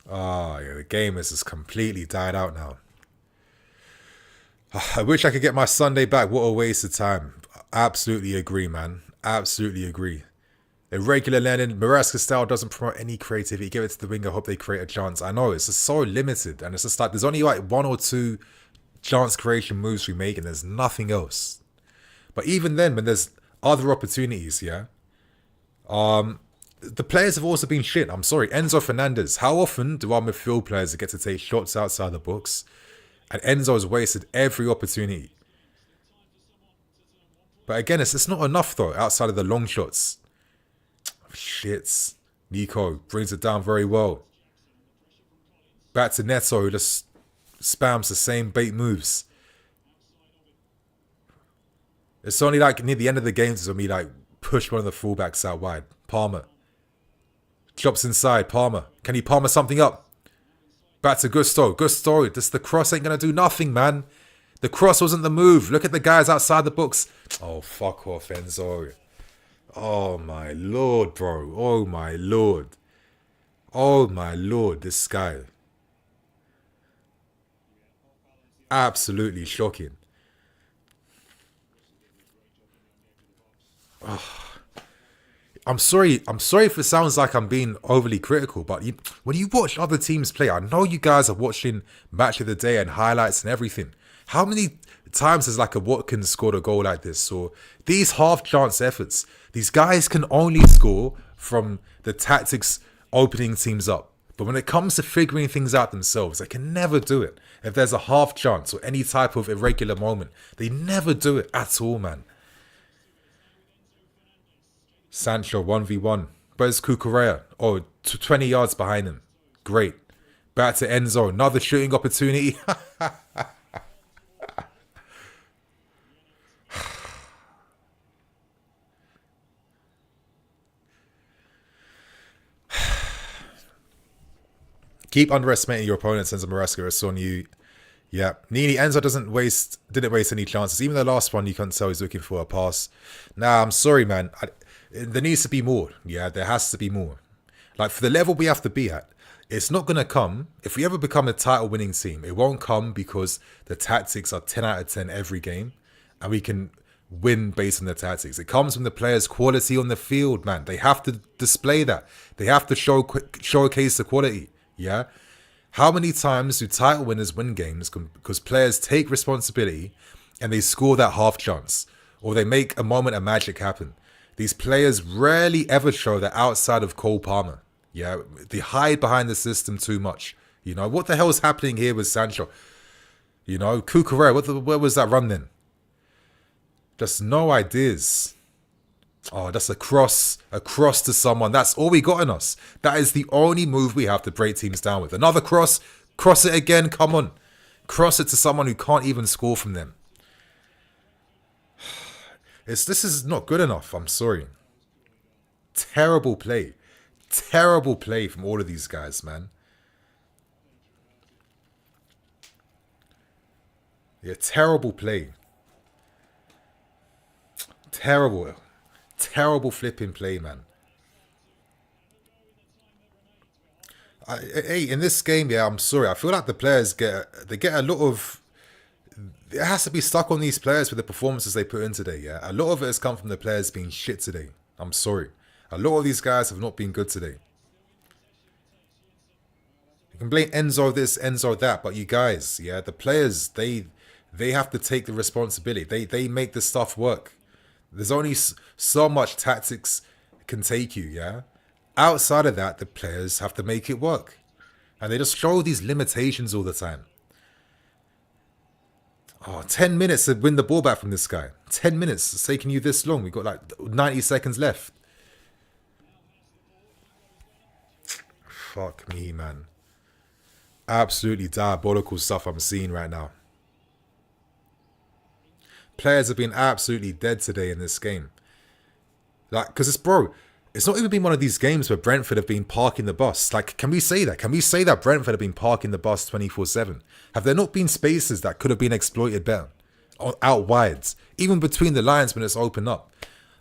Oh, yeah. The game has just completely died out now. I wish I could get my Sunday back. What a waste of time. Absolutely agree, man. Absolutely agree. Irregular learning. Maresca style doesn't promote any creativity. Give it to the winger. Hope they create a chance. I know. It's just so limited. And it's just like there's only like one or two chance creation moves we make and there's nothing else. But even then, when there's other opportunities, yeah, the players have also been shit. I'm sorry. Enzo Fernandez. How often do our midfield players get to take shots outside the box? And Enzo's wasted every opportunity. But again, it's not enough though, outside of the long shots. Shit. Nico brings it down very well. Back to Neto, who just spams the same bait moves. It's only like near the end of the games when we like push one of the fullbacks out wide. Palmer. Chops inside. Palmer. Can he Palmer something up? Back to Gusto. The cross ain't going to do nothing, man. The cross wasn't the move. Look at the guys outside the box. Oh, fuck off, Enzo. Oh, my lord, bro. Oh, my lord. Oh, my lord, this guy. Absolutely shocking. Oh. I'm sorry if it sounds like I'm being overly critical, but when you watch other teams play, I know you guys are watching Match of the Day and highlights and everything. How many times has like a Watkins scored a goal like this? Or these half-chance efforts, these guys can only score from the tactics opening teams up. But when it comes to figuring things out themselves, they can never do it. If there's a half chance or any type of irregular moment, they never do it at all, man. Sancho 1v1. Where's Cucurella? Oh, 20 yards behind him. Great. Back to Enzo. Another shooting opportunity. Keep underestimating your opponents, Enzo Maresca. It's on you. Yeah. Nini, Enzo didn't waste any chances. Even the last one, you can't tell he's looking for a pass. Nah, I'm sorry, man. There needs to be more. Yeah, there has to be more. Like, for the level we have to be at, it's not going to come. If we ever become a title winning team, it won't come because the tactics are 10 out of 10 every game and we can win based on the tactics. It comes from the players' quality on the field, man. They have to display that. They have to showcase the quality. Yeah. How many times do title winners win games because players take responsibility and they score that half chance or they make a moment of magic happen? These players rarely ever show that outside of Cole Palmer. Yeah, they hide behind the system too much. You know, what the hell is happening here with Sancho? You know, Cucurella, where was that run then? Just no ideas. Oh, that's a cross to someone. That's all we got in us. That is the only move we have to break teams down with. Another cross it again, come on. Cross it to someone who can't even score from them. This is not good enough, I'm sorry. Terrible play. Terrible play from all of these guys, man. Yeah, terrible play. Terrible flipping play, man. Hey, in this game, yeah, I'm sorry. I feel like the players get a lot of... It has to be stuck on these players for the performances they put in today, yeah? A lot of it has come from the players being shit today. I'm sorry. A lot of these guys have not been good today. You can blame Enzo this, Enzo that, but you guys, yeah, the players, they have to take the responsibility. They make the stuff work. There's only so much tactics can take you, yeah? Outside of that, the players have to make it work. And they just show these limitations all the time. Oh, 10 minutes to win the ball back from this guy. 10 minutes. It's taking you this long. We've got like 90 seconds left. Fuck me, man. Absolutely diabolical stuff I'm seeing right now. Players have been absolutely dead today in this game. Like, because it's not even been one of these games where Brentford have been parking the bus. Like, can we say that? Can we say that Brentford have been parking the bus 24/7? Have there not been spaces that could have been exploited better? Out wides, even between the lines when it's opened up.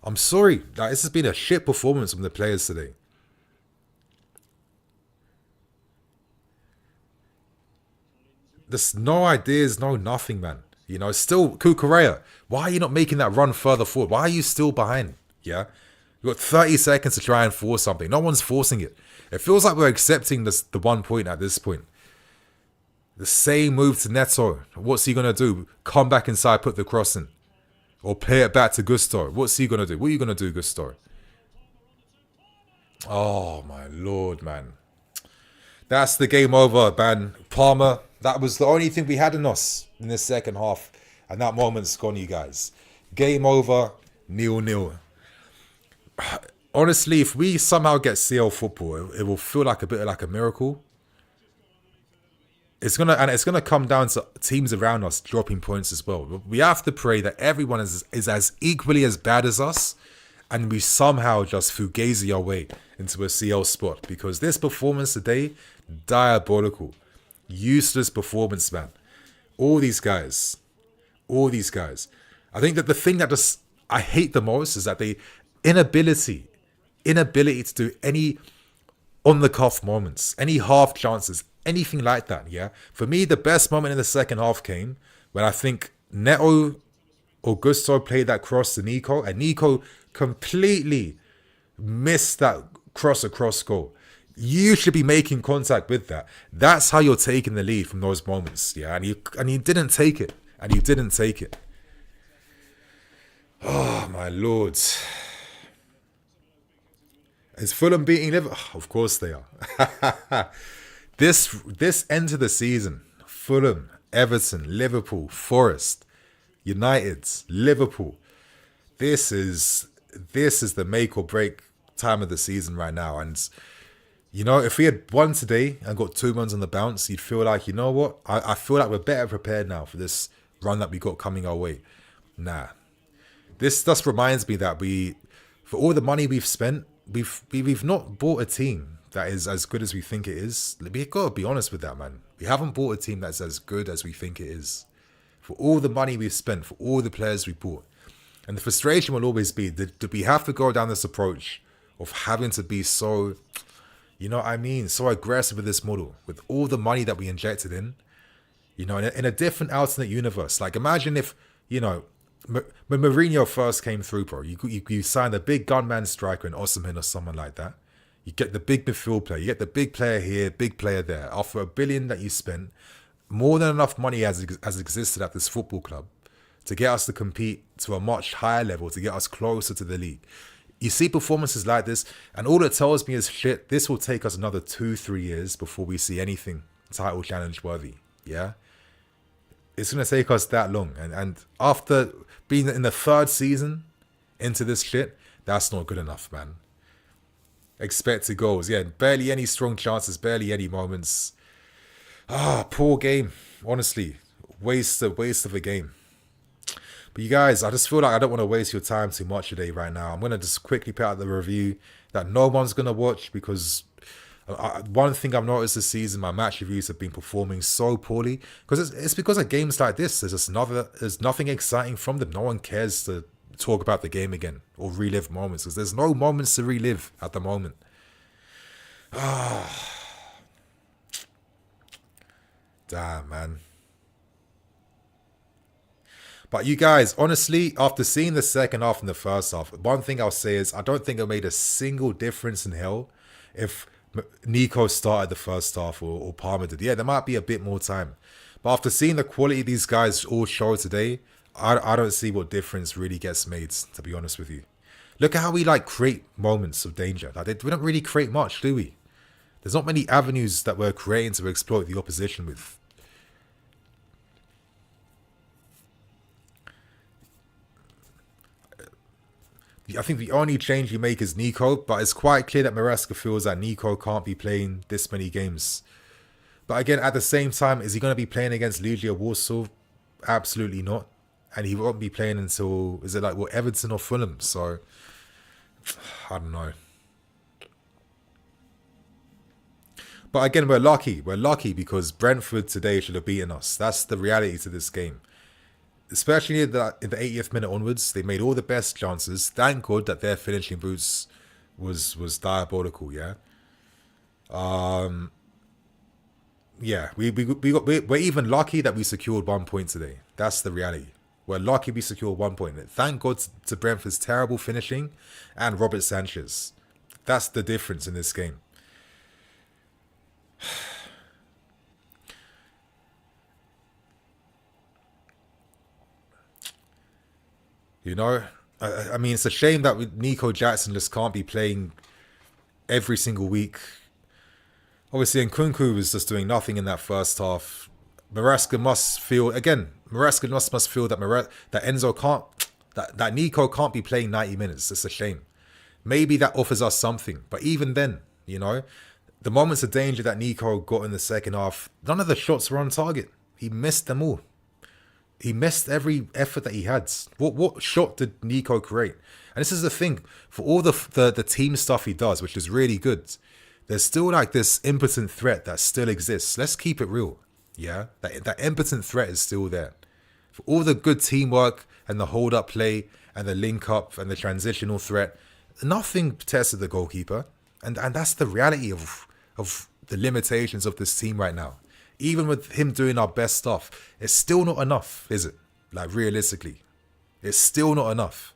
I'm sorry, like, this has been a shit performance from the players today. There's no ideas, no nothing, man. You know, still Cucurella. Why are you not making that run further forward? Why are you still behind? Yeah, you've got 30 seconds to try and force something. No one's forcing it. It feels like we're accepting the 1 point at this point. The same move to Neto. What's he gonna do? Come back inside, put the cross in, or play it back to Gusto. What's he gonna do? What are you gonna do, Gusto? Oh my lord, man. That's the game over, man. Palmer. That was the only thing we had in us in the second half. And that moment's gone, you guys. Game over, 0-0. Honestly, if we somehow get CL football, it will feel like a bit like a miracle. It's gonna come down to teams around us dropping points as well. We have to pray that everyone is as equally as bad as us, and we somehow just fugazi our way into a CL spot. Because this performance today, diabolical. Useless performance, man. All these guys. I think that the thing that just I hate the most is that they inability to do any on the cuff moments, any half chances, anything like that. Yeah, for me, the best moment in the second half came when I think Neto Augusto played that cross to Nico, and Nico completely missed that cross across goal. You should be making contact with that. That's how you're taking the lead from those moments. Yeah, and you didn't take it. Oh my lord. Is Fulham beating Liverpool? Oh, of course they are. This end of the season, Fulham, Everton, Liverpool, Forest, United, Liverpool. This is the make or break time of the season right now. And you know, if we had won today and got 2 runs on the bounce, you'd feel like, you know what? I feel like we're better prepared now for this run that we got coming our way. Nah. This just reminds me that for all the money we've spent, we've not bought a team that is as good as we think it is. We've got to be honest with that, man. We haven't bought a team that's as good as we think it is. For all the money we've spent, for all the players we bought. And the frustration will always be, did we have to go down this approach of having to be so, you know what I mean, so aggressive with this model, with all the money that we injected in, you know, in a different alternate universe. Like, imagine if, you know, when Mourinho first came through, bro, you signed a big gunman striker in Osimhen or someone like that. You get the big midfield player, you get the big player here, big player there. After $1 billion that you spent, more than enough money has existed at this football club to get us to compete to a much higher level, to get us closer to the league. You see performances like this, and all it tells me is, shit, this will take us another 2-3 years before we see anything title challenge worthy. Yeah? It's going to take us that long. And after being in the 3rd season into this shit, that's not good enough, man. Expected goals. Yeah, barely any strong chances, barely any moments. Poor game. Honestly, waste of a game. But you guys, I just feel like I don't want to waste your time too much today right now. I'm going to just quickly put out the review that no one's going to watch because one thing I've noticed this season, my match reviews have been performing so poorly. Because it's because of games like this, there's nothing exciting from them. No one cares to talk about the game again or relive moments because there's no moments to relive at the moment. Damn, man. But you guys, honestly, after seeing the second half and the first half, one thing I'll say is I don't think it made a single difference in hell if Nico started the first half or Palmer did. Yeah, there might be a bit more time. But after seeing the quality these guys all show today, I don't see what difference really gets made, to be honest with you. Look at how we create moments of danger. We don't really create much, do we? There's not many avenues that we're creating to exploit the opposition with. I think the only change you make is Nico, but it's quite clear that Maresca feels that Nico can't be playing this many games. But again, at the same time, is he going to be playing against Legia Warsaw? Absolutely not. And he won't be playing until, Everton or Fulham? So, I don't know. But again, we're lucky. We're lucky because Brentford today should have beaten us. That's the reality to this game. Especially in the 80th minute onwards, they made all the best chances. Thank God that their finishing boots was diabolical. Yeah, yeah. We're even lucky that we secured 1 point today. That's the reality. We're lucky we secured 1 point. Thank God to Brentford's terrible finishing and Robert Sanchez. That's the difference in this game. You know, I mean, it's a shame that Nico Jackson just can't be playing every single week. Obviously, Nkunku was just doing nothing in that first half. Maresca must feel, again, Maresca must feel that Enzo can't, that Nico can't be playing 90 minutes. It's a shame. Maybe that offers us something. But even then, you know, the moments of danger that Nico got in the second half, none of the shots were on target. He missed them all. He missed every effort that he had. What shot did Nico create? And this is the thing, for all the team stuff he does, which is really good, there's still this impotent threat that still exists. Let's keep it real. Yeah, that impotent threat is still there. For all the good teamwork and the hold-up play and the link-up and the transitional threat, nothing tested the goalkeeper. And that's the reality of the limitations of this team right now. Even with him doing our best stuff, it's still not enough, is it? Realistically, it's still not enough.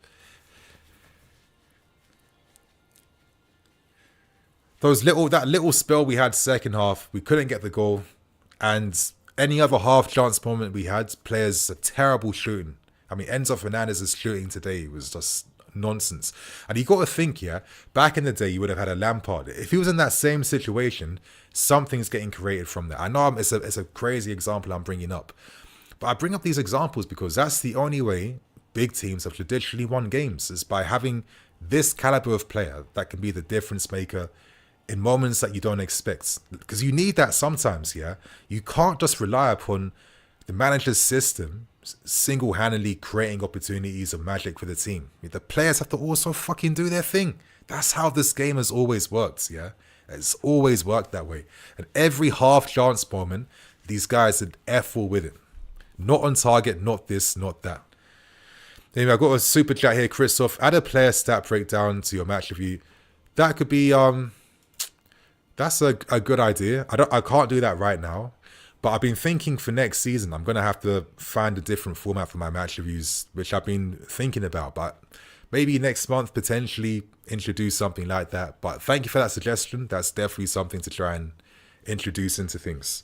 That little spell we had second half, we couldn't get the goal, and any other half chance moment we had, players are terrible shooting. I mean, Enzo Fernandez's shooting today was just nonsense. And you got to think, yeah, back in the day, you would have had a Lampard. If he was in that same situation, something's getting created from there. I know it's a crazy example I'm bringing up, but I bring up these examples because that's the only way big teams have traditionally won games, is by having this caliber of player that can be the difference maker in moments that you don't expect. Because you need that sometimes, yeah? You can't just rely upon the manager's system single-handedly creating opportunities of magic for the team. The players have to also fucking do their thing. That's how this game has always worked, yeah? It's always worked that way. And every half-chance moment, these guys did F all with it. Not on target, not this, not that. Anyway, I've got a super chat here, Christoph. Add a player stat breakdown to your match review. That could be that's a good idea. I can't do that right now. But I've been thinking for next season, I'm gonna have to find a different format for my match reviews, which I've been thinking about. But maybe next month potentially introduce something like that. But thank you for that suggestion. That's definitely something to try and introduce into things.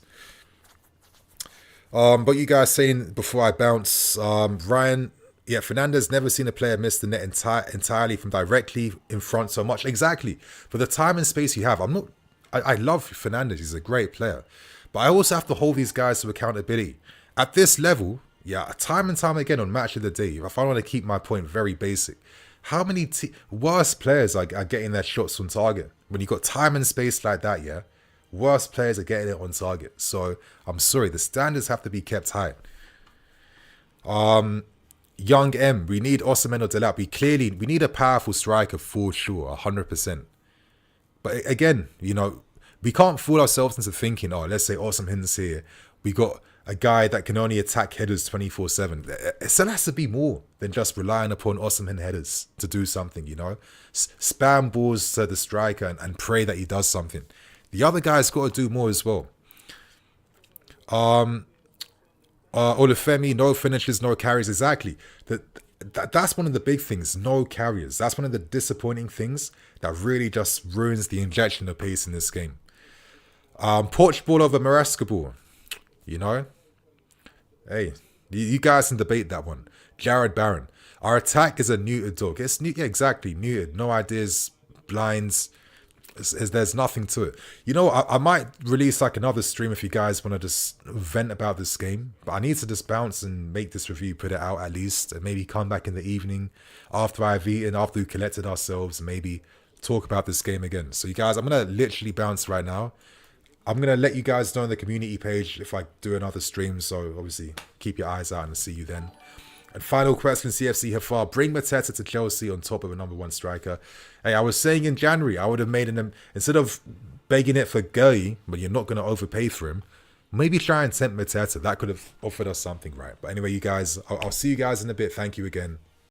But you guys saying before I bounce, Ryan, yeah, Fernandez never seen a player miss the net entirely from directly in front so much. Exactly. For the time and space you have, I love Fernandez. He's a great player. But I also have to hold these guys to accountability. At this level, yeah, time and time again on Match of the Day, if I want to keep my point very basic, how many worst players are getting their shots on target? When you've got time and space like that, yeah, worst players are getting it on target. So, I'm sorry, the standards have to be kept high. Young M, we need Osimhen or Delap. We need a powerful striker for sure, 100%. But again, you know, we can't fool ourselves into thinking, oh, let's say Osimhen's here. We got a guy that can only attack headers 24/7. So it has to be more than just relying upon Osimhen headers to do something, you know. Spam balls to the striker and pray that he does something. The other guy's got to do more as well. Olufemi, no finishes, no carries. Exactly. That's one of the big things. No carriers. That's one of the disappointing things that really just ruins the injection of pace in this game. Porch ball over Maresca ball. You know? Hey, you guys can debate that one. Jared Barron. Our attack is a neutered dog. It's yeah, exactly, neutered. No ideas, blinds. There's nothing to it. You know, I might release like another stream if you guys want to just vent about this game. But I need to just bounce and make this review, put it out at least. And maybe come back in the evening after I've eaten, after we've collected ourselves. And maybe talk about this game again. So you guys, I'm going to literally bounce right now. I'm going to let you guys know on the community page if I do another stream. So obviously keep your eyes out and see you then. And final question, CFC Hafar. Bring Mateta to Chelsea on top of a #1 striker. Hey, I was saying in January, I would have made him, instead of begging it for Gurley, but you're not going to overpay for him, maybe try and tempt Mateta. That could have offered us something, right? But anyway, you guys, I'll see you guys in a bit. Thank you again.